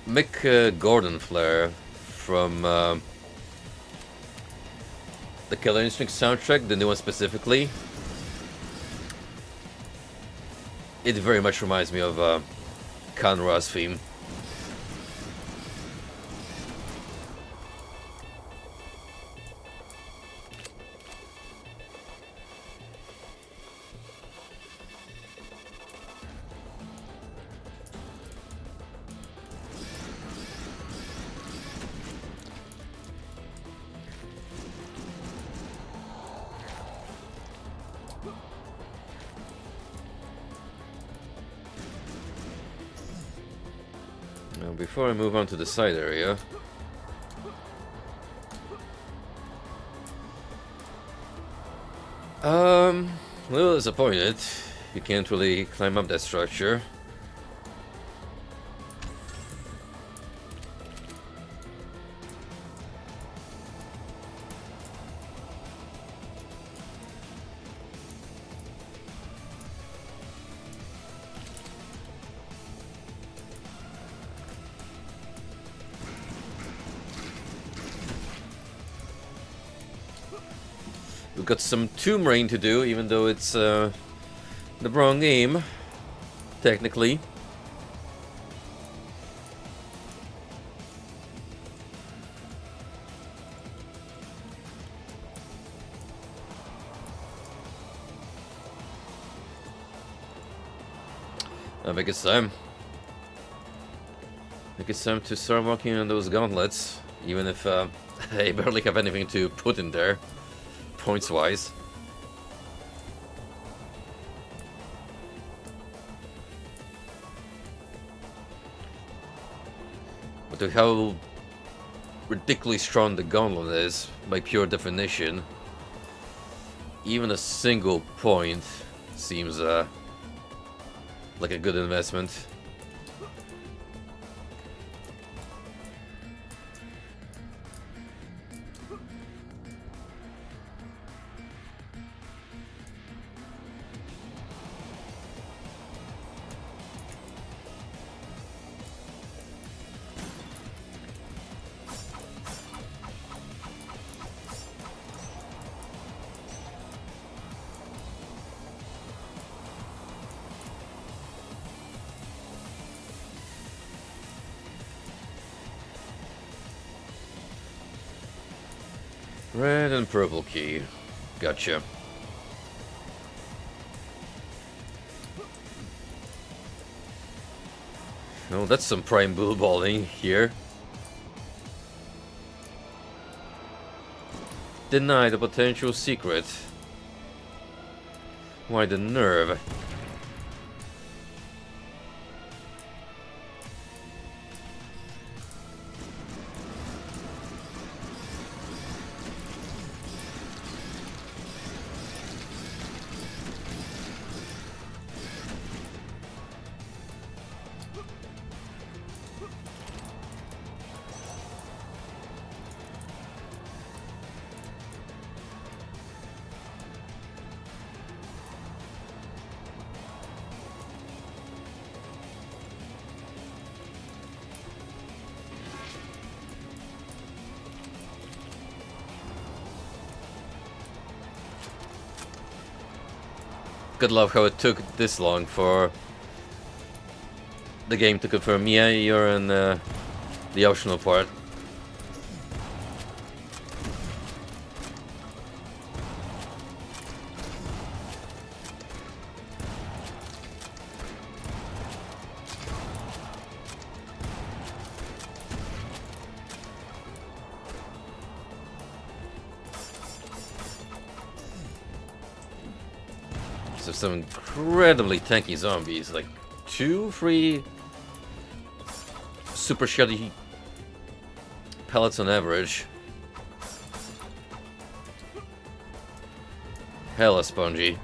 Speaker 1: Mick Gordon flair from the Killer Instinct soundtrack, the new one specifically. It very much reminds me of Conrad's theme. Now, before I move on to the side area, a little disappointed. You can't really climb up that structure. We've got some Tomb Rain to do, even though it's the wrong game, technically. I think it's time. I think it's time to start working on those gauntlets, even if I barely have anything to put in there, points-wise. But to how ridiculously strong the gauntlet is, by pure definition, even a single point seems like a good investment. Red and purple key. Gotcha. Oh, that's some prime bull balling here. Deny the potential secret. Why the nerve? Good love how it took this long for the game to confirm, yeah, you're in the optional part. So some incredibly tanky zombies, like 2-3 super shitty pellets on average. Hella spongy.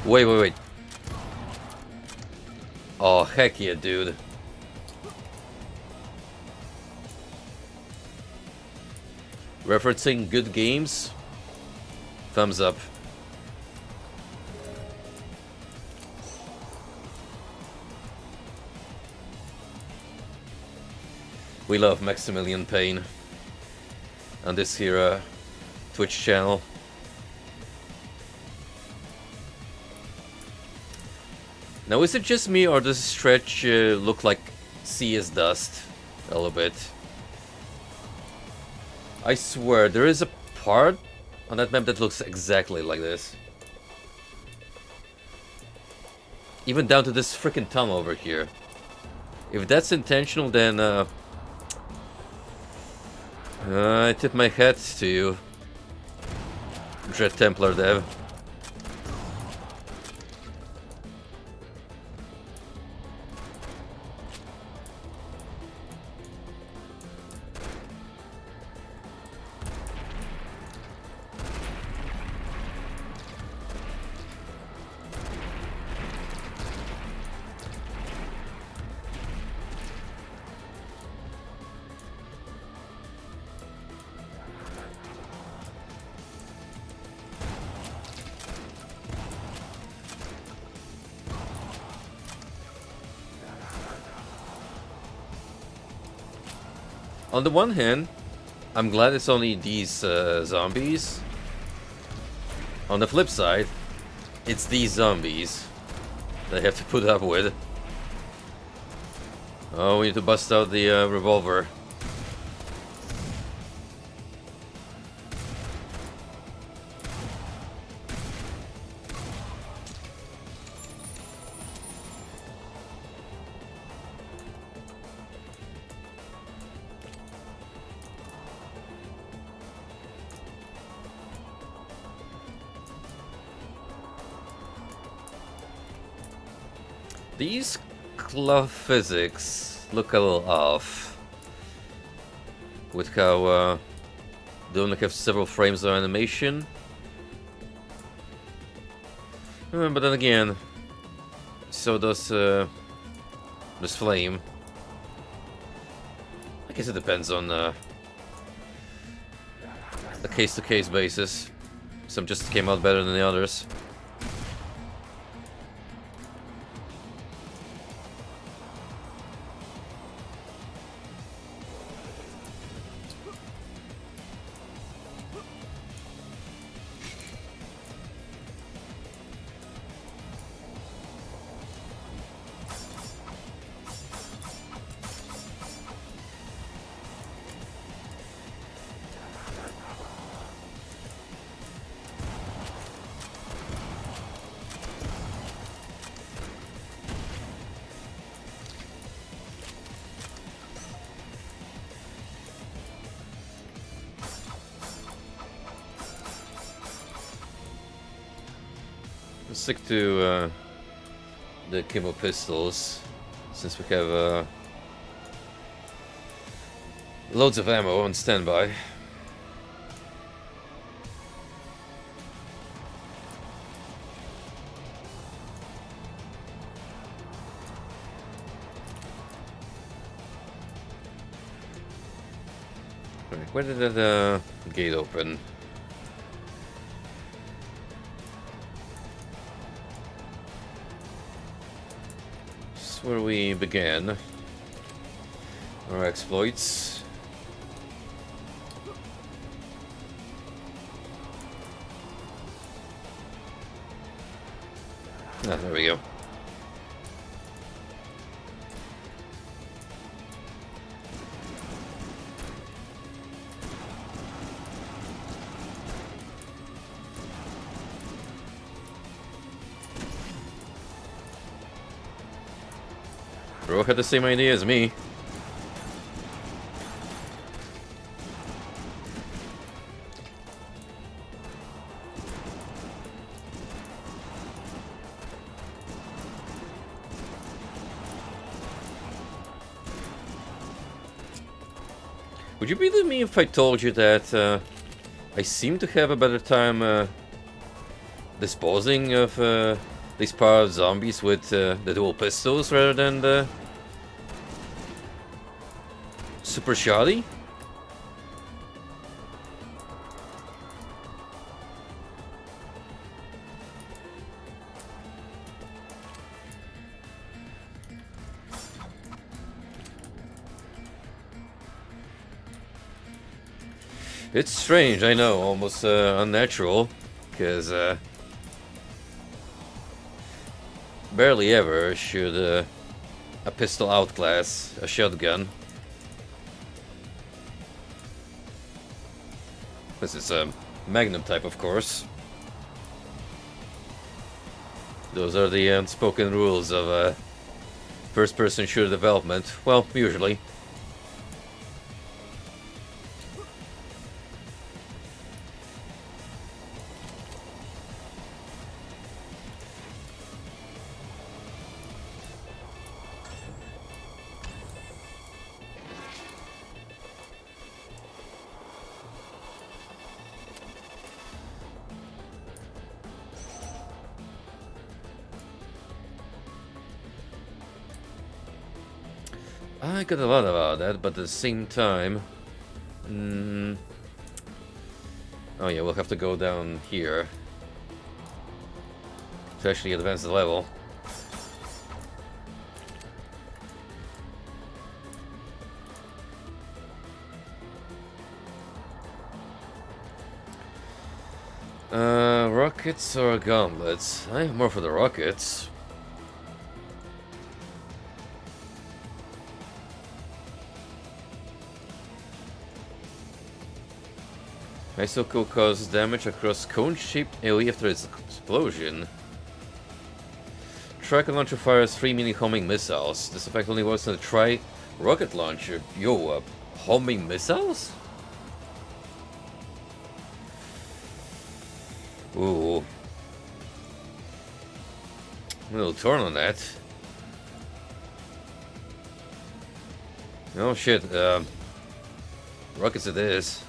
Speaker 1: Wait. Oh, heck yeah, dude. Referencing good games? Thumbs up. We love Maximilian Payne on this here Twitch channel. Now, is it just me, or does Stretch look like CS Dust a little bit? I swear, there is a part on that map that looks exactly like this. Even down to this freaking tunnel over here. If that's intentional, then I tip my hat to you, Dread Templar dev. On the one hand, I'm glad it's only these zombies. On the flip side, it's these zombies that I have to put up with. Oh, we need to bust out the revolver. These claw physics look a little off. With how they only have several frames of animation. But then again, so does this flame. I guess it depends on a case-to-case basis. Some just came out better than the others. Stick to the chemo pistols, since we have loads of ammo on standby. Right, where did that gate open? Where we began our exploits. Ah, there we go. Bro had the same idea as me. Would you believe me if I told you that I seem to have a better time disposing of these powered zombies with the dual pistols rather than the super shoddy? It's strange, I know, almost unnatural, because barely ever should a pistol outclass a shotgun. This is a Magnum type, of course. Those are the unspoken rules of first-person shooter development. Well, usually. I got a lot about that, but at the same time... Oh yeah, we'll have to go down here to actually advance the level. Rockets or gauntlets? I'm more for the rockets. Icicle causes damage across cone-shaped AoE after its explosion. Tri launcher fires 3 mini homing missiles. This effect only works on the Tri rocket launcher. Yo, homing missiles? Ooh. A little torn on that. Oh shit, rockets it is.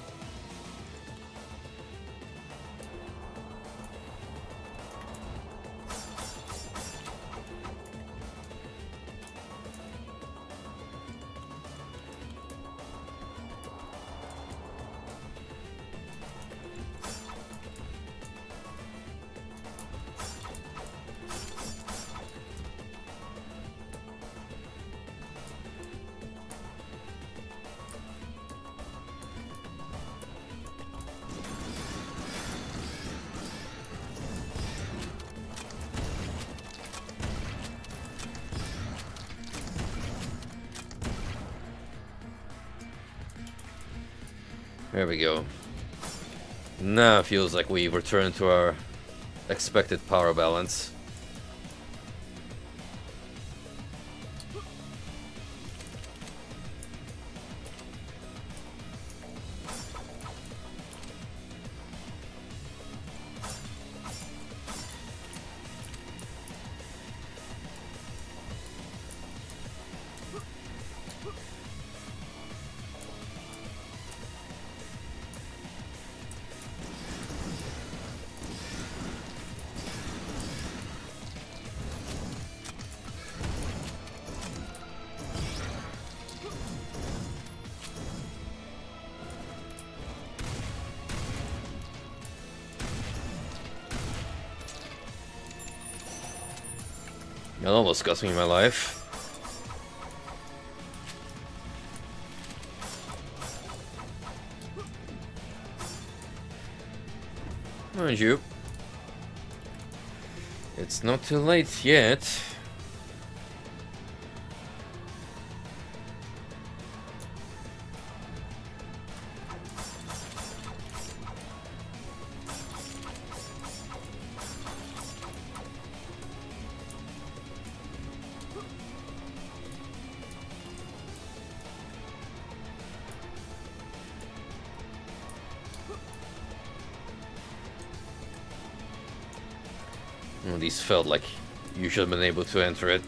Speaker 1: There we go. Now it feels like we've returned to our expected power balance. It almost cost me my life. Mind you, it's not too late yet. Well, these felt like you should have been able to enter it.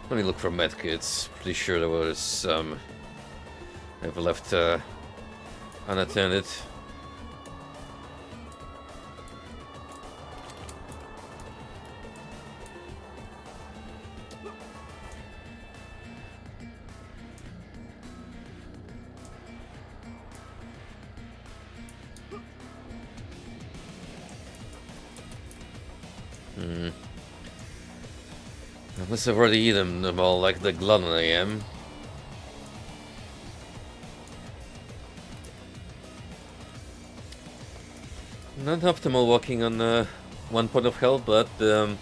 Speaker 1: Let me look for medkits. Pretty sure there was some I've left unattended. Unless I've already eaten them all like the glutton I am. Not optimal walking on 1 point of health, but oh,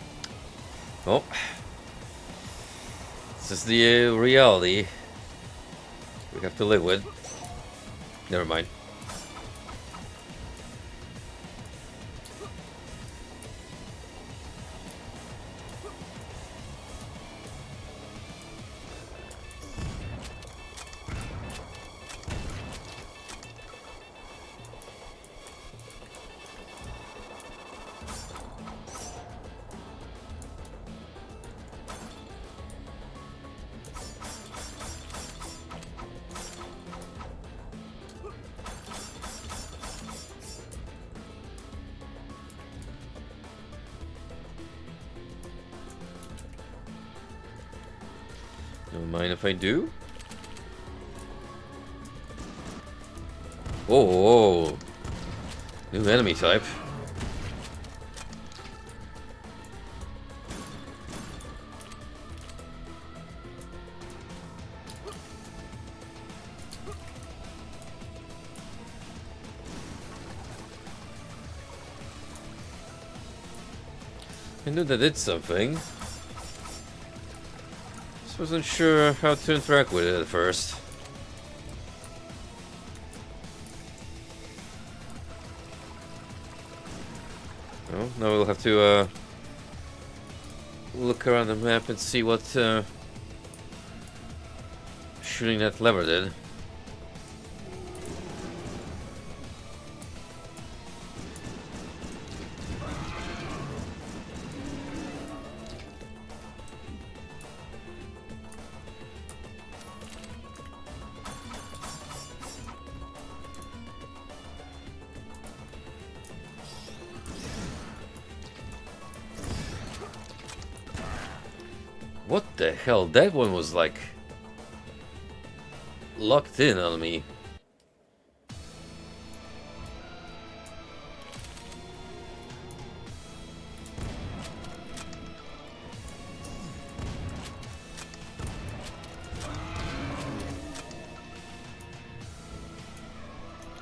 Speaker 1: this is the reality we have to live with. Never mind. Don't mind if I do. Oh, new enemy type. I knew that did something. Just wasn't sure how to interact with it at first. Oh, now we'll have to look around the map and see what shooting that lever did. What the hell? That one was like locked in on me.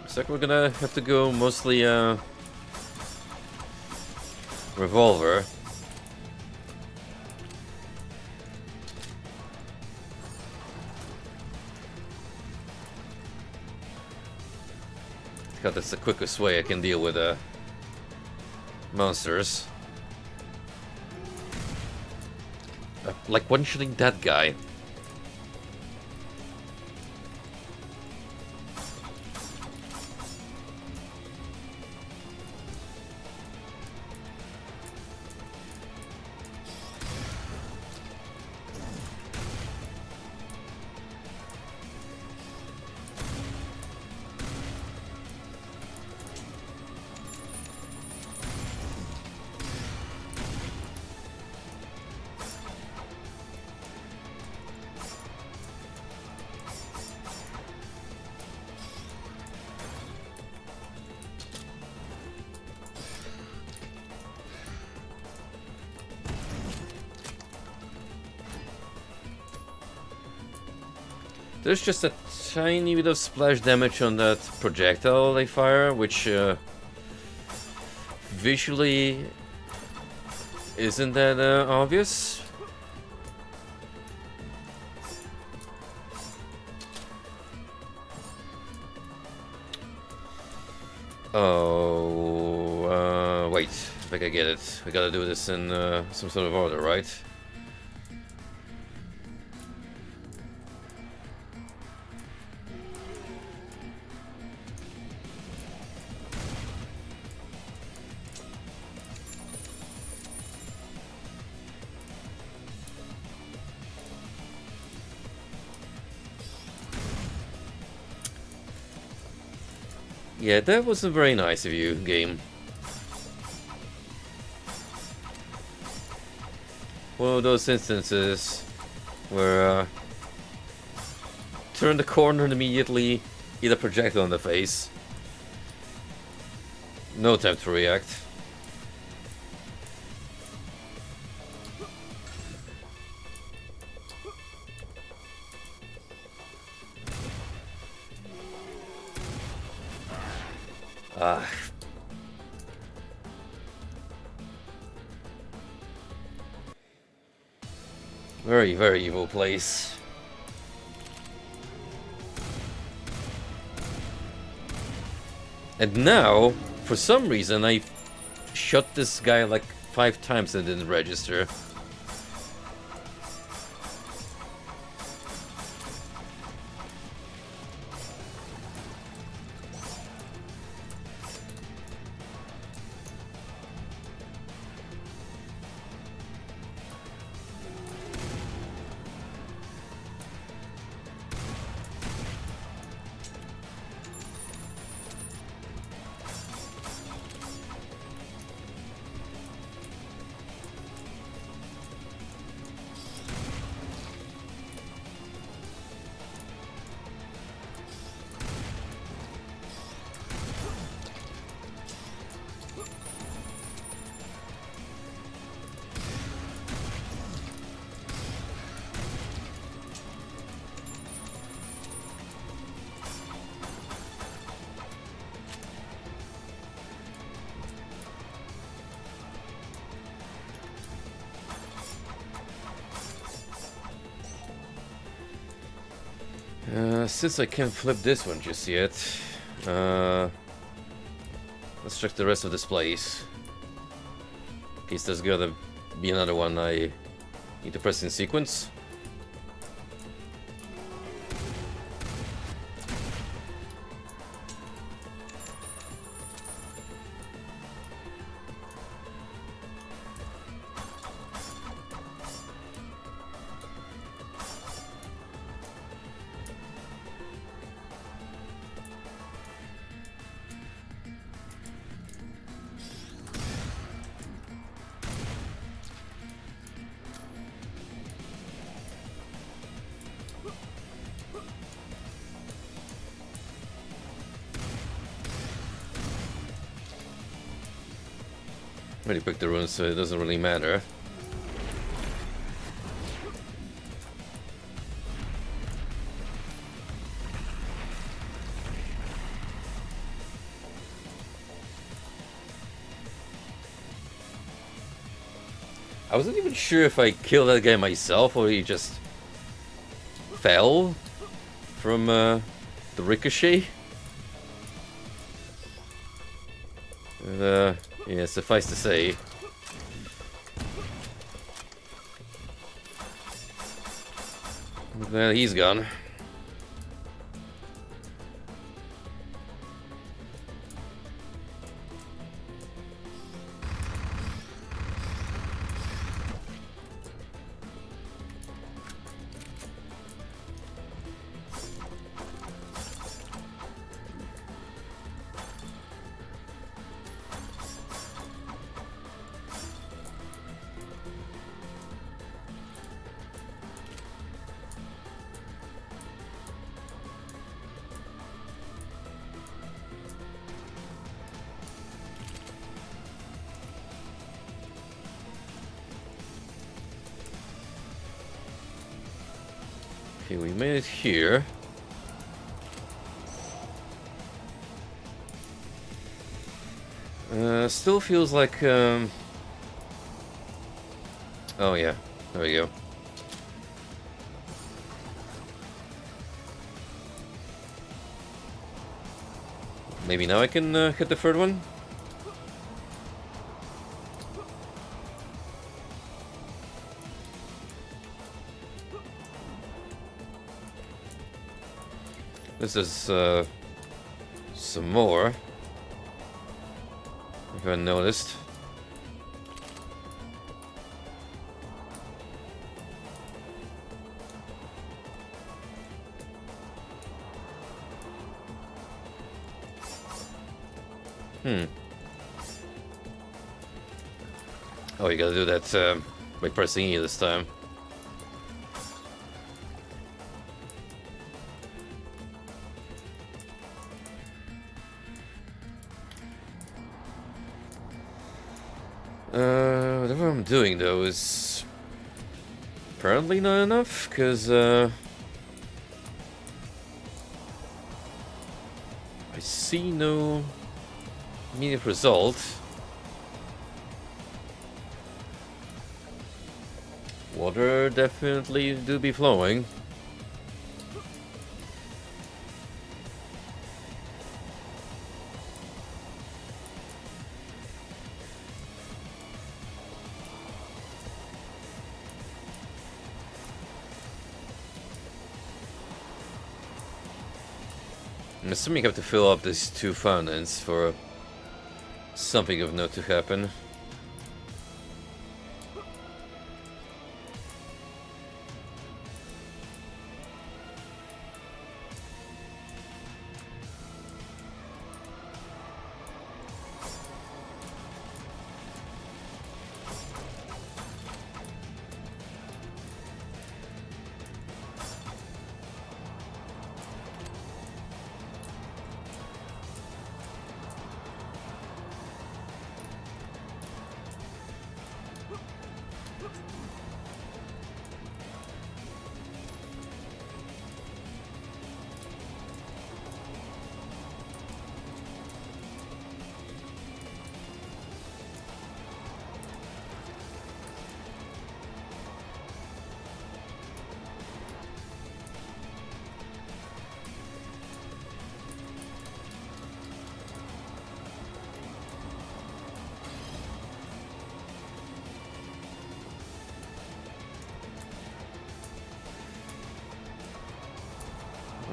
Speaker 1: Looks like we're gonna have to go mostly revolver. God, that's the quickest way I can deal with monsters. Like one-shooting that guy. There's just a tiny bit of splash damage on that projectile they fire, which visually isn't that obvious. Oh, wait, I think I get it. We gotta do this in some sort of order, right? Yeah, that wasn't very nice of you, game. One of those instances where turn the corner and immediately eat a projectile in the face. No time to react. Ah. Very, very evil place. And now, for some reason, I shot this guy like 5 times and didn't register. Since I can't flip this one just yet, let's check the rest of this place. In case there's gonna be another one I need to press in sequence. Already picked the runes, so it doesn't really matter. I wasn't even sure if I killed that guy myself or he just fell from the ricochet. And, yeah, suffice to say, well, he's gone. Okay, we made it here. Still feels like, oh yeah, there we go. Maybe now I can hit the third one? This is some more. If I noticed. Oh, you gotta do that by pressing E this time. Whatever I'm doing though is apparently not enough, because I see no immediate result. Water definitely do be flowing. I'm assuming you have to fill up these two fountains for something of note to happen.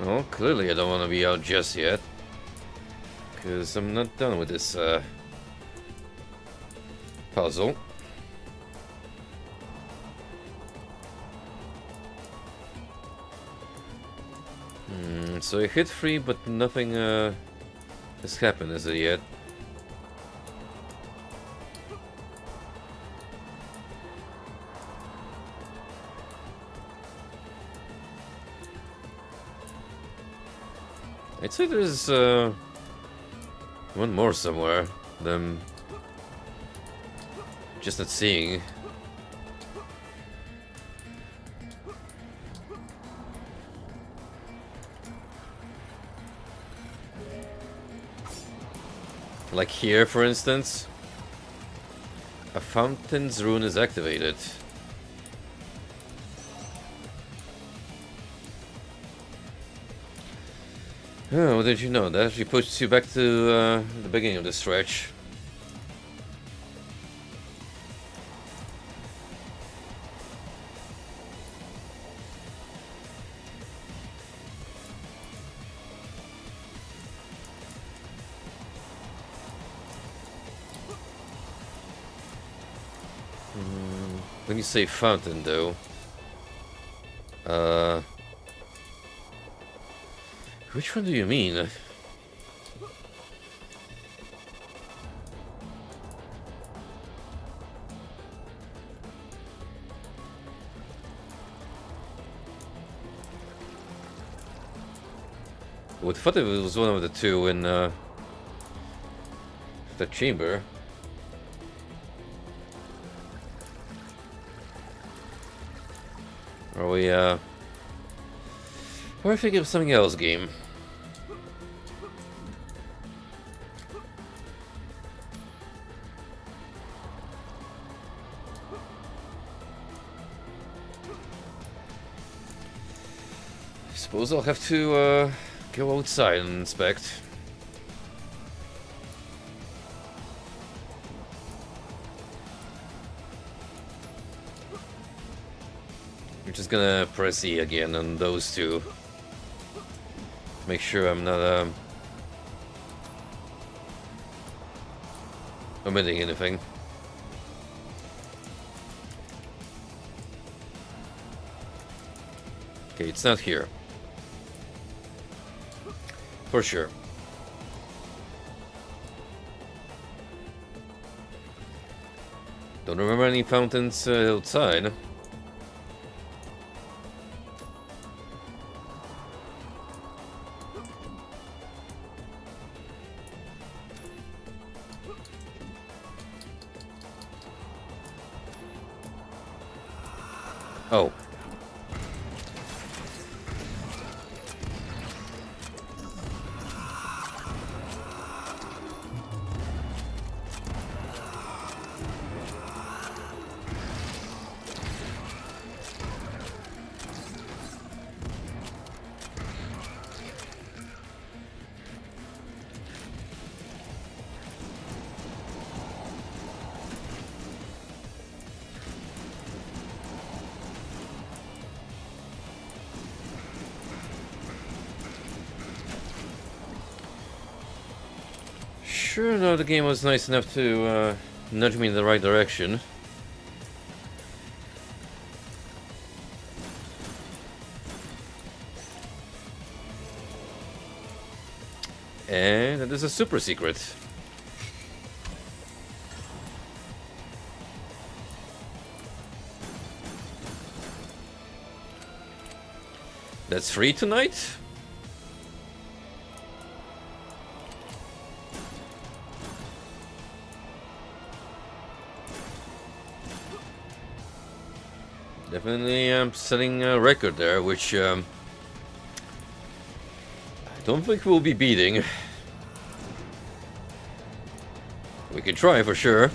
Speaker 1: Well, clearly I don't want to be out just yet. Because I'm not done with this puzzle. So I hit 3, but nothing has happened as of yet. I'd say there's one more somewhere that I'm just not seeing. Like here, for instance, a fountain's rune is activated. Oh, what did you know? That actually pushes you back to the beginning of the stretch. When you say fountain, though, which one do you mean? I would thought it was one of the two in the chamber. Are we, or I think of something else game. I suppose I'll have to go outside and inspect. I'm just gonna press E again on those two. Make sure I'm not omitting anything. Okay, it's not here. For sure. Don't remember any fountains outside. Oh. sure though the game was nice enough to nudge me in the right direction. And it is a super secret. That's free tonight? Definitely setting a record there, which I don't think we'll be beating. We can try for sure.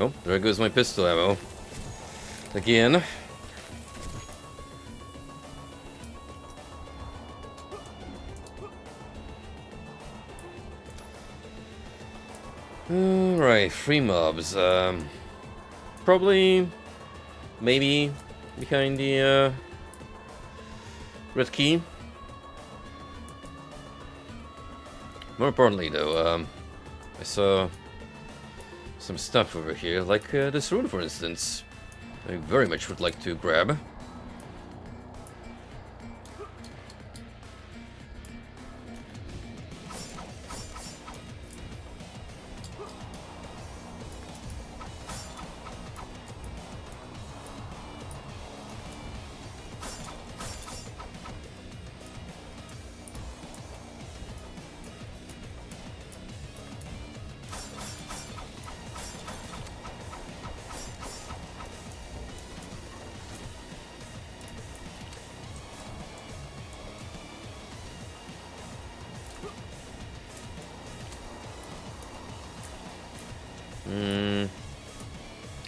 Speaker 1: Oh, there goes my pistol ammo. Again. Alright, free mobs. Probably, maybe, behind the red key. More importantly though, I saw some stuff over here, like this rune for instance. I very much would like to grab.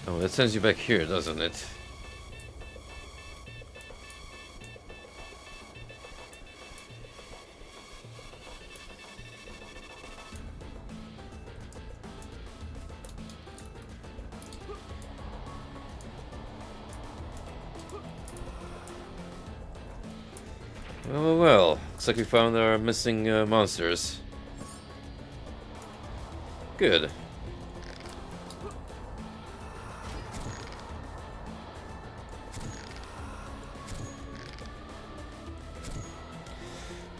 Speaker 1: Oh, that sends you back here, doesn't it? Well, looks like we found our missing monsters. Good.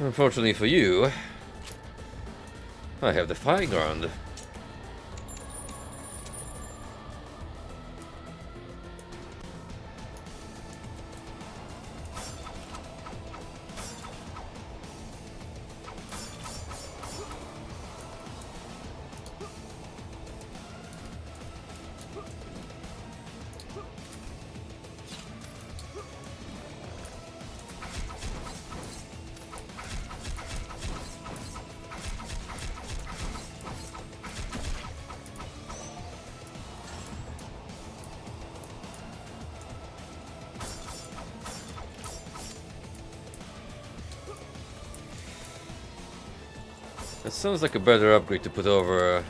Speaker 1: Unfortunately for you, I have the high ground. That sounds like a better upgrade to put over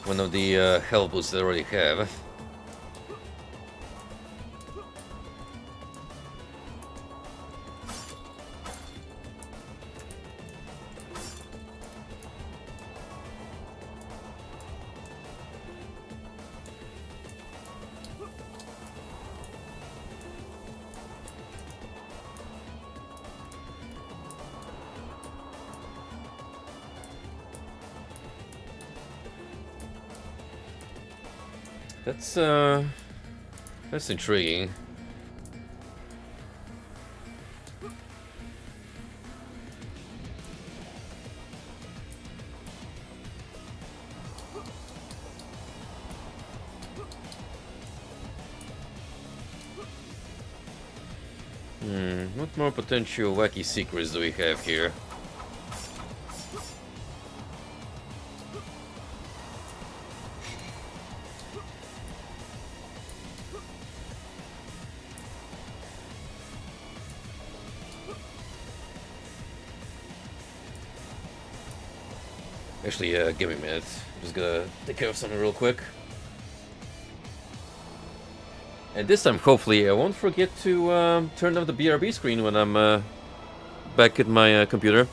Speaker 1: one of the hell boots that I already have. That's That's intriguing. What more potential wacky secrets do we have here? Actually, give me a minute. I'm just gonna take care of something real quick. And this time, hopefully, I won't forget to turn off the BRB screen when I'm back at my computer.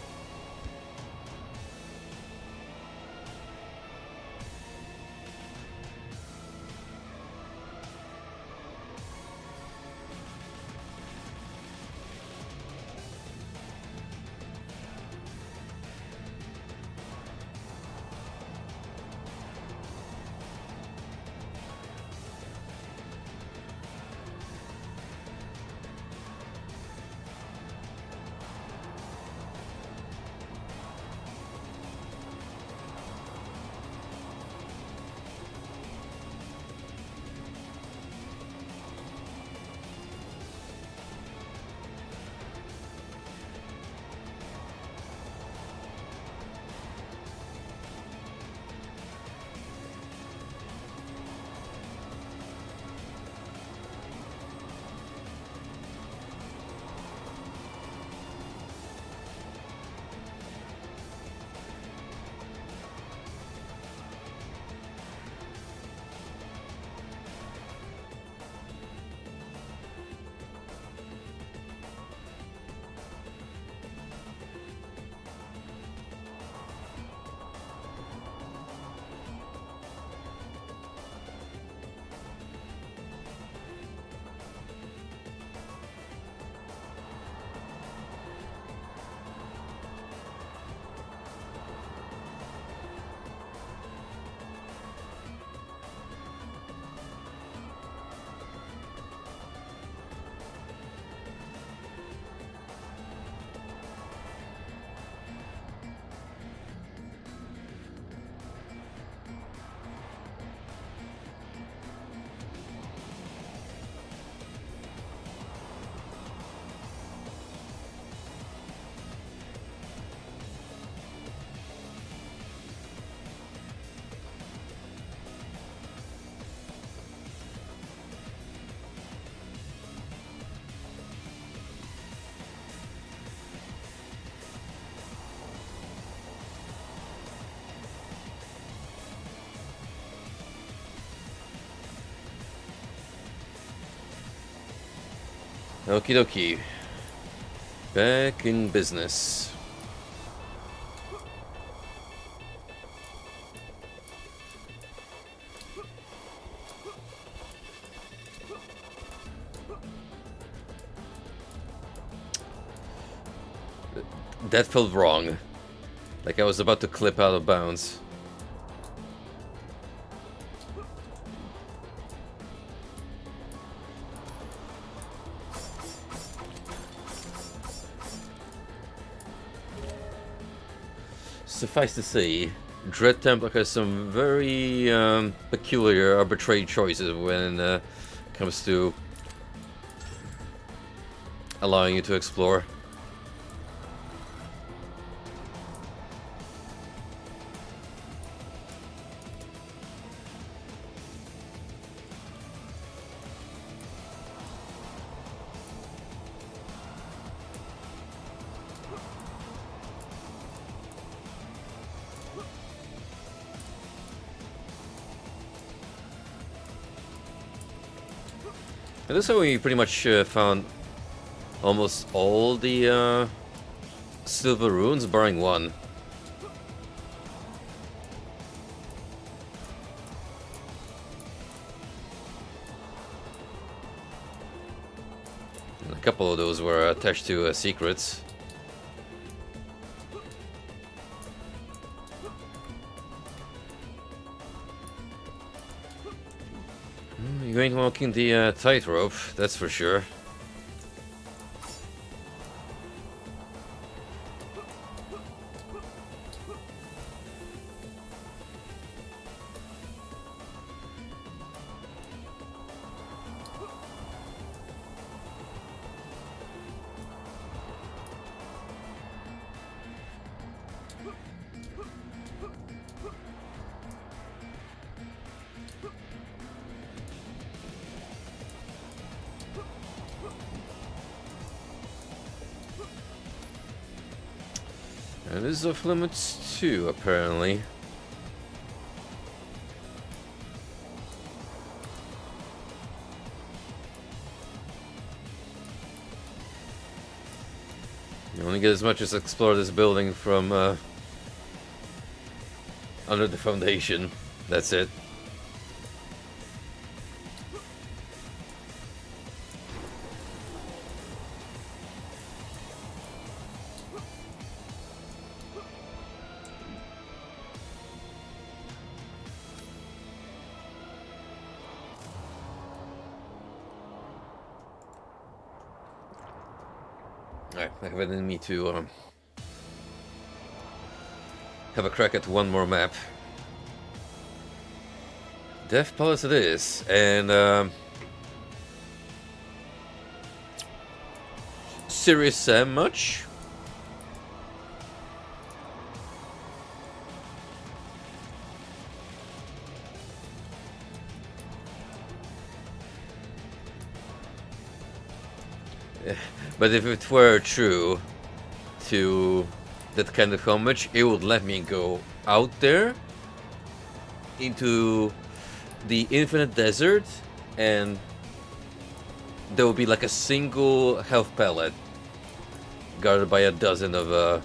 Speaker 1: Okie dokie. Back in business. That felt wrong. Like I was about to clip out of bounds. Suffice to say, Dread Templar has some very peculiar, arbitrary choices when it comes to allowing you to explore. And this is how we pretty much found almost all the silver runes, barring one. And a couple of those were attached to secrets. You ain't walking the tightrope, that's for sure. And this is off limits too, apparently. You only get as much as explore this building from under the foundation. That's it. Alright, I have it in me to have a crack at one more map. Death Palace it is, and Serious Sam much? But if it were true to that kind of homage, it would let me go out there into the infinite desert, and there would be like a single health pallet guarded by a dozen of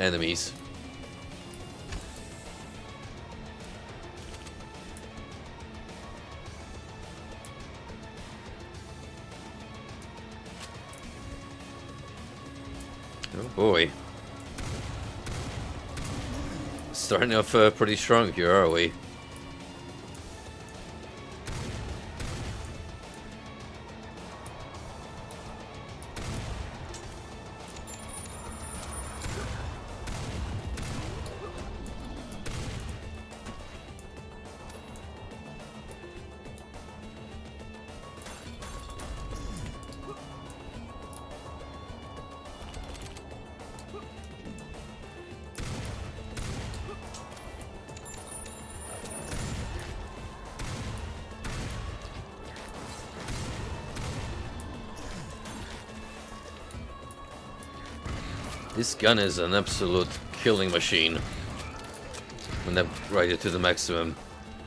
Speaker 1: enemies. Oh boy. Starting off pretty strong here, are we? This gun is an absolute killing machine. When I ride it to the maximum.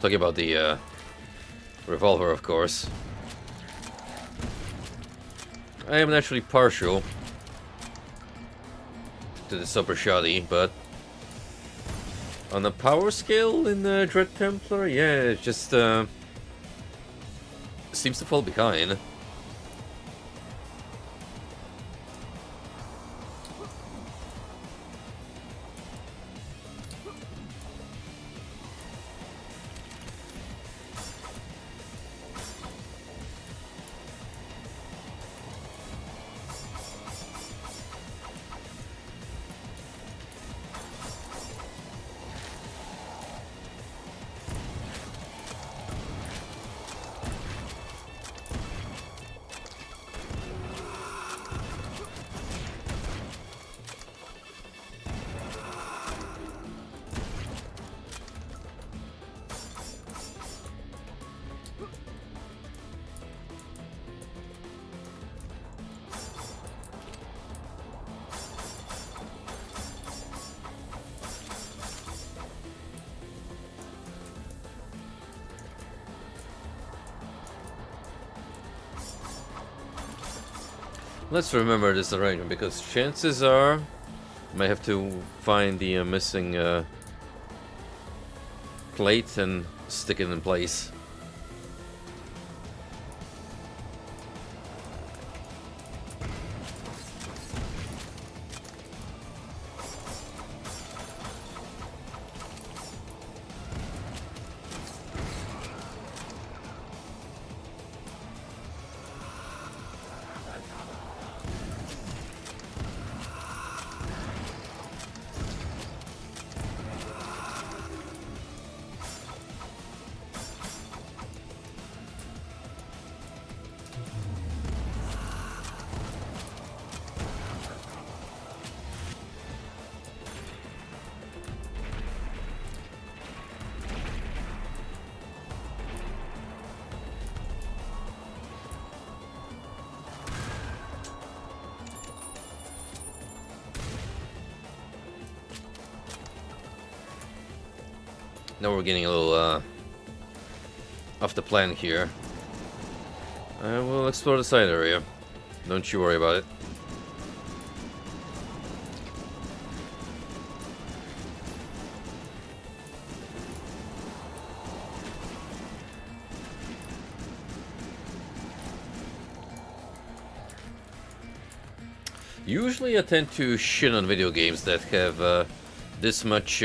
Speaker 1: Talking about the revolver, of course. I am naturally partial to the super shoddy, but on a power scale in the Dread Templar, yeah, it just seems to fall behind. Let's remember this arrangement, because chances are I might have to find the missing plate and stick it in place. Now we're getting a little off the plan here. I will explore the side area. Don't you worry about it. Usually I tend to shit on video games that have this much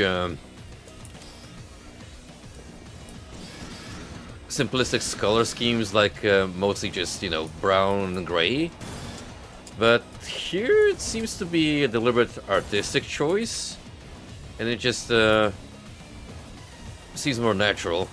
Speaker 1: simplistic color schemes, like mostly just, you know, brown and gray. But here it seems to be a deliberate artistic choice, and it just seems more natural.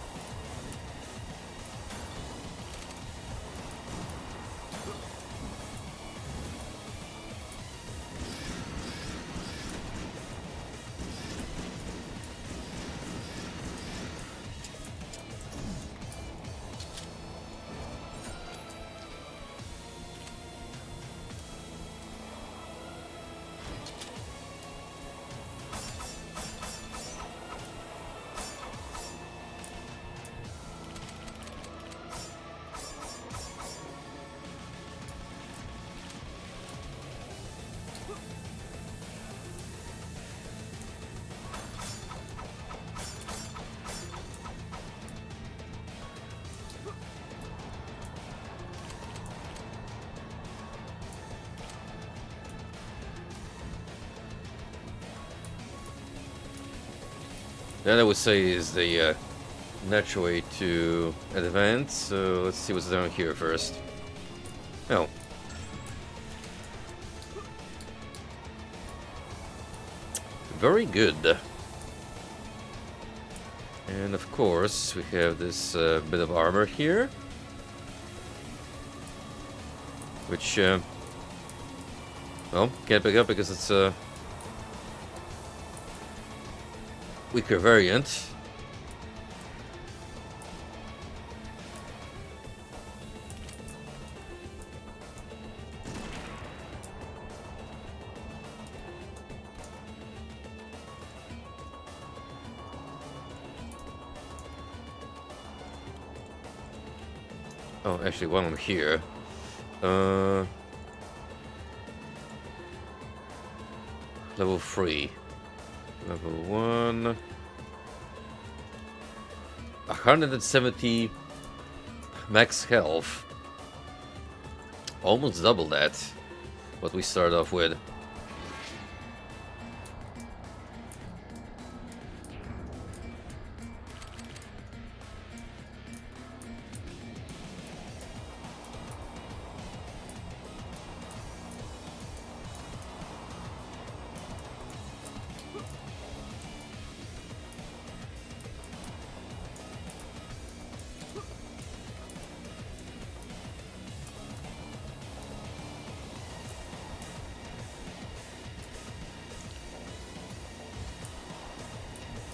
Speaker 1: That I would say is the natural way to advance, so let's see what's down here first. Oh. Very good. And of course, we have this bit of armor here. Which, well, can't pick up because it's a weaker variant. Oh, actually, while I'm here, level 3, level 1, 170 max health, almost double that, what we started off with.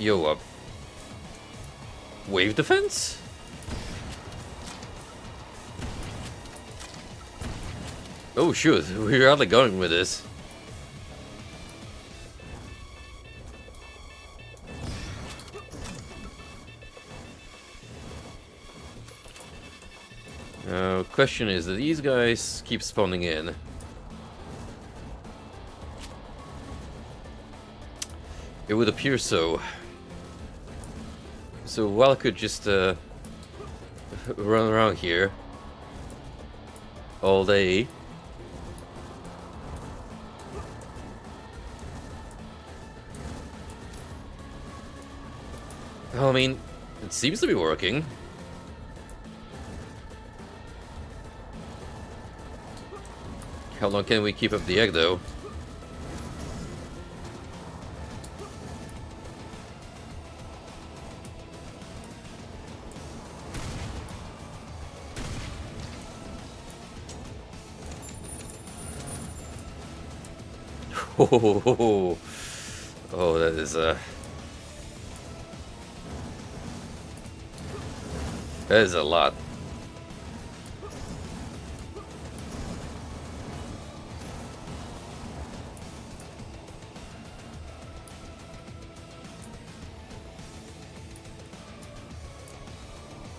Speaker 1: Yo, wave defense? Oh shoot, we're hardly going with this. Question is, do these guys keep spawning in? It would appear so. So while I could just run around here all day, well, I mean, it seems to be working. How long can we keep up the egg, though? Oh, that is a lot.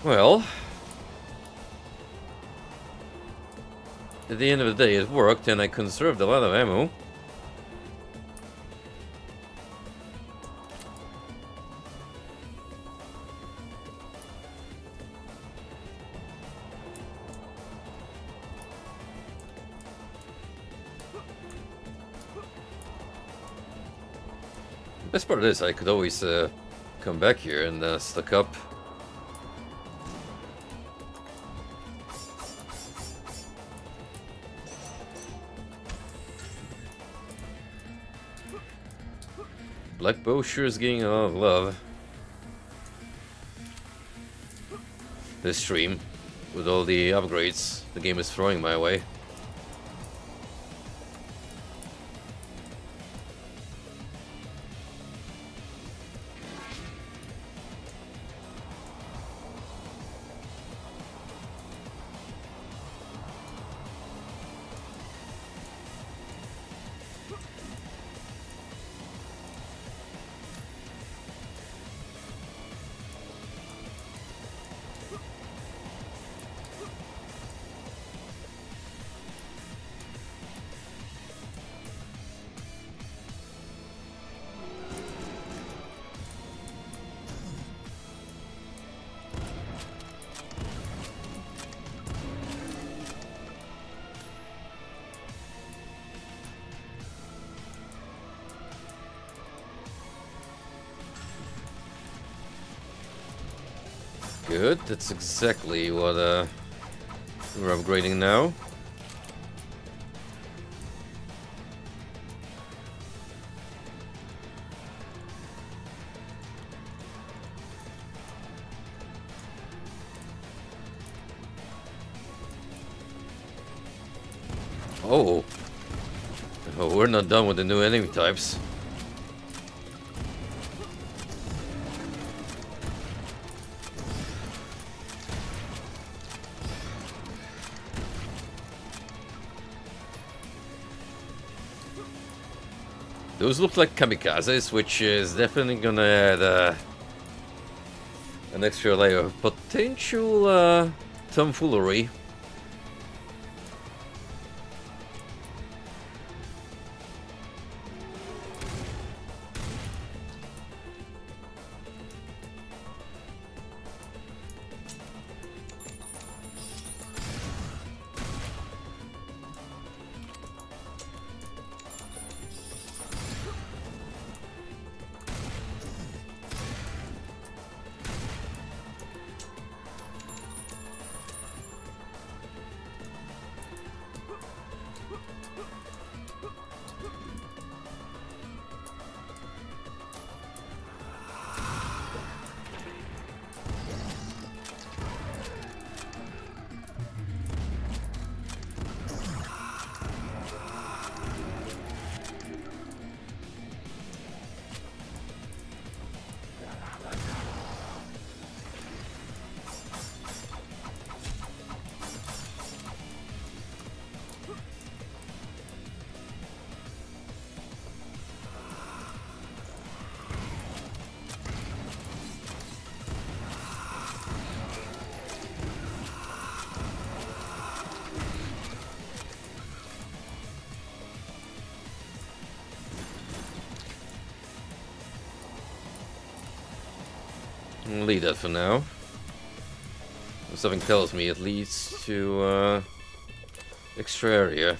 Speaker 1: Well, at the end of the day, it worked, and I conserved a lot of ammo. Best part is I could always come back here and stock up. Black Bow sure is getting a lot of love this stream with all the upgrades the game is throwing my way. Good, that's exactly what we're upgrading now. Oh. Oh, we're not done with the new enemy types. Those look like kamikazes, which is definitely gonna add an extra layer of potential tomfoolery. I'll leave that for now. Something tells me it leads to extra area.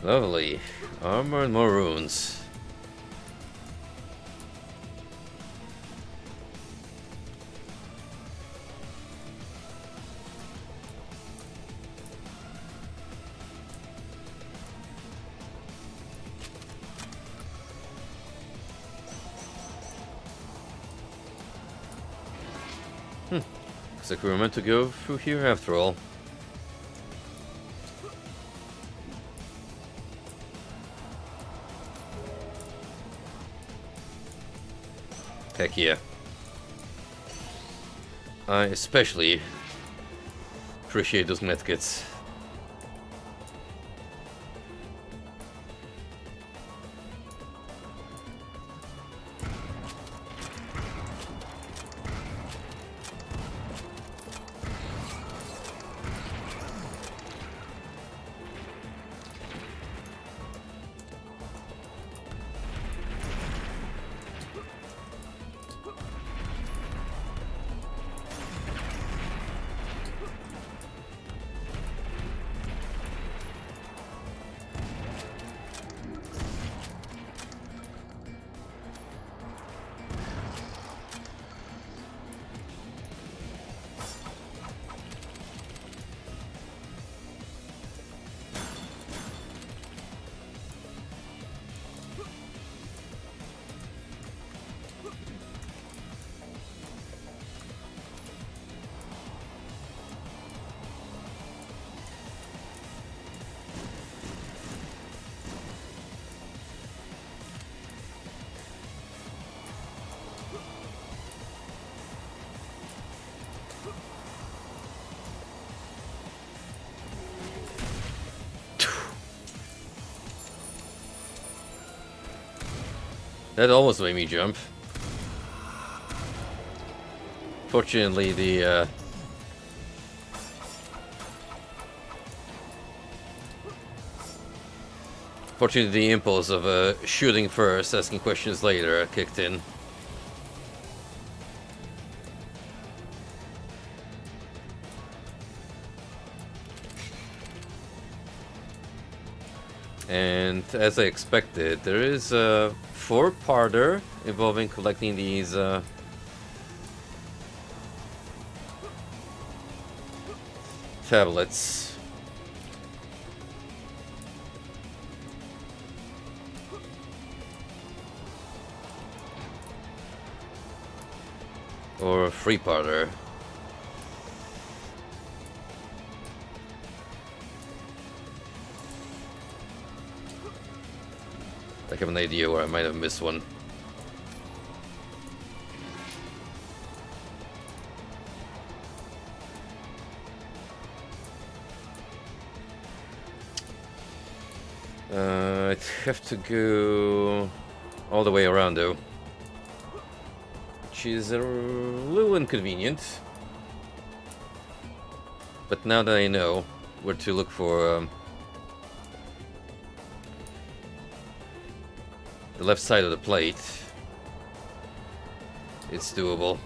Speaker 1: Lovely. Armor and more runes. Looks like we were meant to go through here after all. Heck yeah. I especially appreciate those medkits. That almost made me jump. Fortunately, the impulse of shooting first, asking questions later kicked in. And as I expected, there is a four-parter involving collecting these tablets. Or a three-parter. I have an idea where I might have missed one. I'd have to go all the way around though, which is a little inconvenient. But now that I know where to look for the left side of the plate, it's doable.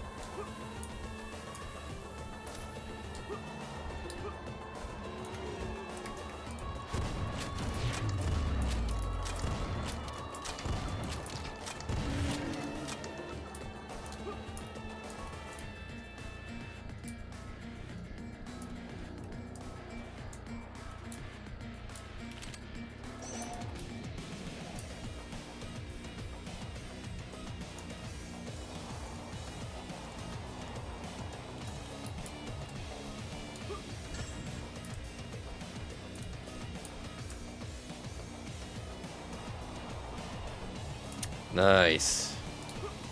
Speaker 1: Nice.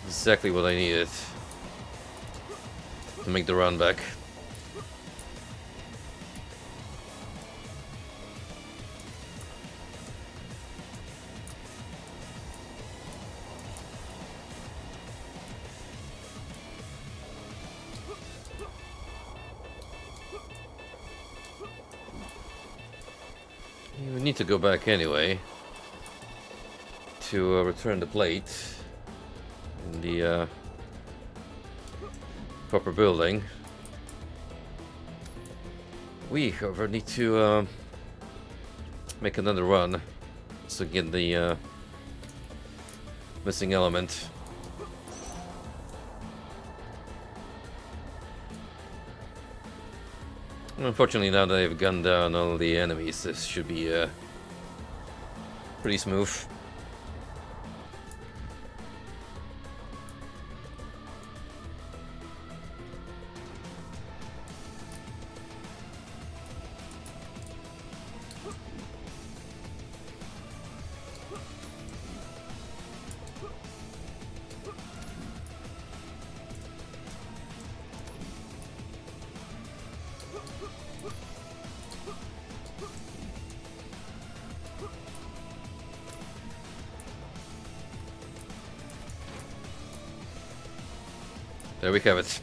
Speaker 1: Exactly what I needed to make the run back. You need to go back anyway to return the plate in the proper building. We, however, need to make another run to get the missing element. Unfortunately, now that I've gunned down all the enemies, this should be pretty smooth. There we have it.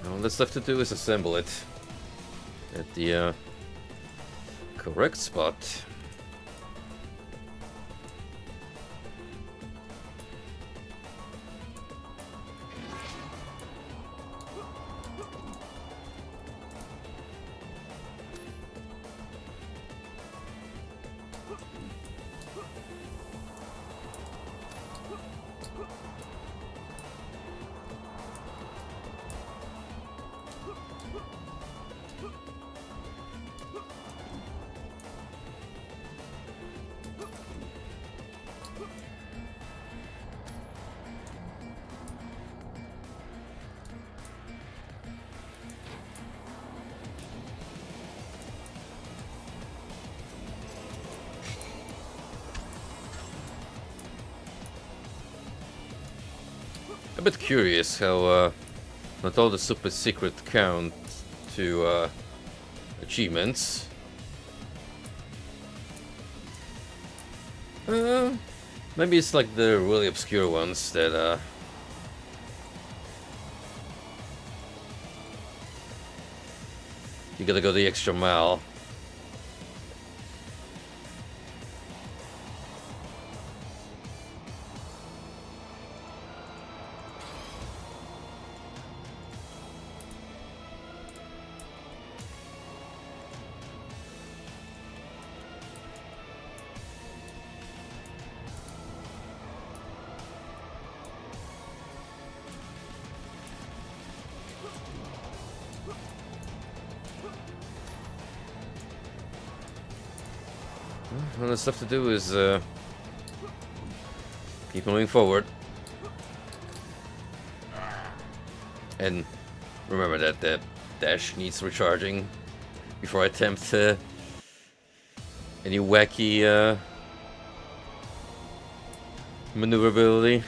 Speaker 1: All that's left to do is assemble it at the correct spot. A bit curious how not all the super secret count to achievements. Maybe it's like the really obscure ones that you gotta go the extra mile. All that's left to do is keep moving forward. And remember that the dash needs recharging before I attempt any wacky maneuverability.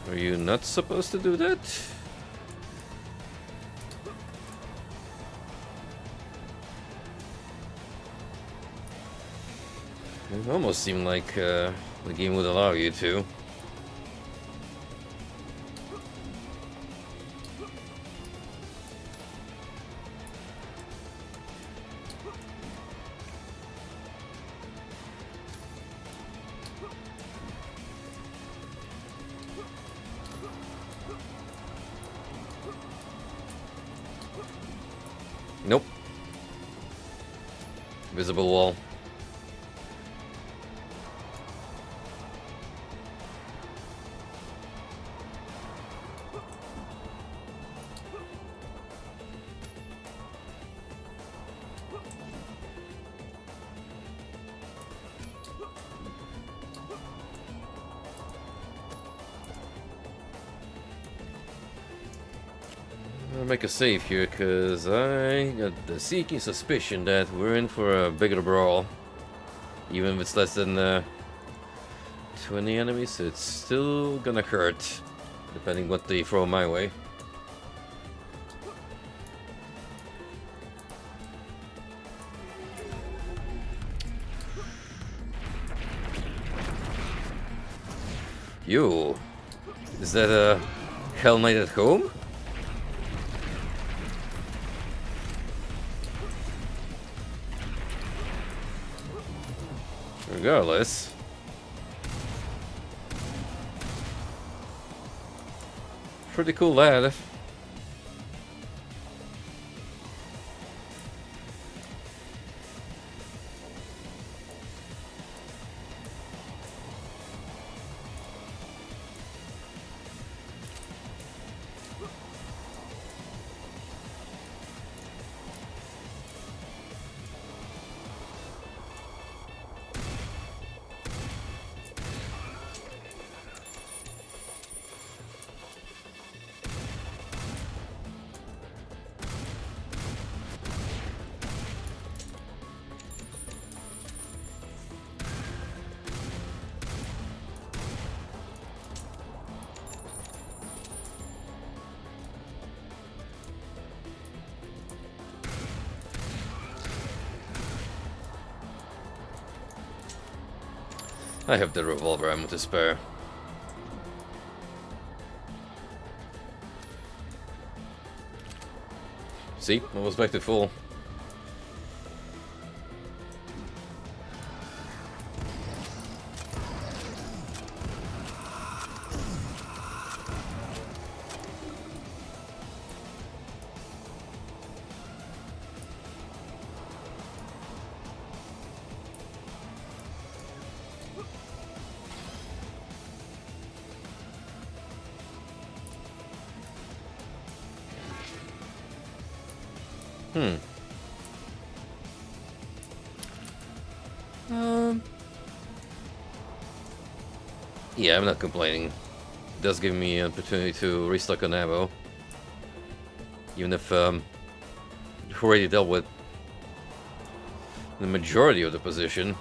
Speaker 1: Are you not supposed to do that? It almost seemed like the game would allow you to. Nope. Visible wall. I'll make a save here, because I got the seeking suspicion that we're in for a bigger brawl. Even if it's less than 20 enemies, it's still gonna hurt, depending what they throw my way. You! Is that a Hell Knight at home? Regardless. Pretty cool lad. I have the revolver ammo to spare. See, I was back to full. Yeah, I'm not complaining. It does give me an opportunity to restock on ammo. Even if you've already dealt with the majority of the position.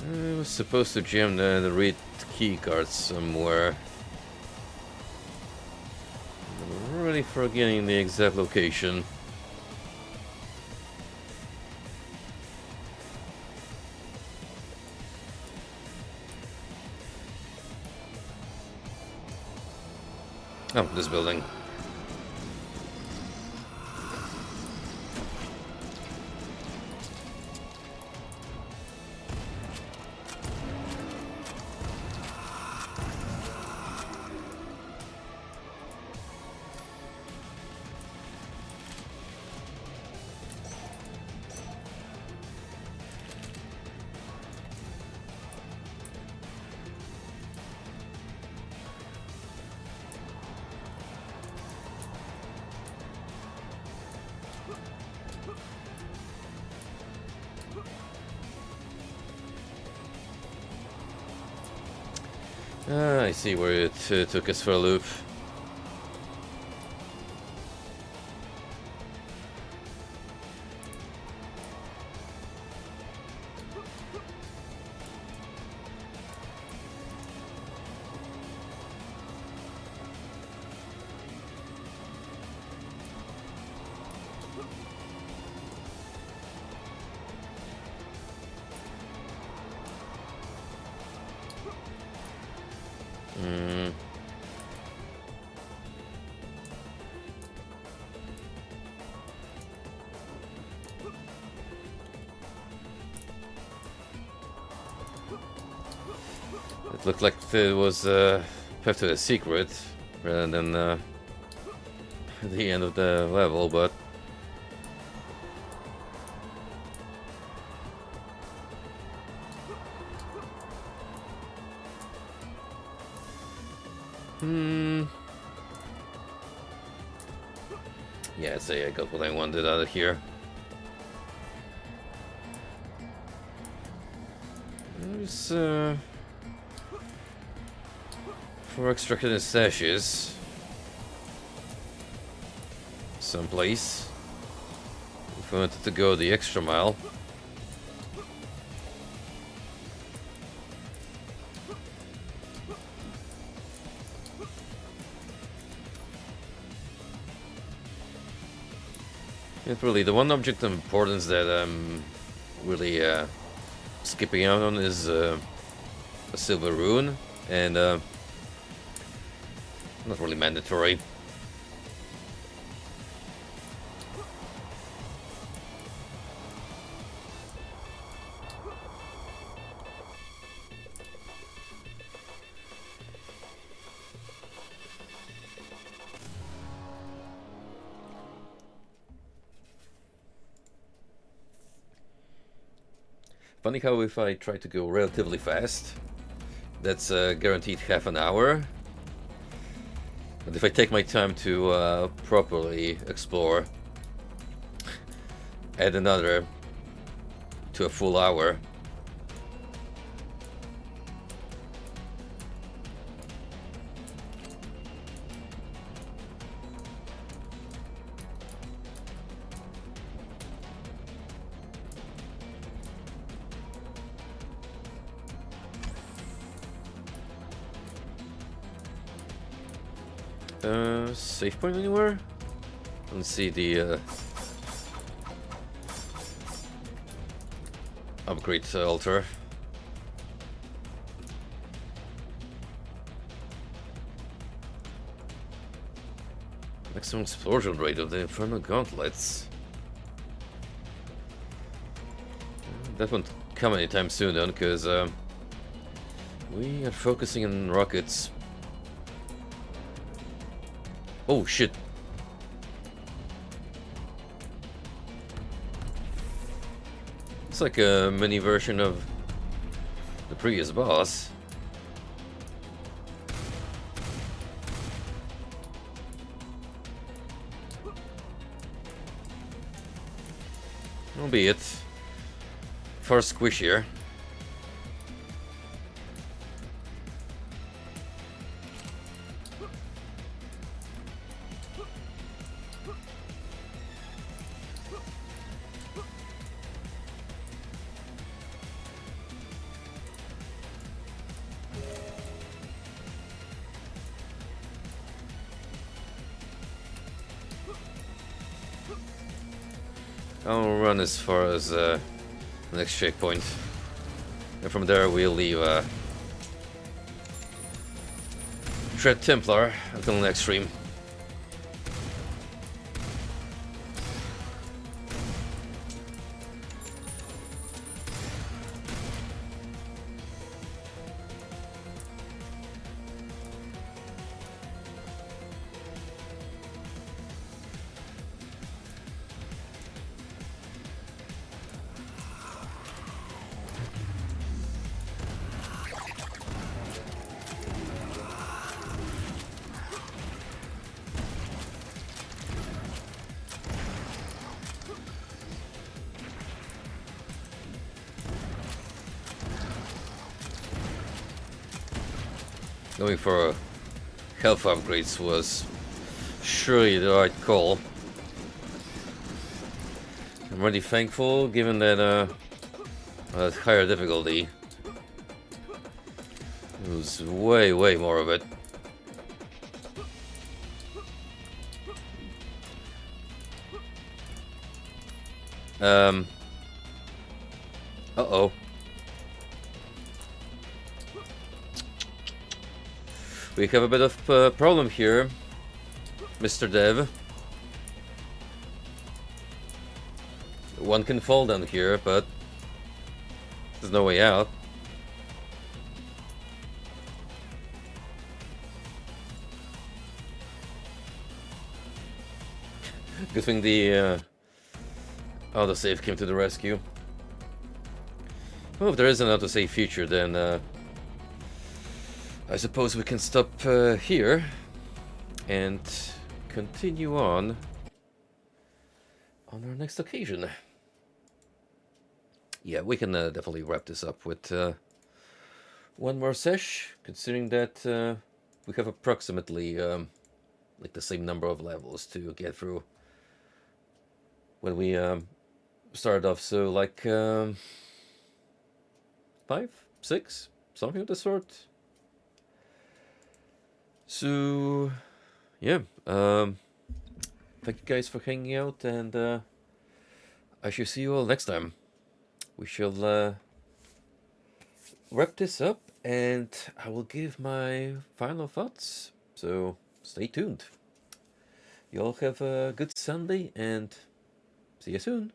Speaker 1: I was supposed to jam the read key card somewhere. I'm really forgetting the exact location. Oh, this building. Ah, I see where it took us for a loop. It looked like it was path to a secret rather than the end of the level, but yeah, I'd say I got what I wanted out of here. There's for extracting the stashes someplace if I wanted to go the extra mile. It's really the one object of importance that I'm really skipping out on is a silver rune, and not really mandatory. Funny how if I try to go relatively fast, that's guaranteed half an hour. But if I take my time to properly explore, add another to a full hour. Save point anywhere? Let's see the upgrade altar. Maximum explosion rate of the Infernal Gauntlets. That won't come anytime soon then, because we are focusing on rockets. Oh shit. It's like a mini version of the previous boss. Albeit far squishier. I'll run as far as the next checkpoint, and from there we'll leave Tread Templar until the next stream. Going for health upgrades was surely the right call. I'm really thankful, given that higher difficulty. It was way more of it. Uh-oh. We have a bit of problem here, Mr. Dev. One can fall down here, but there's no way out. Good thing the autosave came to the rescue. Well, if there is an autosave feature, then I suppose we can stop here and continue on our next occasion. Yeah, we can definitely wrap this up with one more sesh, considering that we have approximately like the same number of levels to get through when we started off. So like 5, 6, something of the sort. So, yeah, thank you guys for hanging out, and I shall see you all next time. We shall wrap this up, and I will give my final thoughts, so stay tuned. You all have a good Sunday, and see you soon.